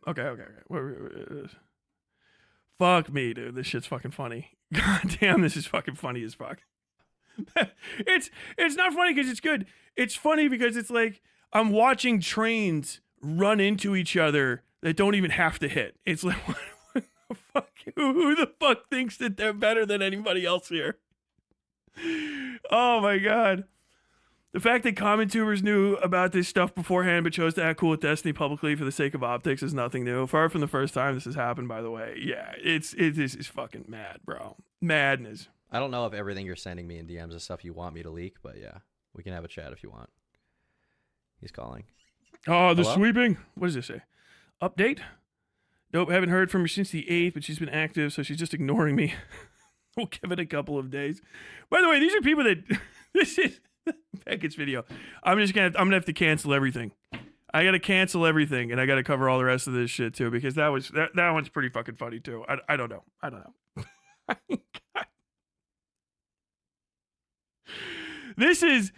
Fuck me, dude. This shit's fucking funny. God damn, this is fucking funny as fuck. It's not funny because it's good. It's funny because it's like I'm watching trains run into each other that don't even have to hit. It's like, what the fuck? Who the fuck thinks that they're better than anybody else here? Oh my god. The fact that commentubers knew about this stuff beforehand but chose to act cool with Destiny publicly for the sake of optics is nothing new. Far from the first time this has happened, by the way. Yeah, this is fucking mad, bro. Madness. I don't know if everything you're sending me in DMs is stuff you want me to leak, but yeah, we can have a chat if you want. He's calling. Oh, the Hello? sweeping. What does this say? Update? Nope, haven't heard from her since the 8th, but she's been active, so she's just ignoring me. We'll give it a couple of days. By the way, these are people that... This is... Beckett's video. I'm gonna have to cancel everything. I gotta cancel everything, and I gotta cover all the rest of this shit too, because that one's pretty fucking funny too. I don't know. This is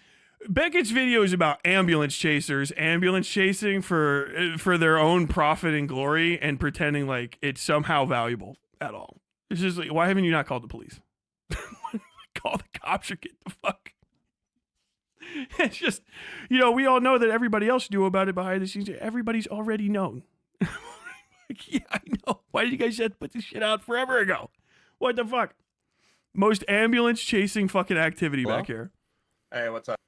Beckett's video is about ambulance chasers, ambulance chasing for their own profit and glory, and pretending like it's somehow valuable at all. It's just like, why haven't you not called the police? Call the cops or get the fuck. It's just, we all know that everybody else knew about it behind the scenes. Everybody's already known. Like, yeah, I know. Why did you guys have to put this shit out forever ago? What the fuck? Most ambulance chasing fucking activity Hello? back here. Hey, what's up?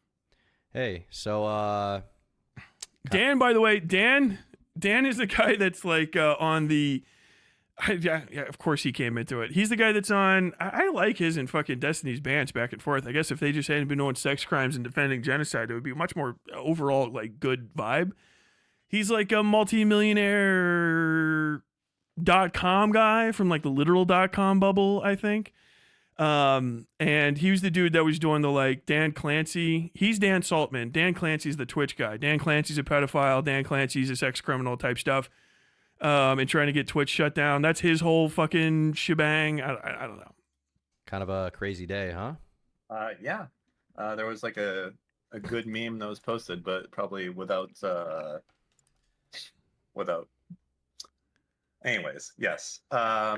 Hey, so Dan, by the way, Dan is the guy that's like on the... Yeah, of course he came into it. He's the guy that's on... I like his and fucking Destiny's bans back and forth. I guess if they just hadn't been doing sex crimes and defending genocide, it would be a much more overall like good vibe. He's like a multi-millionaire .com guy from like the literal.com bubble, I think. And he was the dude that was doing the like Dan Clancy. He's Dan Saltman. Dan Clancy's the Twitch guy. Dan Clancy's a pedophile. Dan Clancy's a sex criminal type stuff. And trying to get Twitch shut down. That's his whole fucking shebang. I don't know. kind of a crazy day, huh? Yeah. There was like a good meme that was posted, but probably without. Anyways, yes. I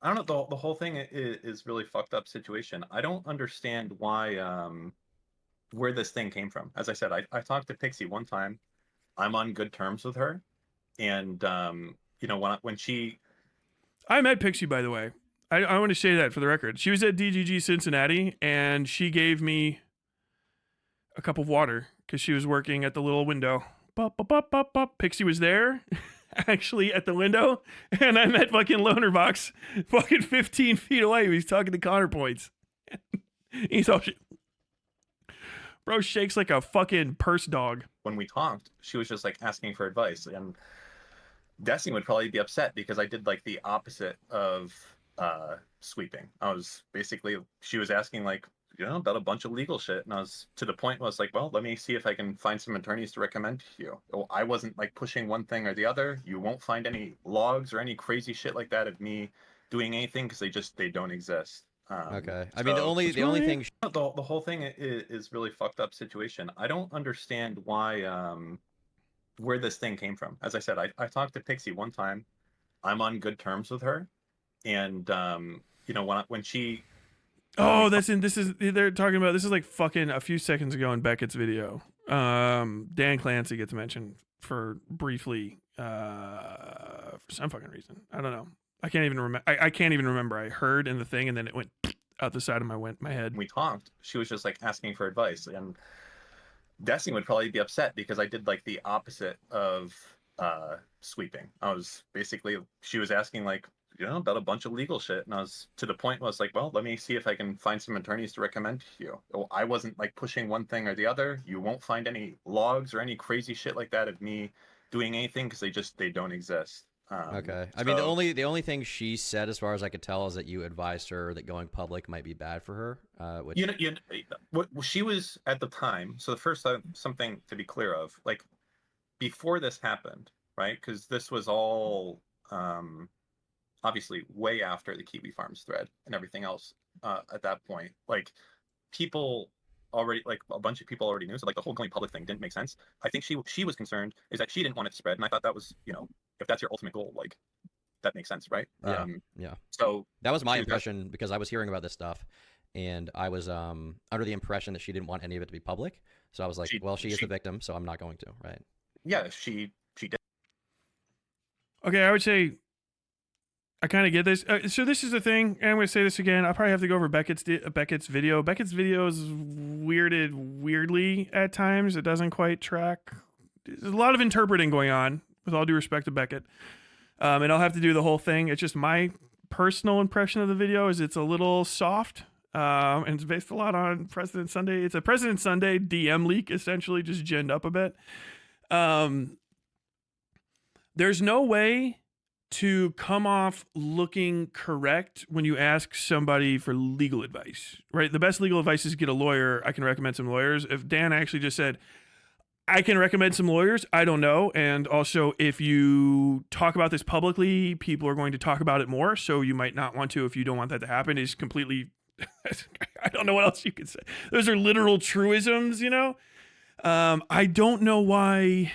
don't know. The whole thing is really fucked up situation. I don't understand why where this thing came from. As I said, I talked to Pixie one time. I'm on good terms with her, and you know when she. I met Pixie, by the way. I want to say that for the record. She was at DGG Cincinnati, and she gave me a cup of water because she was working at the little window. Bop, bop, bop, bop, bop. Pixie was there, actually, at the window, and I met fucking Lonerbox fucking 15 feet away. He was talking to counterpoints. He's all shit. Bro shakes like a fucking purse dog. When we talked, she was just like asking for advice, and Destiny would probably be upset because I did like the opposite of sweeping. I was basically, she was asking like, you know, about a bunch of legal shit, and I was to the point where I was like, well, let me see if I can find some attorneys to recommend to you. Well, I wasn't like pushing one thing or the other. You won't find any logs or any crazy shit like that of me doing anything because they don't exist. Okay. I mean, the only thing. The whole thing is really fucked up situation. I don't understand why where this thing came from. As I said, I talked to Pixie one time. I'm on good terms with her, and you know when she. Oh, they're talking about, this is like fucking a few seconds ago in Beckett's video. Dan Clancy gets mentioned for briefly for some fucking reason. I don't know. I can't even remember. I can't even remember. I heard in the thing and then it went out the side of my head. When we talked, she was just like asking for advice, and Destiny would probably be upset because I did like the opposite of sweeping. I was basically, she was asking like, about a bunch of legal shit. And I was to the point where I was like, well, let me see if I can find some attorneys to recommend to you. Well, I wasn't like pushing one thing or the other. You won't find any logs or any crazy shit like that of me doing anything because they don't exist. Okay. I mean, the only thing she said, as far as I could tell, is that you advised her that going public might be bad for her. Which what she was at the time. So the first something to be clear of, like before this happened, right? Because this was all obviously way after the Kiwi Farms thread and everything else. At that point, like people already, like a bunch of people already knew. So like the whole going public thing didn't make sense. I think she was concerned is that she didn't want it to spread, and I thought that was, if that's your ultimate goal, like that makes sense, right? Yeah. Yeah. So that was my impression because I was hearing about this stuff, and I was under the impression that she didn't want any of it to be public. So I was like, she is the victim, so I'm not going to, right? Yeah, she did. Okay, I would say I kind of get this. So this is the thing, and I'm going to say this again. I'll probably have to go over Beckett's video. Beckett's video is weirdly at times. It doesn't quite track. There's a lot of interpreting going on, with all due respect to Beckett. And I'll have to do the whole thing. It's just my personal impression of the video is it's a little soft. And it's based a lot on President Sunday. It's a President Sunday DM leak, essentially, just ginned up a bit. There's no way to come off looking correct when you ask somebody for legal advice, right? The best legal advice is get a lawyer. I can recommend some lawyers. If Dan actually just said, I can recommend some lawyers, I don't know. And also, if you talk about this publicly, people are going to talk about it more. So you might not want to, if you don't want that to happen, is completely, I don't know what else you could say. Those are literal truisms, I don't know why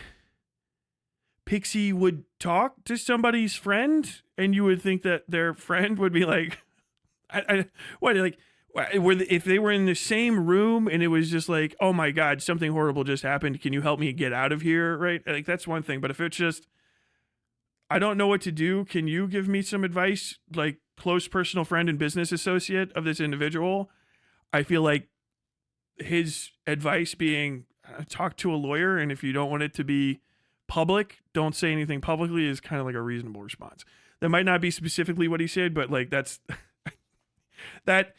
Pixie would talk to somebody's friend, and you would think that their friend would be like, if they were in the same room and it was just like, oh my God, something horrible just happened. Can you help me get out of here? Right? Like, that's one thing. But if it's just, I don't know what to do. Can you give me some advice? Like, close personal friend and business associate of this individual. I feel like his advice being talk to a lawyer. And if you don't want it to be public, don't say anything publicly is kind of like a reasonable response. That might not be specifically what he said, but like that's that's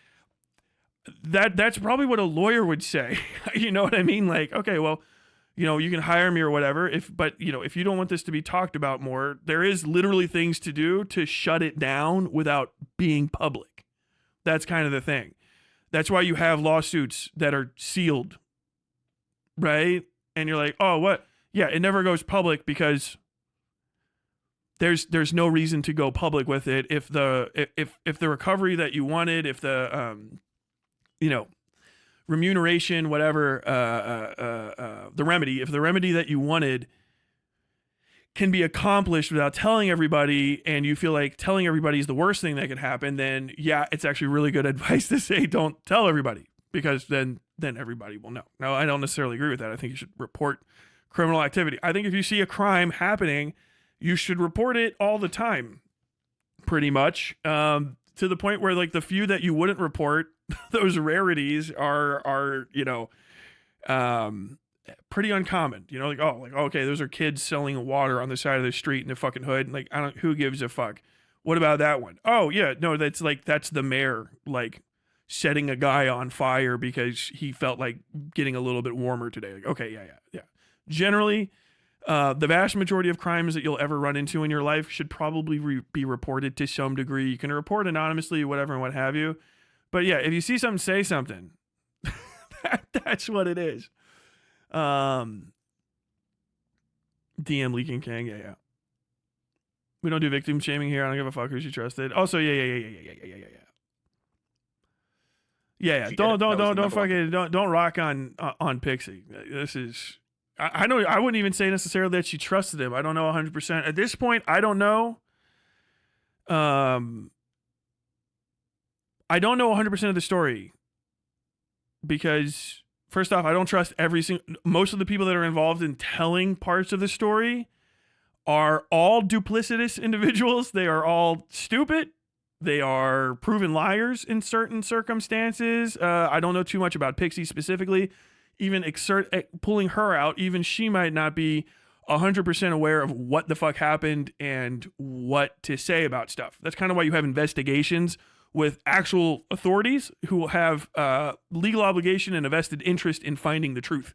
probably what a lawyer would say. You know what I mean? Like, okay, well, you can hire me or whatever. But if you don't want this to be talked about more, there is literally things to do to shut it down without being public. That's kind of the thing. That's why you have lawsuits that are sealed, right? And you're like, oh, what? Yeah, it never goes public because there's no reason to go public with it. If the recovery that you wanted, if the remuneration, whatever, the remedy, if the remedy that you wanted can be accomplished without telling everybody, and you feel like telling everybody is the worst thing that could happen, then yeah, it's actually really good advice to say don't tell everybody, because then everybody will know. Now, I don't necessarily agree with that. I think you should report criminal activity. I think if you see a crime happening, you should report it all the time, pretty much, to the point where like the few that you wouldn't report, those rarities are pretty uncommon. Okay, those are kids selling water on the side of the street in the fucking hood. Like, who gives a fuck? What about that one? Oh yeah, no, that's the mayor like setting a guy on fire because he felt like getting a little bit warmer today. Like, okay, yeah. Generally, the vast majority of crimes that you'll ever run into in your life should probably be reported to some degree. You can report anonymously, whatever and what have you. But yeah, if you see something, say something. That's what it is. DM leaking King, yeah. We don't do victim shaming here. I don't give a fuck who she trusted. Also, yeah. Don't rock on Pixie. This is. I know. I wouldn't even say necessarily that she trusted him. I don't know 100%. At this point, I don't know. I don't know 100% of the story because, first off, I don't trust most of the people that are involved in telling parts of the story are all duplicitous individuals. They are all stupid. They are proven liars in certain circumstances. I don't know too much about Pixie specifically. Even pulling her out, even she might not be 100% aware of what the fuck happened and what to say about stuff. That's kind of why you have investigations with actual authorities who have legal obligation and a vested interest in finding the truth,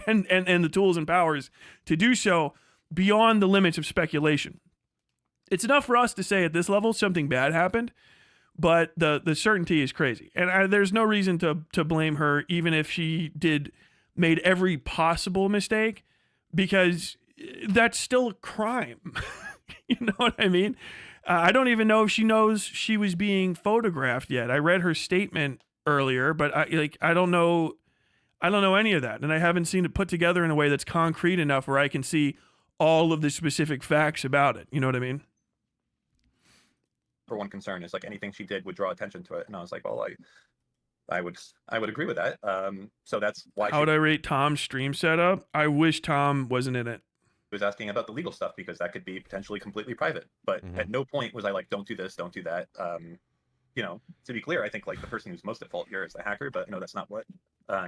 and the tools and powers to do so beyond the limits of speculation. It's enough for us to say at this level something bad happened, but the certainty is crazy. And there's no reason to blame her, even if she made every possible mistake, because that's still a crime. You know what I mean? I don't even know if she knows she was being photographed yet. I read her statement earlier, but I don't know any of that, and I haven't seen it put together in a way that's concrete enough where I can see all of the specific facts about it. You know what I mean? For one concern is like anything she did would draw attention to it, and I was like, well, I would agree with that. So that's why. How would I rate Tom's stream setup? I wish Tom wasn't in it. Was asking about the legal stuff because that could be potentially completely private. But at no point was I like, don't do this, don't do that. You know, to be clear, I think like the person who's most at fault here is the hacker, but no, that's not what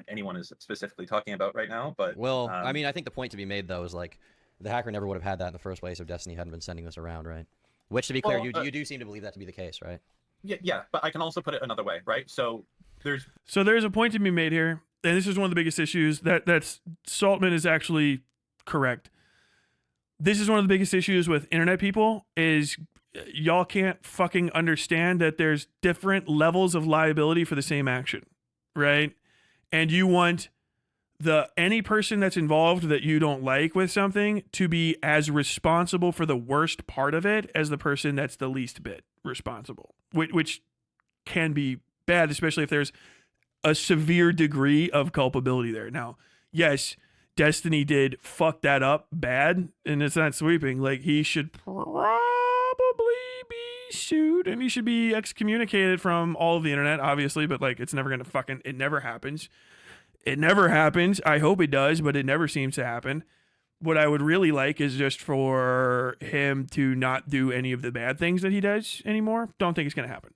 anyone is specifically talking about right now. But well, I mean, I think the point to be made though is like the hacker never would have had that in the first place if Destiny hadn't been sending this around, right? Which, to be clear, you do seem to believe that to be the case, right? Yeah, but I can also put it another way, right? So there's a point to be made here, and this is one of the biggest issues that's Saltman is actually correct. This is one of the biggest issues with internet people is y'all can't fucking understand that there's different levels of liability for the same action, right? And you want any person that's involved that you don't like with something to be as responsible for the worst part of it as the person that's the least bit responsible, which can be bad, especially if there's a severe degree of culpability there. Now, yes, Destiny did fuck that up bad, and it's not sweeping. Like, he should probably be sued, and he should be excommunicated from all of the internet, obviously, but like, it's never gonna it never happens. It never happens. I hope it does, but it never seems to happen. What I would really like is just for him to not do any of the bad things that he does anymore. Don't think it's gonna happen.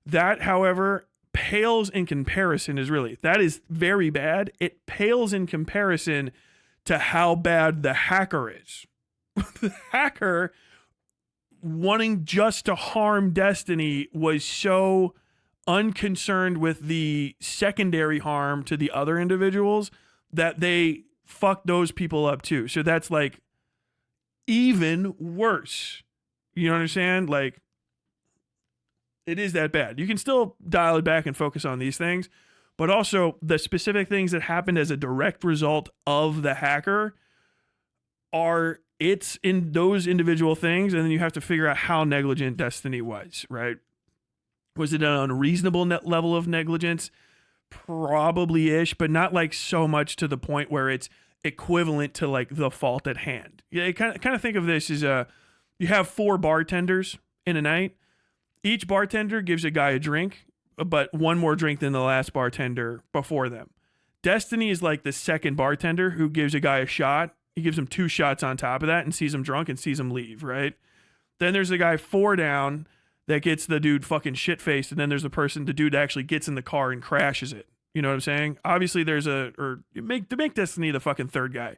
That, however, pales in comparison that is very bad. It pales in comparison to how bad the hacker is. The hacker wanting just to harm Destiny was so unconcerned with the secondary harm to the other individuals that they fucked those people up too. So that's like even worse. You understand? Like, it is that bad. You can still dial it back and focus on these things, but also the specific things that happened as a direct result of the hacker it's in those individual things, and then you have to figure out how negligent Destiny was, right? Was it an unreasonable level of negligence? Probably-ish, but not like so much to the point where it's equivalent to like the fault at hand. Yeah, kind of think of this as you have 4 bartenders in a night. Each bartender gives a guy a drink, but one more drink than the last bartender before them. Destiny is like the second bartender who gives a guy a shot. He gives him 2 shots on top of that and sees him drunk and sees him leave, right? Then there's the guy 4 down that gets the dude fucking shit-faced, and then there's the dude that actually gets in the car and crashes it. You know what I'm saying? Obviously, to make Destiny the fucking third guy.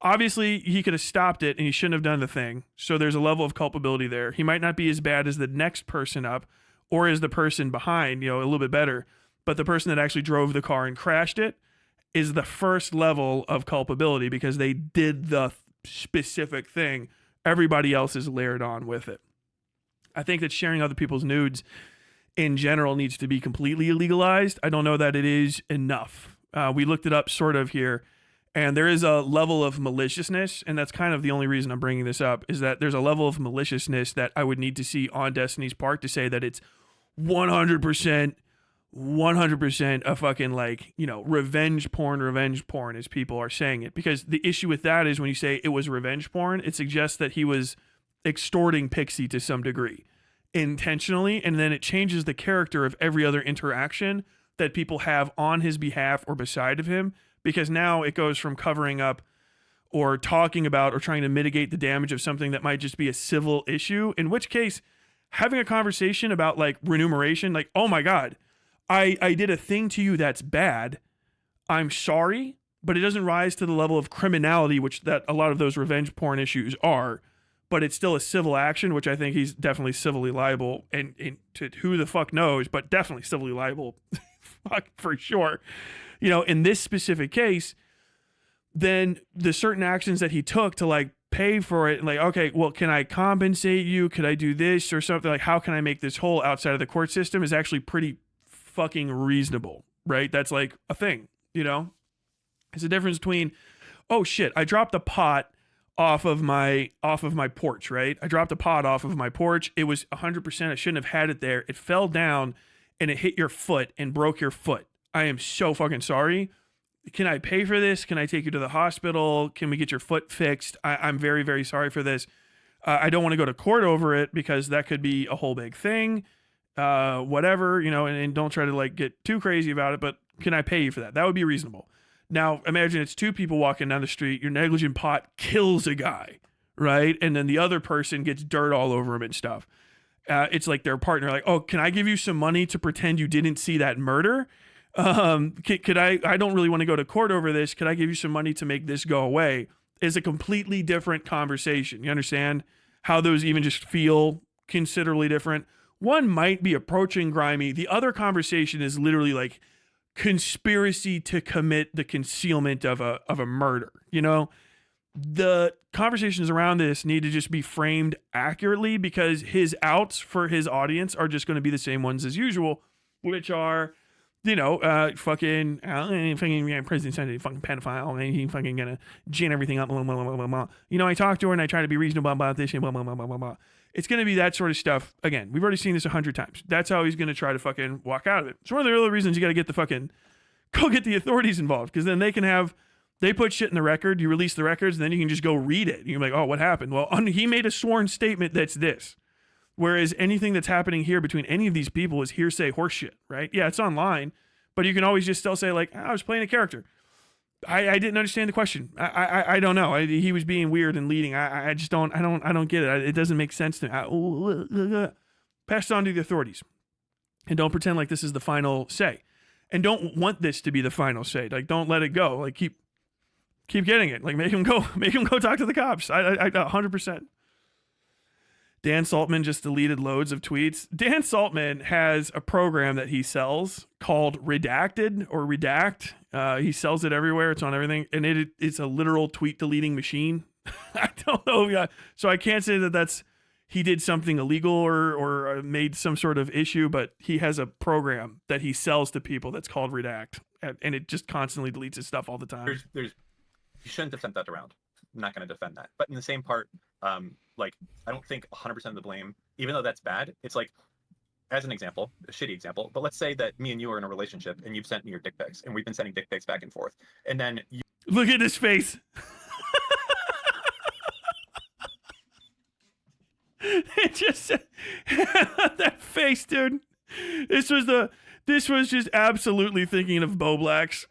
Obviously, he could have stopped it and he shouldn't have done the thing. So there's a level of culpability there. He might not be as bad as the next person up or as the person behind, a little bit better. But the person that actually drove the car and crashed it is the first level of culpability because they did the specific thing. Everybody else is layered on with it. I think that sharing other people's nudes in general needs to be completely illegalized. I don't know that it is enough. We looked it up sort of here. And there is a level of maliciousness, and that's kind of the only reason I'm bringing this up, is that there's a level of maliciousness that I would need to see on Destiny's part to say that it's 100% a fucking revenge porn as people are saying it. Because the issue with that is when you say it was revenge porn, it suggests that he was extorting Pixie to some degree intentionally, and then it changes the character of every other interaction that people have on his behalf or beside of him. Because now it goes from covering up or talking about or trying to mitigate the damage of something that might just be a civil issue, in which case having a conversation about like remuneration, like, oh my God, I did a thing to you that's bad. I'm sorry. but it doesn't rise to the level of criminality, which that a lot of those revenge porn issues are. But it's still a civil action, which I think he's definitely civilly liable, and to who the fuck knows, but definitely civilly liable, fuck for sure. You know, in this specific case, then the certain actions that he took to like pay for it, like, okay, well, can I compensate you? Could I do this or something? Like, how can I make this whole outside of the court system is actually pretty fucking reasonable, right? That's like a thing, you know? It's a difference between, oh shit, I dropped a pot off of my porch, right? I dropped a pot off of my porch. It was 100%. I shouldn't have had it there. It fell down and it hit your foot and broke your foot. I am so fucking sorry. Can I pay for this? Can I take you to the hospital? Can we get your foot fixed? I'm very, very sorry for this. I don't want to go to court over it because that could be a whole big thing. Whatever, you know, and don't try to like get too crazy about it, but can I pay you for that? That would be reasonable. Now, imagine it's two people walking down the street. Your negligent pot kills a guy, right? And then the other person gets dirt all over him and stuff. It's like their partner, like, oh, can I give you some money to pretend you didn't see that murder? Could I don't really want to go to court over this. Could I give you some money to make this go away? Is a completely different conversation. You understand how those even just feel considerably different? One might be approaching grimy. The other conversation is literally like conspiracy to commit the concealment of a murder. You know, the conversations around this need to just be framed accurately because his outs for his audience are just going to be the same ones as usual, which are, you know, fucking President Sunday, fucking pedophile, and he fucking gonna gin everything up, blah, blah, blah, blah, blah. You know, I talked to her and I try to be reasonable about this and blah, blah, blah, blah, blah, blah. It's gonna be that sort of stuff. Again, we've already seen this 100 times. That's how he's gonna try to fucking walk out of it. It's one of the other reasons you gotta get go get the authorities involved, because then they put shit in the record, you release the records, and then you can just go read it. And you're like, oh, what happened? Well, he made a sworn statement that's this. Whereas anything that's happening here between any of these people is hearsay horseshit, right? Yeah, it's online, but you can always just still say like, I was playing a character. I didn't understand the question. I don't know. He was being weird and leading. I just don't get it. It doesn't make sense to me. Pass it on to the authorities, and don't pretend like this is the final say, and don't want this to be the final say. Like, don't let it go. Like, keep getting it. Like, make him go talk to the cops. I 100%. Dan Saltman just deleted loads of tweets. Dan Saltman has a program that he sells called Redacted or Redact. He sells it everywhere. It's on everything. And it's a literal tweet deleting machine. I don't know. So I can't say that he did something illegal or made some sort of issue, but he has a program that he sells to people that's called Redact. And it just constantly deletes his stuff all the time. You shouldn't have sent that around. I'm not going to defend that. But in the same part, like, I don't think 100% of the blame, even though that's bad, it's like, as an example, a shitty example, but let's say that me and you are in a relationship and you've sent me your dick pics and we've been sending dick pics back and forth. And then you... Look at his face. It just... that face, dude. This was just absolutely thinking of Bo Blacks.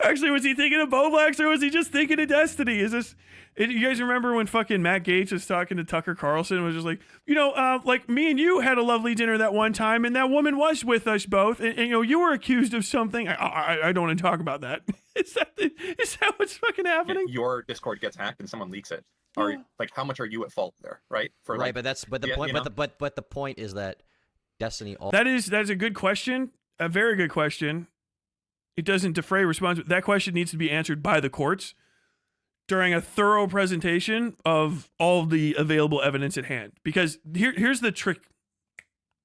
Actually, was he thinking of Bo Blacks or was he just thinking of Destiny? You guys remember when fucking Matt Gaetz was talking to Tucker Carlson and was just like, you know, like me and you had a lovely dinner that one time and that woman was with us both and you know, you were accused of something. I don't want to talk about that. Is that what's fucking happening? Your Discord gets hacked and someone leaks it. Like, how much are you at fault there, right? Right, but the point. You know? But the point is that Destiny. That's a good question, a very good question. It doesn't defray responsibility. That question needs to be answered by the courts during a thorough presentation of all the available evidence at hand. Because here's the trick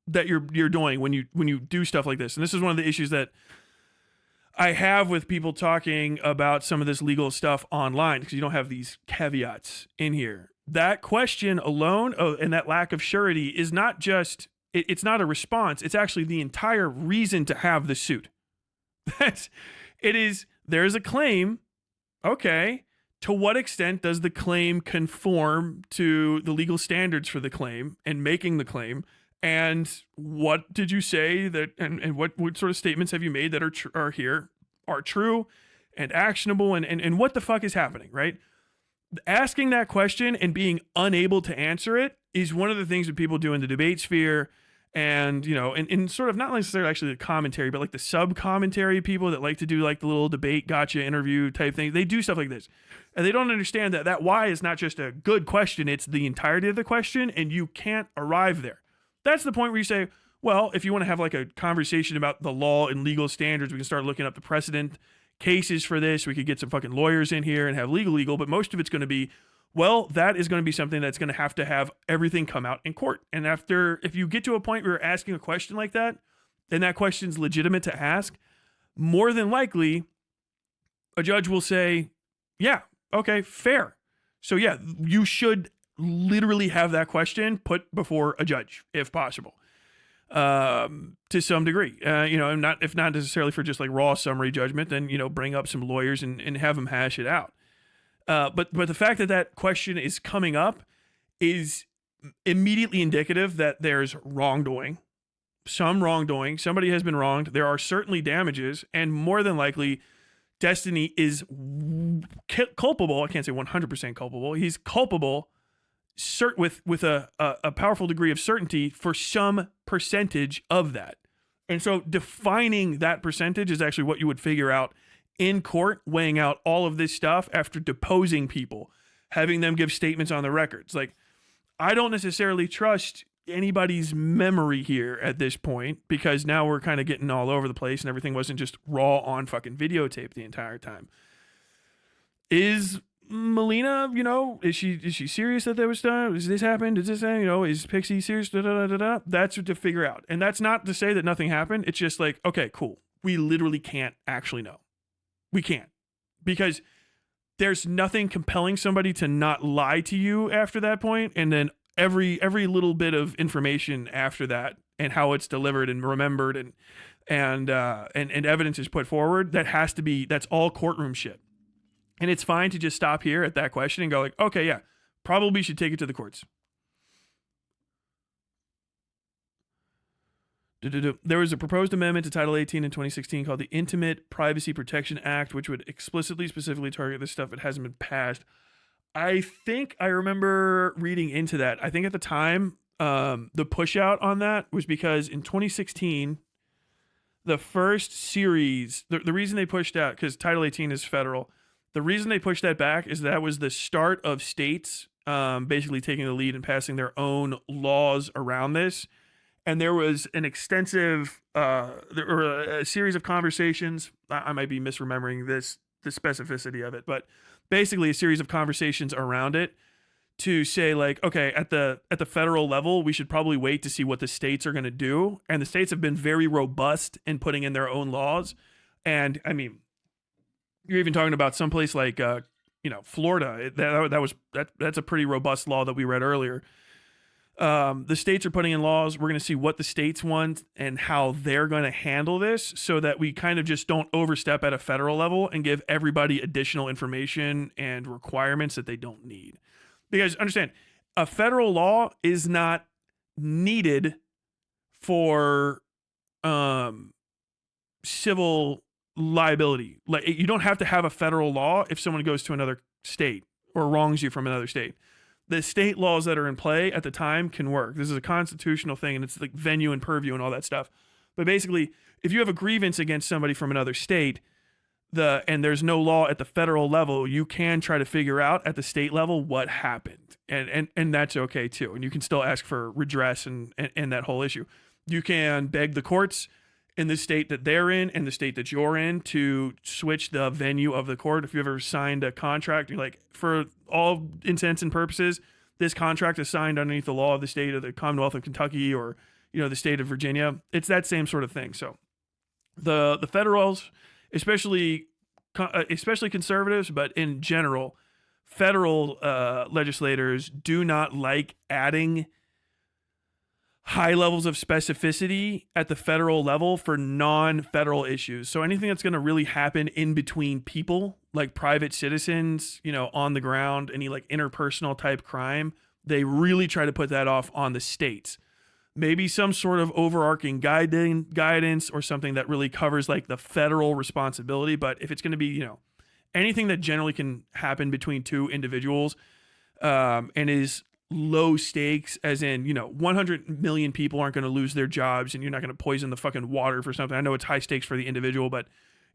that you're doing when you do stuff like this. And this is one of the issues that I have with people talking about some of this legal stuff online, because you don't have these caveats in here. That question alone and that lack of surety is not just, it's not a response. It's actually the entire reason to have the suit. There's a claim. Okay. To what extent does the claim conform to the legal standards for the claim and making the claim? And what did you say that, and what sort of statements have you made that are true and actionable and what the fuck is happening, right? Asking that question and being unable to answer it is one of the things that people do in the debate sphere And, you know, and sort of not necessarily actually the commentary, but like the sub commentary people that like to do like the little debate gotcha interview type thing. They do stuff like this. And they don't understand that why is not just a good question. It's the entirety of the question, and you can't arrive there. That's the point where you say, well, if you want to have like a conversation about the law and legal standards, we can start looking up the precedent cases for this. We could get some fucking lawyers in here and have legal, but most of it's going to be, well, that is going to be something that's going to have everything come out in court. And if you get to a point where you're asking a question like that, and that question's legitimate to ask, more than likely, a judge will say, yeah, okay, fair. So yeah, you should literally have that question put before a judge, if possible, to some degree. You know, if not necessarily for just like raw summary judgment, then, you know, bring up some lawyers and have them hash it out. But the fact that question is coming up is immediately indicative that there's wrongdoing, somebody has been wronged. There are certainly damages, and more than likely, Destiny is culpable. I can't say 100% culpable. He's culpable with a powerful degree of certainty for some percentage of that. And so defining that percentage is actually what you would figure out in court, weighing out all of this stuff after deposing people, having them give statements on the records. Like, I don't necessarily trust anybody's memory here at this point, because now we're kind of getting all over the place and everything wasn't just raw on fucking videotape the entire time. Is Melina, you know, is she serious that was done? Is this happened? Is this, you know, is Pixie serious? That's what to figure out. And that's not to say that nothing happened. It's just like, okay, cool. We literally can't actually know. We can't, because there's nothing compelling somebody to not lie to you after that point. And then every little bit of information after that and how it's delivered and remembered and evidence is put forward, that's all courtroom shit. And it's fine to just stop here at that question and go like, okay, yeah, probably should take it to the courts. There was a proposed amendment to Title 18 in 2016 called the Intimate Privacy Protection Act, which would specifically target this stuff. It hasn't been passed. I think I remember reading into that. I think at the time, the push out on that was because in 2016, the first series, the reason they pushed out, because Title 18 is federal, the reason they pushed that back is that was the start of states basically taking the lead and passing their own laws around this. And there was an extensive, there were a series of conversations. I might be misremembering the specificity of it, but basically a series of conversations around it to say like, okay, at the federal level, we should probably wait to see what the states are going to do. And the states have been very robust in putting in their own laws. And I mean, you're even talking about someplace like, Florida. That's a pretty robust law that we read earlier. The states are putting in laws. We're going to see what the states want and how they're going to handle this, so that we kind of just don't overstep at a federal level and give everybody additional information and requirements that they don't need. Because understand, a federal law is not needed for civil liability. Like, you don't have to have a federal law if someone goes to another state or wrongs you from another state. The state laws that are in play at the time can work. This is a constitutional thing, and it's like venue and purview and all that stuff. But basically, if you have a grievance against somebody from another state, and there's no law at the federal level, you can try to figure out at the state level what happened, and that's okay too. And you can still ask for redress and that whole issue. You can beg the courts in the state that they're in and the state that you're in to switch the venue of the court. If you've ever signed a contract, you're like, for all intents and purposes, this contract is signed underneath the law of the state of the Commonwealth of Kentucky or, the state of Virginia. It's that same sort of thing. So the federals, especially conservatives, but in general, federal legislators do not like adding high levels of specificity at the federal level for non-federal issues. So anything that's going to really happen in between people, like private citizens, on the ground, any like interpersonal type crime, they really try to put that off on the states. Maybe some sort of overarching guidance or something that really covers like the federal responsibility. But if it's going to be, anything that generally can happen between two individuals, and is low stakes, as in, 100 million people aren't going to lose their jobs and you're not going to poison the fucking water for something. I know it's high stakes for the individual, but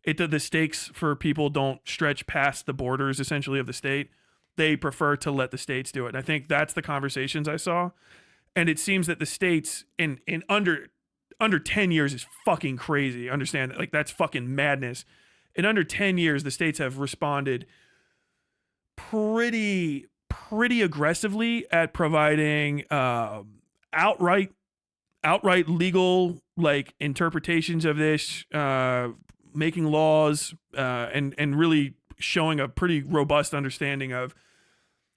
the stakes for people don't stretch past the borders essentially of the state. They prefer to let the states do it. And I think that's the conversations I saw. And it seems that the states in under 10 years is fucking crazy. Understand that? Like, that's fucking madness. In under 10 years, the states have responded pretty aggressively at providing outright legal like interpretations of this, making laws, and really showing a pretty robust understanding of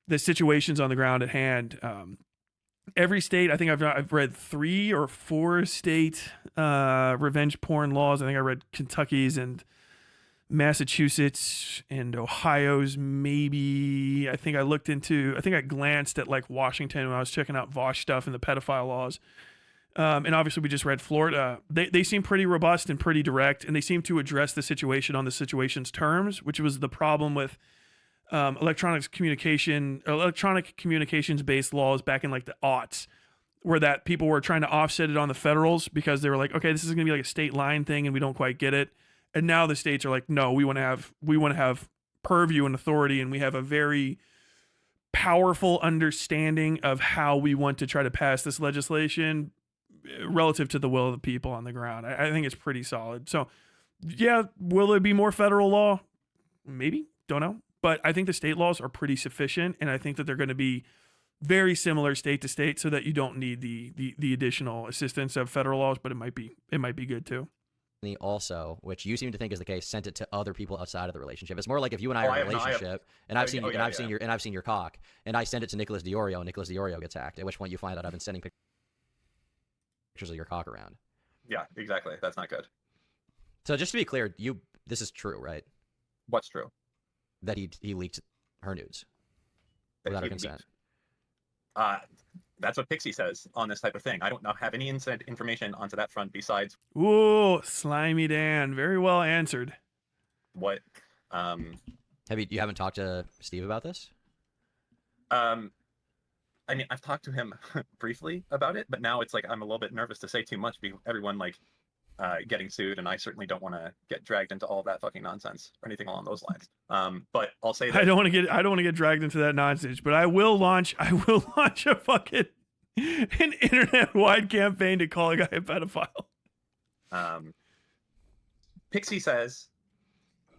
the situations on the ground at hand. Every state, I think I've read 3 or 4 state revenge porn laws. I think I read Kentucky's and Massachusetts and Ohio's, maybe. I think I glanced at like Washington when I was checking out Vosh stuff and the pedophile laws. And obviously we just read Florida. They seem pretty robust and pretty direct, and they seem to address the situation on the situation's terms, which was the problem with electronic communications based laws back in like the aughts, where that people were trying to offset it on the federals because they were like, okay, this is going to be like a state line thing and we don't quite get it. And now the states are like, no, we want to have purview and authority, and we have a very powerful understanding of how we want to try to pass this legislation relative to the will of the people on the ground. I think it's pretty solid. So yeah, will there be more federal law? Maybe, don't know. But I think the state laws are pretty sufficient, and I think that they're going to be very similar state to state, so that you don't need the additional assistance of federal laws. But it might be good too. Also, which you seem to think is the case, sent it to other people outside of the relationship. It's more like if you and I are in a relationship, and I've seen your cock, and I send it to Nicholas DiOrio, and Nicholas DiOrio gets hacked. At which point you find out I've been sending pictures of your cock around. Yeah, exactly. That's not good. So just to be clear, this is true, right? What's true? That he leaked her nudes without her consent. That's what Pixie says on this type of thing. I don't have any inside information onto that front besides. Ooh, Slimy Dan. Very well answered. What? You haven't talked to Steve about this? I mean, I've talked to him briefly about it, but now it's like I'm a little bit nervous to say too much because everyone like getting sued, and I certainly don't want to get dragged into all that fucking nonsense or anything along those lines. But I'll say that I don't want to get dragged into that nonsense, but I will launch a fucking an internet-wide campaign to call a guy a pedophile. Pixie says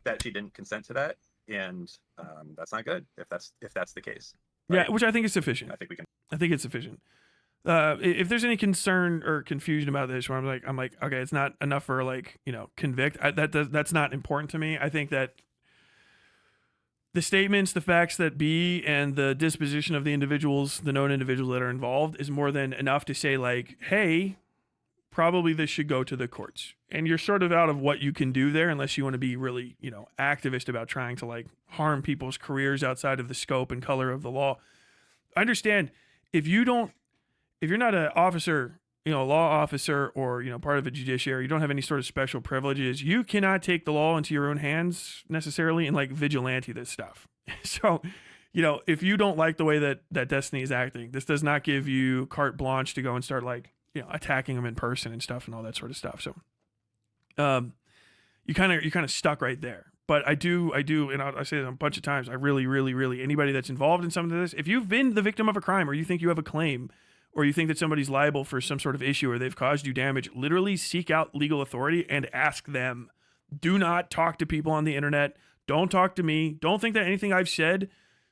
that she didn't consent to that, and that's not good if that's the case. Right? Yeah, which I think is sufficient. I think it's sufficient. If there's any concern or confusion about this, where I'm like, okay, it's not enough for like, convict. That's not important to me. I think that the statements, the facts that be, and the disposition of the individuals, the known individuals that are involved, is more than enough to say like, hey, probably this should go to the courts. And you're sort of out of what you can do there, unless you want to be really, activist about trying to like harm people's careers outside of the scope and color of the law. I understand if you're not an officer, law officer, or, part of a judiciary, you don't have any sort of special privileges, you cannot take the law into your own hands necessarily and like vigilante this stuff. So, if you don't like the way that Destiny is acting, this does not give you carte blanche to go and start like, attacking them in person and stuff and all that sort of stuff. So, you're kind of stuck right there. But I do, and I say that a bunch of times, I really, anybody that's involved in something like this, if you've been the victim of a crime, or you think you have a claim, or you think that somebody's liable for some sort of issue, or they've caused you damage, literally seek out legal authority and ask them. Do not talk to people on the internet. Don't talk to me. Don't think that anything I've said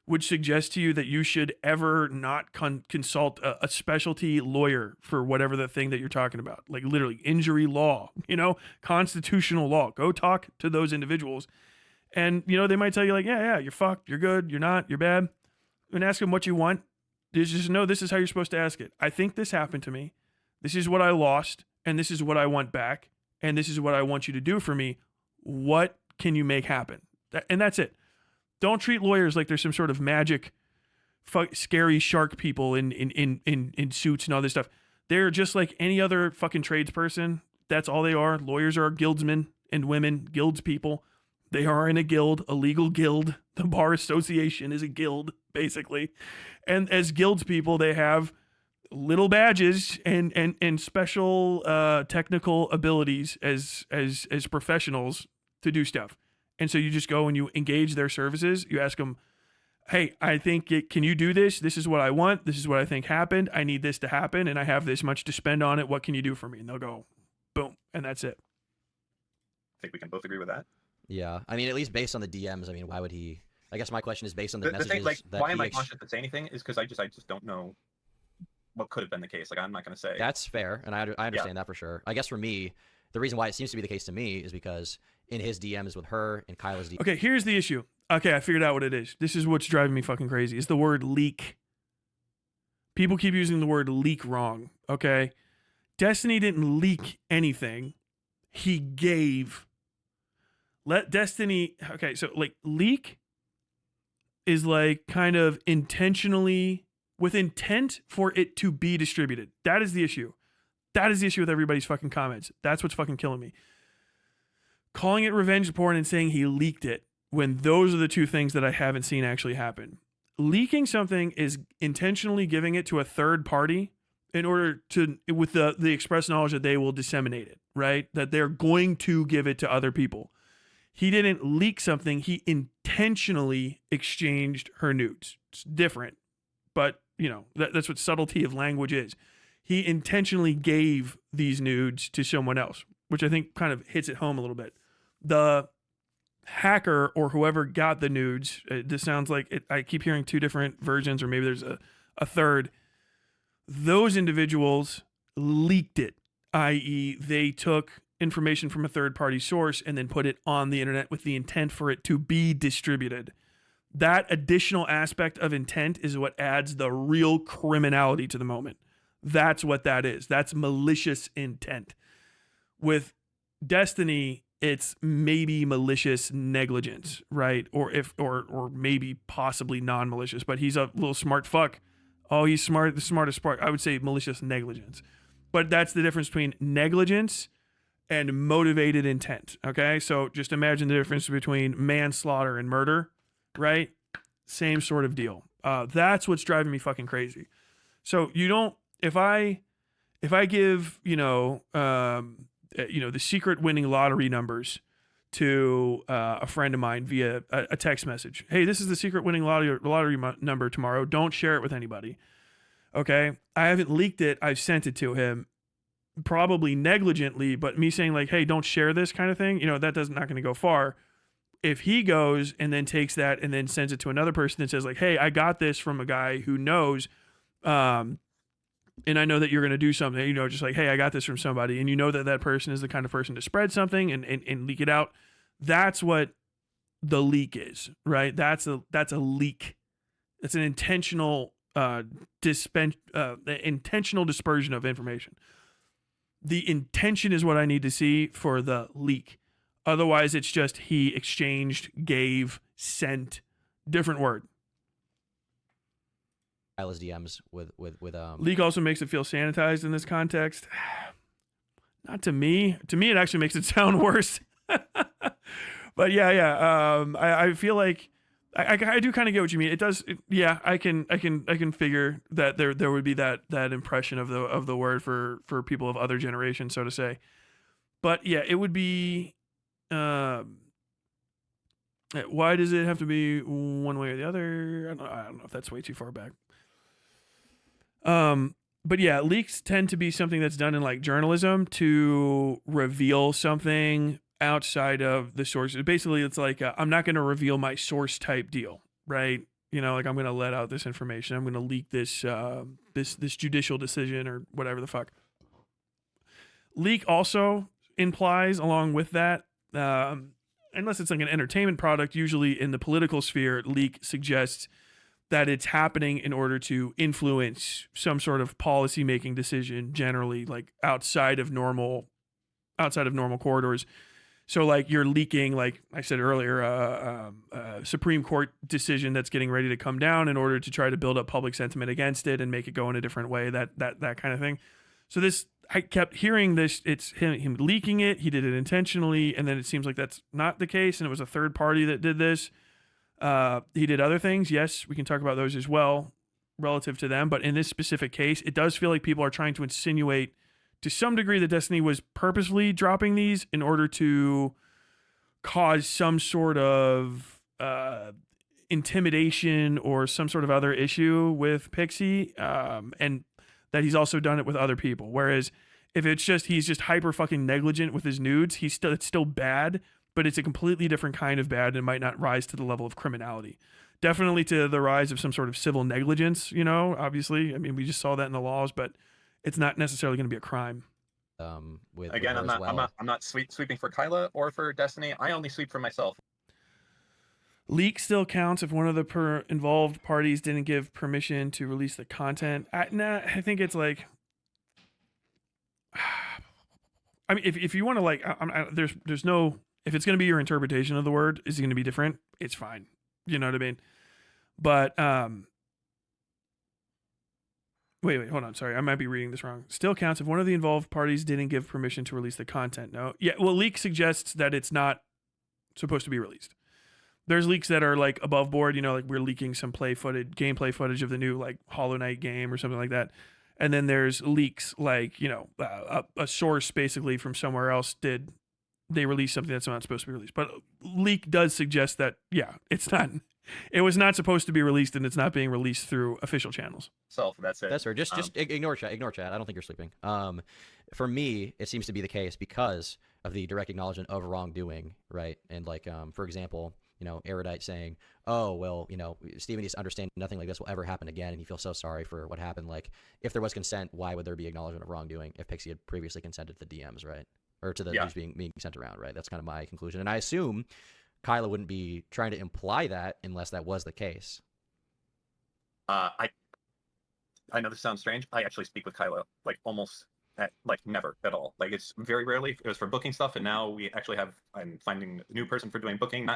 would suggest to you that you should ever not consult a specialty lawyer for whatever the thing that you're talking about. Like literally injury law, constitutional law. Go talk to those individuals. And, they might tell you like, yeah, you're fucked. You're good. You're not. You're bad. And ask them what you want. Just know this is how you're supposed to ask it. I think this happened to me. This is what I lost. And this is what I want back. And this is what I want you to do for me. What can you make happen? And that's it. Don't treat lawyers like they're some sort of magic, scary shark people in suits and all this stuff. They're just like any other fucking tradesperson. That's all they are. Lawyers are guildsmen and women, guilds people. They are in a guild, a legal guild. The Bar Association is a guild, basically. And as guilds people, they have little badges and special technical abilities as professionals to do stuff. And so you just go and you engage their services. You ask them, hey, can you do this? This is what I want. This is what I think happened. I need this to happen, and I have this much to spend on it. What can you do for me? And they'll go, boom, and that's it. I think we can both agree with that. Yeah, I mean, at least based on the DMs, I mean, why would he? I guess my question is based on the messages. Thing, like, that why am I conscious to say anything? Is because I just don't know what could have been the case. Like, I'm not going to say. That's fair, and I understand that for sure. I guess for me, the reason why it seems to be the case to me is because in his DMs with her and Kyla's DMs. Okay, here's the issue. Okay, I figured out what it is. This is what's driving me fucking crazy. It's the word leak. People keep using the word leak wrong, okay? Destiny didn't leak anything. He gave. Let Destiny... Okay, so, like, leak is, like, kind of intentionally... with intent for it to be distributed. That is the issue. That is the issue with everybody's fucking comments. That's what's fucking killing me. Calling it revenge porn and saying he leaked it, when those are the two things that I haven't seen actually happen. Leaking something is intentionally giving it to a third party in order to, with the express knowledge that they will disseminate it, right? That they're going to give it to other people. He didn't leak something. He intentionally exchanged her nudes. It's different, but you know, that's what subtlety of language is. He intentionally gave these nudes to someone else, which I think kind of hits it home a little bit. The hacker or whoever got the nudes, this sounds like it, I keep hearing two different versions, or maybe there's a third. Those individuals leaked it, i.e. they took information from a third-party source and then put it on the internet with the intent for it to be distributed. That additional aspect of intent is what adds the real criminality to the moment. That's what that is. That's malicious intent. With Destiny, it's maybe malicious negligence, right? Or maybe possibly non-malicious, but he's a little smart fuck. Oh, he's smart, the smartest spark. I would say malicious negligence. But that's the difference between negligence and motivated intent, okay? So just imagine the difference between manslaughter and murder, right? Same sort of deal. That's what's driving me fucking crazy. So you don't, if I give, the secret winning lottery numbers to a friend of mine via a text message. Hey, this is the secret winning lottery number tomorrow. Don't share it with anybody. Okay? I haven't leaked it. I've sent it to him, probably negligently, but me saying like, hey, don't share this kind of thing, that not going to go far. If he goes and then takes that and then sends it to another person and says like, hey, I got this from a guy who knows, and I know that you're going to do something, just like, hey, I got this from somebody, and that person is the kind of person to spread something and leak it out. That's what the leak is, right? That's a leak. It's an intentional intentional dispersion of information. The intention is what I need to see for the leak. Otherwise, it's just he exchanged, gave, sent, different word. Kyla's DMs with leak also makes it feel sanitized in this context. Not to me. To me, it actually makes it sound worse. But yeah. I feel like I do kind of get what you mean. It does. I can figure that there would be that impression of the word for people of other generations, so to say. But yeah, it would be. Why does it have to be one way or the other? I don't know if that's way too far back. But yeah, leaks tend to be something that's done in like journalism to reveal something outside of the source. Basically, it's like I'm not going to reveal my source type deal, right? Like I'm going to let out this information. I'm going to leak this this judicial decision or whatever the fuck. Leak also implies, along with that, unless it's like an entertainment product, usually in the political sphere, leak suggests that it's happening in order to influence some sort of policy making decision, generally like outside of normal corridors. So like you're leaking, like I said earlier, a Supreme Court decision that's getting ready to come down in order to try to build up public sentiment against it and make it go in a different way, that kind of thing. So this, I kept hearing this. It's him leaking it. He did it intentionally, and then it seems like that's not the case, and it was a third party that did this. He did other things. Yes, we can talk about those as well relative to them. But in this specific case, it does feel like people are trying to insinuate to some degree that Destiny was purposefully dropping these in order to cause some sort of intimidation or some sort of other issue with Pixie, and that he's also done it with other people. Whereas if it's just he's just hyper fucking negligent with his nudes, it's still bad, but it's a completely different kind of bad and might not rise to the level of criminality. Definitely to the rise of some sort of civil negligence, obviously. I mean, we just saw that in the laws, but it's not necessarily going to be a crime. Again, I'm not sweeping for Kyla or for Destiny. I only sweep for myself. Leak still counts if one of the involved parties didn't give permission to release the content. I think it's like, I mean, if you want to like, there's no, if it's going to be your interpretation of the word is going to be different, it's fine. You know what I mean? But, wait, hold on. Sorry, I might be reading this wrong. Still counts if one of the involved parties didn't give permission to release the content. No. Yeah. Well, leak suggests that it's not supposed to be released. There's leaks that are like above board, like we're leaking some gameplay footage of the new like Hollow Knight game or something like that. And then there's leaks like, a source basically from somewhere else they release something that's not supposed to be released. But leak does suggest that, yeah, it was not supposed to be released and it's not being released through official channels. So that's it. That's fair. Just ignore chat. I don't think you're sleeping. For me, it seems to be the case because of the direct acknowledgement of wrongdoing, right? And like, for example, Erudite saying, oh, well, Steven needs to understand nothing like this will ever happen again, and he feels so sorry for what happened. Like, if there was consent, why would there be acknowledgement of wrongdoing if Pixie had previously consented to the DMs, right? Or to the news being sent around, right? That's kind of my conclusion. And I assume Kyla wouldn't be trying to imply that unless that was the case. I know this sounds strange. I actually speak with Kyla, like, almost never at all. Like, it's very rarely. It was for booking stuff, and now we actually I'm finding a new person for doing booking,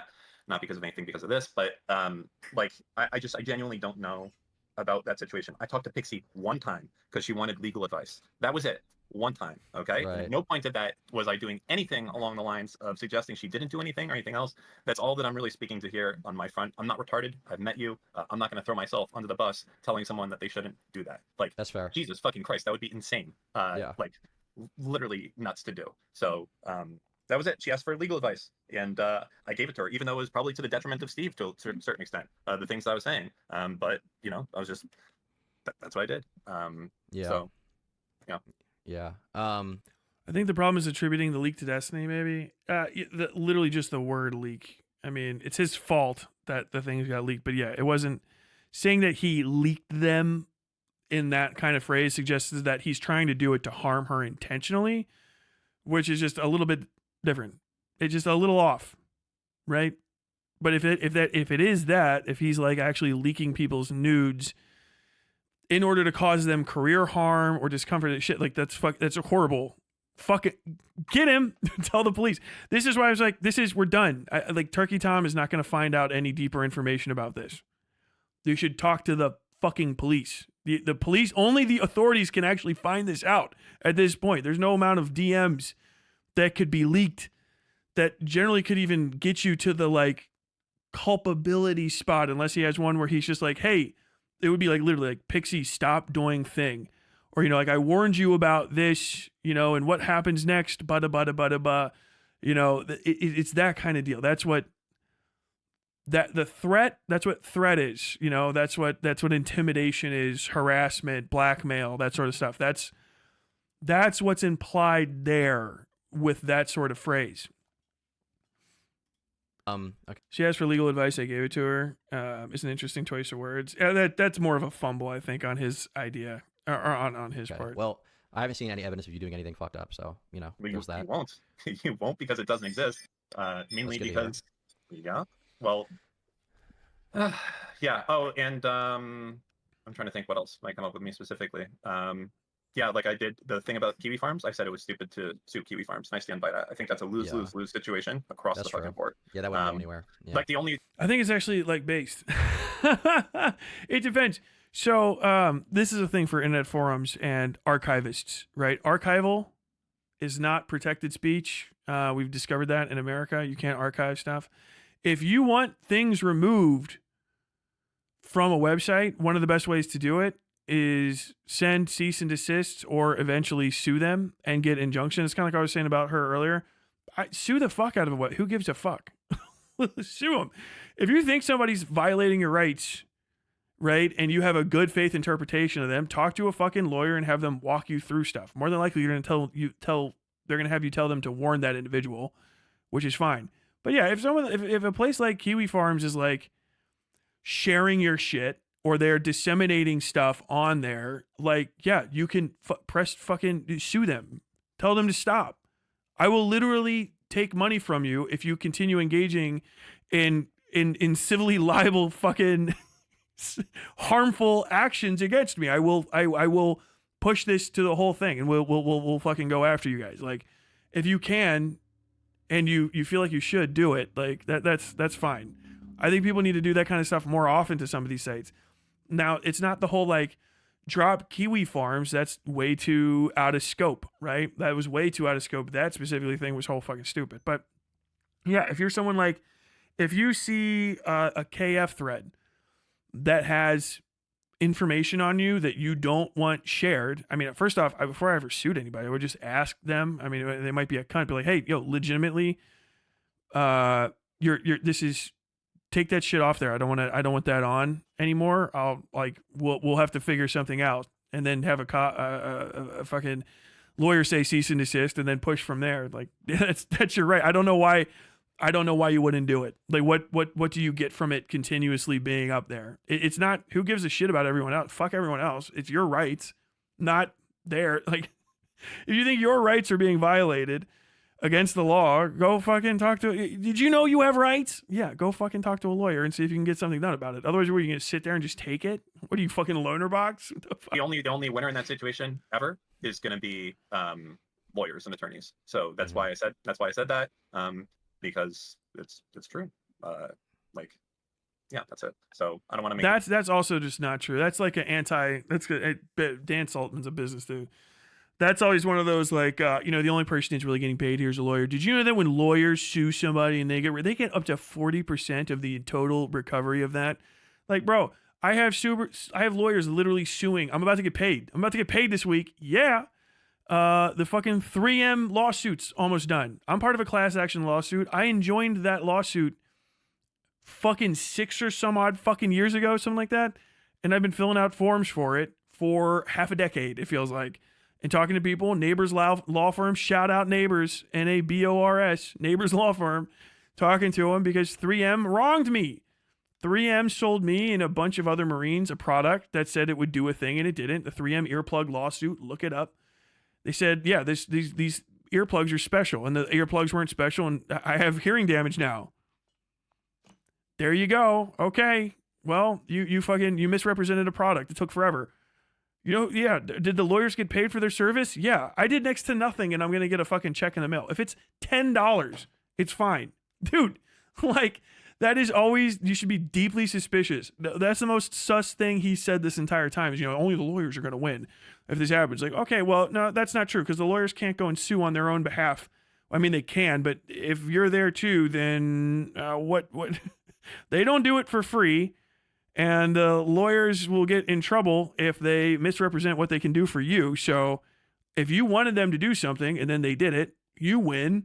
not because of anything, because of this, but I genuinely don't know about that situation. I talked to Pixie one time because she wanted legal advice. That was it. One time. Okay. Right. At no point of that was I doing anything along the lines of suggesting she didn't do anything or anything else. That's all that I'm really speaking to here on my front. I'm not retarded. I've met you. I'm not going to throw myself under the bus telling someone that they shouldn't do that. Like, that's fair. Jesus fucking Christ. That would be insane. Like literally nuts to do. So, that was it. She asked for legal advice, and I gave it to her, even though it was probably to the detriment of Steve to a certain extent, the things that I was saying. But, I was just, that's what I did. So, yeah. Yeah. I think the problem is attributing the leak to Destiny, maybe. Literally just the word leak. I mean, it's his fault that the things got leaked, but yeah, it wasn't saying that he leaked them in that kind of phrase suggests that he's trying to do it to harm her intentionally, which is just a little bit different. It's just a little off, right? But if he's like actually leaking people's nudes in order to cause them career harm or discomfort and shit, like that's a horrible. Fuck it, get him. Tell the police. This is why I was like, we're done. Like Turkey Tom is not going to find out any deeper information about this. You should talk to the fucking police. The police, only the authorities can actually find this out at this point. There's no amount of DMs that could be leaked that generally could even get you to the like culpability spot, unless he has one where he's just like, hey, it would be like literally like, Pixie, stop doing thing. Or, like, I warned you about this, and what happens next, bada. It's that kind of deal. That's what threat is, that's what intimidation is, harassment, blackmail, that sort of stuff. That's what's implied there with that sort of phrase. Okay. She asked for legal advice. I gave it to her. It's an interesting choice of words. That's more of a fumble, I think, on his idea or on his part. Well, I haven't seen any evidence of you doing anything fucked up, so there's that. You won't. You won't because it doesn't exist. Mainly because, well, yeah. Oh, and I'm trying to think what else might come up with me specifically. Yeah, like I did the thing about Kiwi Farms. I said it was stupid to sue Kiwi Farms, and I stand by that. I think that's a lose-lose-lose situation across the fucking board. Yeah, that wouldn't go anywhere. Yeah. Like the only... I think it's actually like based. It depends. So this is a thing for internet forums and archivists, right? Archival is not protected speech. We've discovered that in America. You can't archive stuff. If you want things removed from a website, one of the best ways to do it is send cease and desist or eventually sue them and get injunction. It's kind of like I was saying about her earlier. Sue the fuck out of it. Who gives a fuck? Sue them. If you think somebody's violating your rights, right, and you have a good faith interpretation of them, talk to a fucking lawyer and have them walk you through stuff. More than likely, you're going to they're going to have you tell them to warn that individual, which is fine. But yeah, if a place like Kiwi Farms is like sharing your shit or they're disseminating stuff on there, like, yeah, you can fucking sue them. Tell them to stop. I will literally take money from you if you continue engaging in civilly liable fucking harmful actions against me. I will push this to the whole thing and we'll fucking go after you guys. Like, if you can and you feel like you should do it, like that's fine. I think people need to do that kind of stuff more often to some of these sites. Now, it's not the whole like drop Kiwi Farms. That's way too out of scope, right? That was way too out of scope. That specifically thing was whole fucking stupid. But yeah, if you're someone like, if you see a KF thread that has information on you that you don't want shared, I mean, first off, before I ever sued anybody, I would just ask them. I mean, they might be a cunt, be like, hey, yo, legitimately, this is, take that shit off there. I don't want that on anymore. We'll have to figure something out, and then have a fucking lawyer say cease and desist, and then push from there. Like, that's your right. I don't know why you wouldn't do it. Like, what do you get from it continuously being up there? It's not, who gives a shit about everyone else? Fuck everyone else. It's your rights, not there. Like, if you think your rights are being violated against the law, go fucking talk to, did you know you have rights? Yeah, go fucking talk to a lawyer and see if you can get something done about it. Otherwise, were you going to sit there and just take it? What are you, fucking loaner box? The only winner in that situation ever is going to be lawyers and attorneys. So that's why I said that. Because it's true. Yeah, that's it. So I don't want to make that's also just not true. That's like Dan Saltman's a business dude. That's always one of those, like, the only person that's really getting paid here is a lawyer. Did you know that when lawyers sue somebody and they get up to 40% of the total recovery of that? Like, bro, I have lawyers literally suing. I'm about to get paid. I'm about to get paid this week. Yeah. The fucking 3M lawsuit's almost done. I'm part of a class action lawsuit. I enjoined that lawsuit fucking 6 or some odd fucking years ago, something like that. And I've been filling out forms for it for half a decade, it feels like. And talking to people, Neighbors Law Firm, shout out Neighbors, Nabors, Neighbors Law Firm, talking to them because 3M wronged me. 3M sold me and a bunch of other Marines a product that said it would do a thing and it didn't. The 3M earplug lawsuit, look it up. They said, yeah, these earplugs are special, and the earplugs weren't special, and I have hearing damage now. There you go. Okay. Well, you misrepresented a product. It took forever. Yeah, did the lawyers get paid for their service? Yeah, I did next to nothing, and I'm going to get a fucking check in the mail. If it's $10, it's fine. Dude, like, that is always, you should be deeply suspicious. That's the most sus thing he said this entire time is, only the lawyers are going to win if this happens. Like, okay, well, no, that's not true because the lawyers can't go and sue on their own behalf. I mean, they can, but if you're there too, then what? They don't do it for free. And lawyers will get in trouble if they misrepresent what they can do for you. So if you wanted them to do something and then they did it, you win.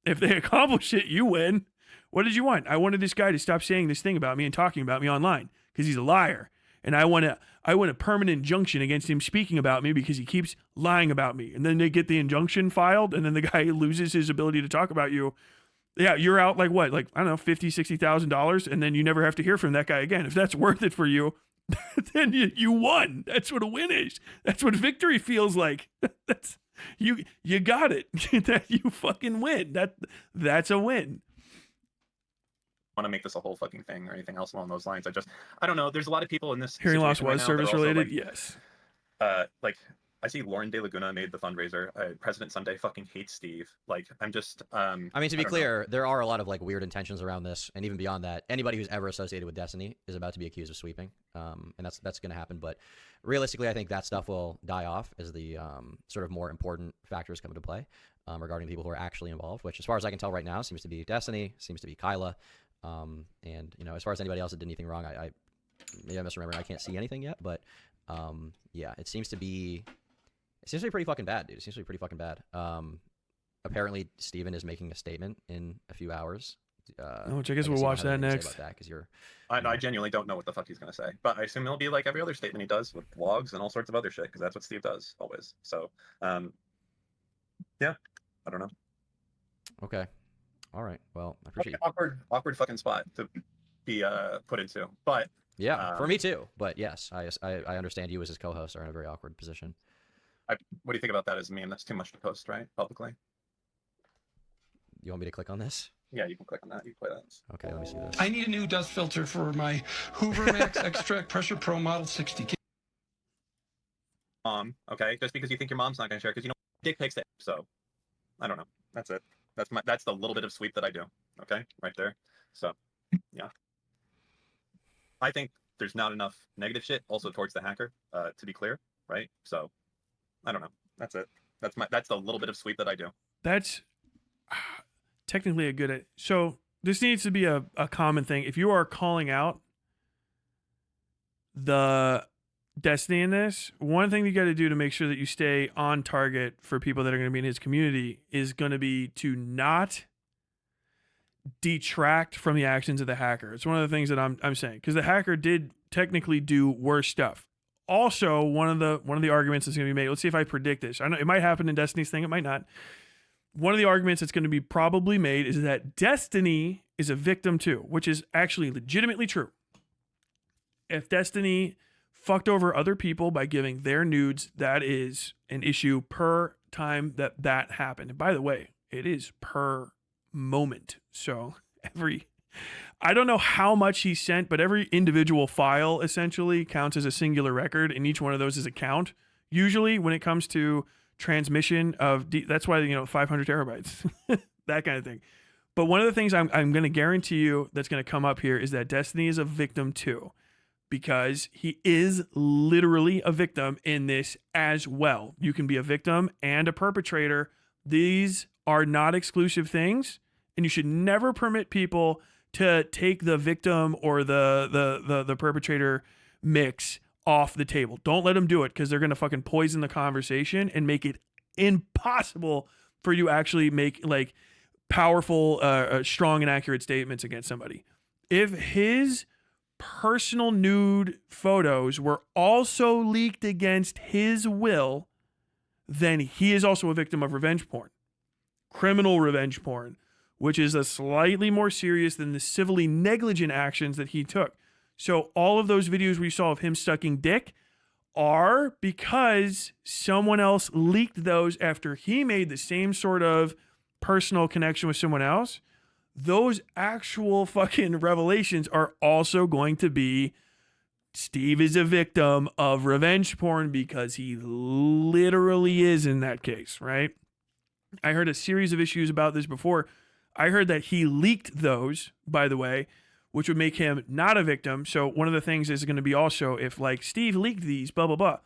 If they accomplish it, you win. What did you want? I wanted this guy to stop saying this thing about me and talking about me online because he's a liar. And I want a permanent injunction against him speaking about me because he keeps lying about me. And then they get the injunction filed and then the guy loses his ability to talk about you. Yeah, you're out like what? Like, I don't know, $50,000, $60,000, and then you never have to hear from that guy again. If that's worth it for you, then you won. That's what a win is. That's what victory feels like. That's you got it. That you fucking win. That's a win. Want to make this a whole fucking thing or anything else along those lines. I don't know. There's a lot of people in this hearing loss was right service related. Like, yes. I see Lauren De Laguna made the fundraiser. President Sunday fucking hates Steve. Like, I'm just. I mean, to be clear, there are a lot of like weird intentions around this, and even beyond that, anybody who's ever associated with Destiny is about to be accused of sweeping, and that's going to happen. But realistically, I think that stuff will die off as the sort of more important factors come into play regarding people who are actually involved. Which, as far as I can tell right now, seems to be Destiny, seems to be Kyla, and as far as anybody else that did anything wrong, I maybe I'm misremembering. I can't see anything yet, but yeah, it seems to be pretty fucking bad, dude. It seems to be pretty fucking bad. Apparently, Steven is making a statement in a few hours. Which I guess we'll watch that next. I genuinely don't know what the fuck he's gonna say, but I assume it'll be like every other statement he does with vlogs and all sorts of other shit, because that's what Steve does always. So, yeah, I don't know. Okay, all right. Well, I appreciate awkward fucking spot to be put into, but yeah, for me too. But yes, I understand you as his co-host are in a very awkward position. What do you think about that as a meme? That's too much to post, right? Publicly. You want me to click on this? Yeah, you can click on that. You can play that. Okay, let me see this. I need a new dust filter for my Hoover Max Extract Pressure Pro Model 60. Okay, just because you think your mom's not gonna share, because dick pics it. So, I don't know. That's it. That's the little bit of sweep that I do. Okay, right there. So, yeah. I think there's not enough negative shit also towards the hacker, to be clear, right? So, I don't know. That's it. That's the little bit of sweep that I do. That's technically a good. So this needs to be a common thing. If you are calling out the Destiny in this, one thing you got to do to make sure that you stay on target for people that are going to be in his community is going to be to not detract from the actions of the hacker. It's one of the things that I'm saying, because the hacker did technically do worse stuff. Also, one of the arguments that's going to be made. Let's see if I predict this. I know it might happen in Destiny's thing. It might not. One of the arguments that's going to be probably made is that Destiny is a victim too, which is actually legitimately true. If Destiny fucked over other people by giving their nudes, that is an issue per time that happened. And by the way, it is per moment. So I don't know how much he sent, but every individual file essentially counts as a singular record, and each one of those is a count. Usually when it comes to transmission of, that's why, 500 terabytes, that kind of thing. But one of the things I'm going to guarantee you that's going to come up here is that Destiny is a victim too, because he is literally a victim in this as well. You can be a victim and a perpetrator. These are not exclusive things, and you should never permit people to take the victim or the perpetrator mix off the table. Don't let them do it, because they're going to fucking poison the conversation and make it impossible for you to actually make like powerful, strong and accurate statements against somebody. If his personal nude photos were also leaked against his will, then he is also a victim of revenge porn. Criminal revenge porn, which is a slightly more serious than the civilly negligent actions that he took. So all of those videos we saw of him sucking dick are because someone else leaked those after he made the same sort of personal connection with someone else. Those actual fucking revelations are also going to be Steve is a victim of revenge porn, because he literally is in that case, right? I heard a series of issues about this before. I heard that he leaked those, by the way, which would make him not a victim. So one of the things is going to be also if like Steve leaked these, blah, blah, blah.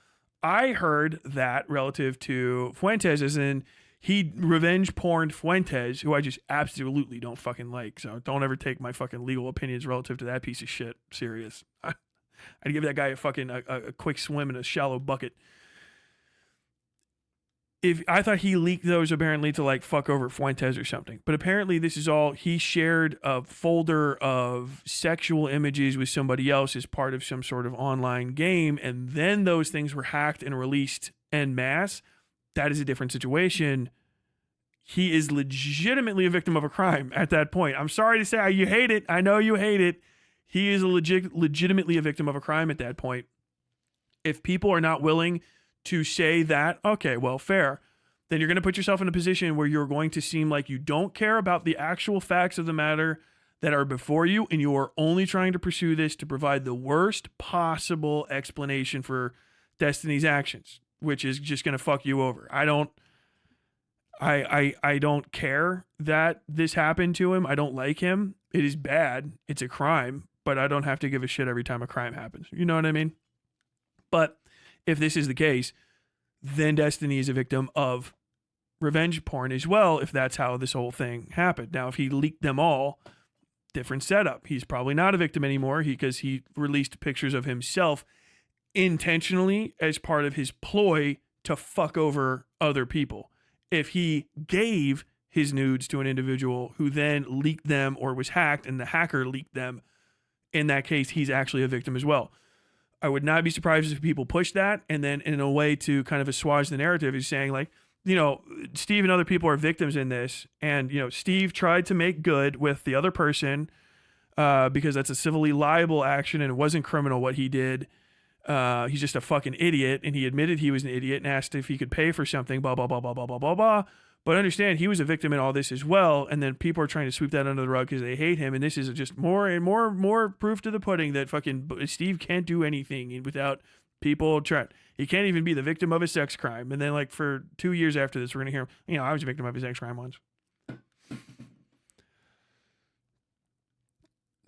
I heard that relative to Fuentes, as in he revenge porned Fuentes, who I just absolutely don't fucking like. So don't ever take my fucking legal opinions relative to that piece of shit serious. I'd give that guy a quick swim in a shallow bucket. If I thought he leaked those apparently to like fuck over Fuentes or something, but apparently this is all he shared a folder of sexual images with somebody else as part of some sort of online game, and then those things were hacked and released en masse. That is a different situation. He is legitimately a victim of a crime at that point. I'm sorry to say, you hate it. I know you hate it. He is legitimately a victim of a crime at that point. If people are not willing to say that, okay, well, fair, then you're going to put yourself in a position where you're going to seem like you don't care about the actual facts of the matter that are before you, and you are only trying to pursue this to provide the worst possible explanation for Destiny's actions. which is just going to fuck you over. I don't care that this happened to him. I don't like him. It is bad. It's a crime, but I don't have to give a shit every time a crime happens. You know what I mean? But if this is the case, then Destiny is a victim of revenge porn as well, if that's how this whole thing happened. Now, if he leaked them all, different setup. He's probably not a victim anymore because he released pictures of himself intentionally as part of his ploy to fuck over other people. If he gave his nudes to an individual who then leaked them or was hacked and the hacker leaked them, in that case, he's actually a victim as well. I would not be surprised if people push that, and then in a way to kind of assuage the narrative is saying like, you know, Steve and other people are victims in this, and you know, Steve tried to make good with the other person because that's a civilly liable action and it wasn't criminal what he did. He's just a fucking idiot, and he admitted he was an idiot and asked if he could pay for something, blah, blah, blah, blah, blah, blah, blah, blah. But understand, he was a victim in all this as well, and then people are trying to sweep that under the rug because they hate him, and this is just more and more proof to the pudding that fucking Steve can't do anything without people trying. He can't even be the victim of a sex crime. And then like for 2 years after this, we're going to hear, you know, I was a victim of a sex crime once.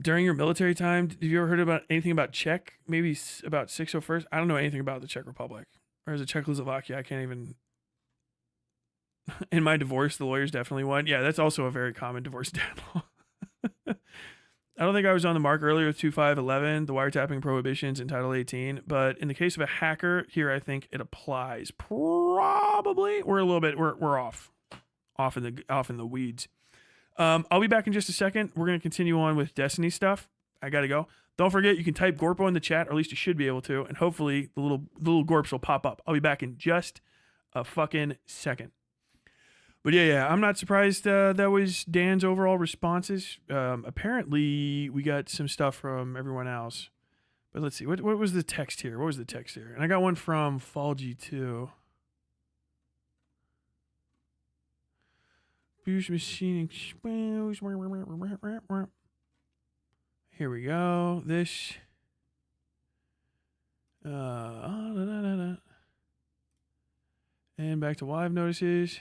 During your military time, have you ever heard about anything about Czech? Maybe about 601st? I don't know anything about the Czech Republic. Or is it Czechoslovakia? I can't even... In my divorce, the lawyers definitely won. Yeah, that's also a very common divorce dad law. I don't think I was on the mark earlier with 2511, the wiretapping prohibitions in Title 18, but in the case of a hacker, here I think it applies. Probably. We're a little bit, we're off in the weeds. I'll be back in just a second. We're going to continue on with Destiny stuff. I got to go. Don't forget, you can type Gorpo in the chat, or at least you should be able to, and hopefully the little Gorps will pop up. I'll be back in just a fucking second. But yeah, I'm not surprised that was Dan's overall responses. Apparently, we got some stuff from everyone else. But let's see. What was the text here? What was the text here? And I got one from Falgy, too. Boost machine expose. Here we go. This. And back to live notices.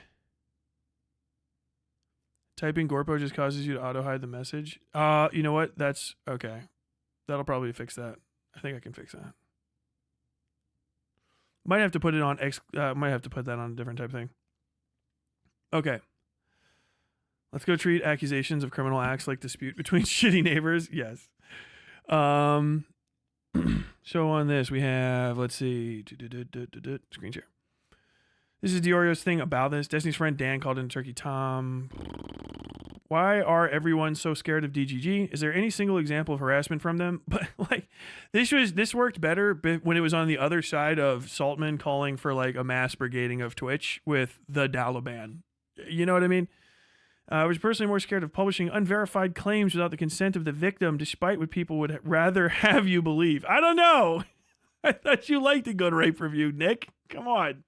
Typing Gorpo just causes you to auto-hide the message. You know what? That's okay. That'll probably fix that. I think I can fix that. Might have to put it on might have to put that on a different type thing. Okay. Let's go treat accusations of criminal acts like dispute between shitty neighbors. Yes. So on this we have, let's see, screen share. This is Diorio's thing about this. Destiny's friend Dan called in Turkey Tom. Why are everyone so scared of DGG? Is there any single example of harassment from them? But like, this worked better when it was on the other side of Saltman calling for like a mass brigading of Twitch with the Dalaban. You know what I mean? I was personally more scared of publishing unverified claims without the consent of the victim, despite what people would rather have you believe. I don't know. I thought you liked a good rape review, Nick. Come on.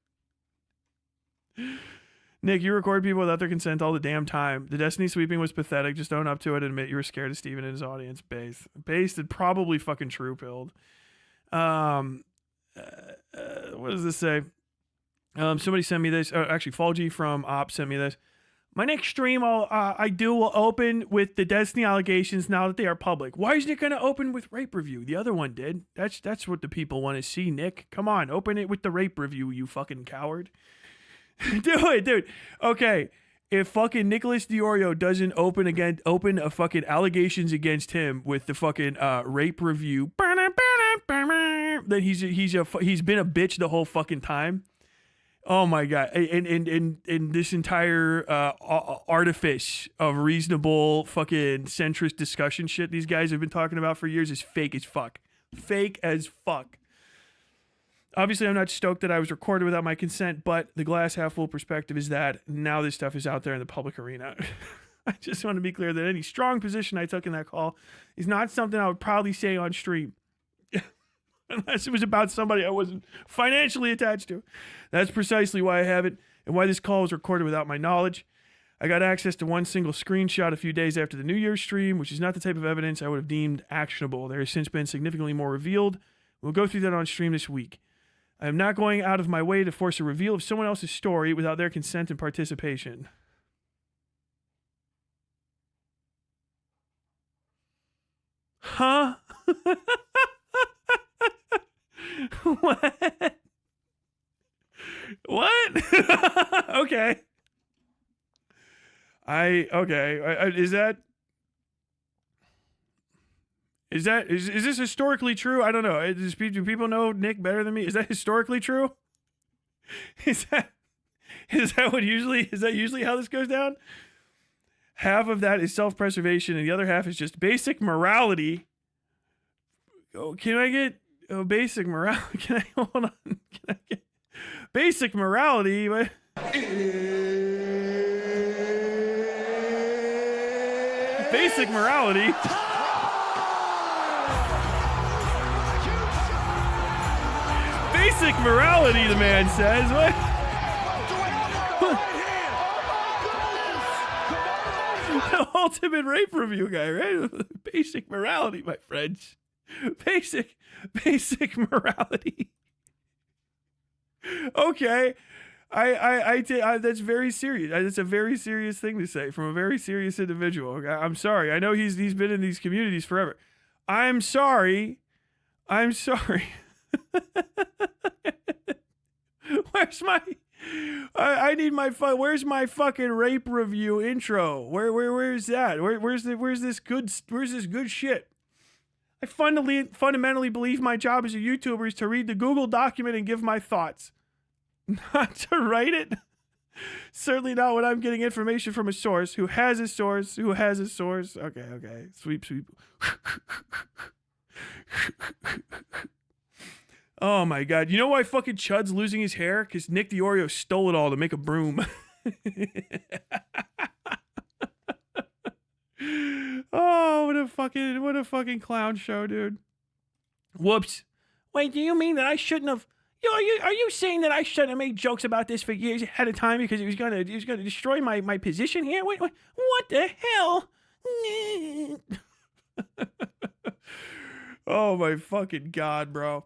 Nick, you record people without their consent all the damn time. The Destiny sweeping was pathetic. Just own up to it and admit you were scared of Steven and his audience. Based and probably fucking true pilled. What does this say? Somebody sent me this. Actually, Falgy from Op sent me this. My next stream will open with the Destiny allegations now that they are public. Why isn't it going to open with rape review? The other one did. That's what the people want to see, Nick. Come on, open it with the rape review, you fucking coward. Do it, dude. Okay, if fucking Nicholas Diorio doesn't open a fucking allegations against him with the fucking rape review, then he's been a bitch the whole fucking time. Oh my god! And this entire artifice of reasonable fucking centrist discussion shit these guys have been talking about for years is fake as fuck. Fake as fuck. Obviously, I'm not stoked that I was recorded without my consent, but the glass half full perspective is that now this stuff is out there in the public arena. I just want to be clear that any strong position I took in that call is not something I would proudly say on stream. Unless it was about somebody I wasn't financially attached to. That's precisely why I have it, and why this call was recorded without my knowledge. I got access to one single screenshot a few days after the New Year's stream, which is not the type of evidence I would have deemed actionable. There has since been significantly more revealed. We'll go through that on stream this week. I am not going out of my way to force a reveal of someone else's story without their consent and participation. Huh? What? What? Okay. Okay. Is this historically true? I don't know. Do people know Nick better than me? Is that historically true? Is that usually how this goes down? Half of that is self-preservation, and the other half is just basic morality. Oh, can I get basic morality? Can I hold on? Can I get basic morality? What? Basic morality. Basic morality, the man says. What? The ultimate rape review guy, right? Basic morality, my friends. Basic morality. Okay. I that's very serious. That's a very serious thing to say from a very serious individual. I'm sorry. I know he's been in these communities forever. I'm sorry. Where's my I need my where's my fucking rape review intro? Where's that? Where's this good shit? I fundamentally believe my job as a YouTuber is to read the Google document and give my thoughts. Not to write it. Certainly not when I'm getting information from a source who has a source. Okay. Sweep. Oh my god. You know why fucking Chud's losing his hair? Because Nick the Oreo stole it all to make a broom. Oh, what a fucking clown show, dude. Whoops. Wait, do you mean that I shouldn't have... Are you saying that I shouldn't have made jokes about this for years ahead of time because it was gonna destroy my position here? Wait, what the hell? Oh my fucking god, bro.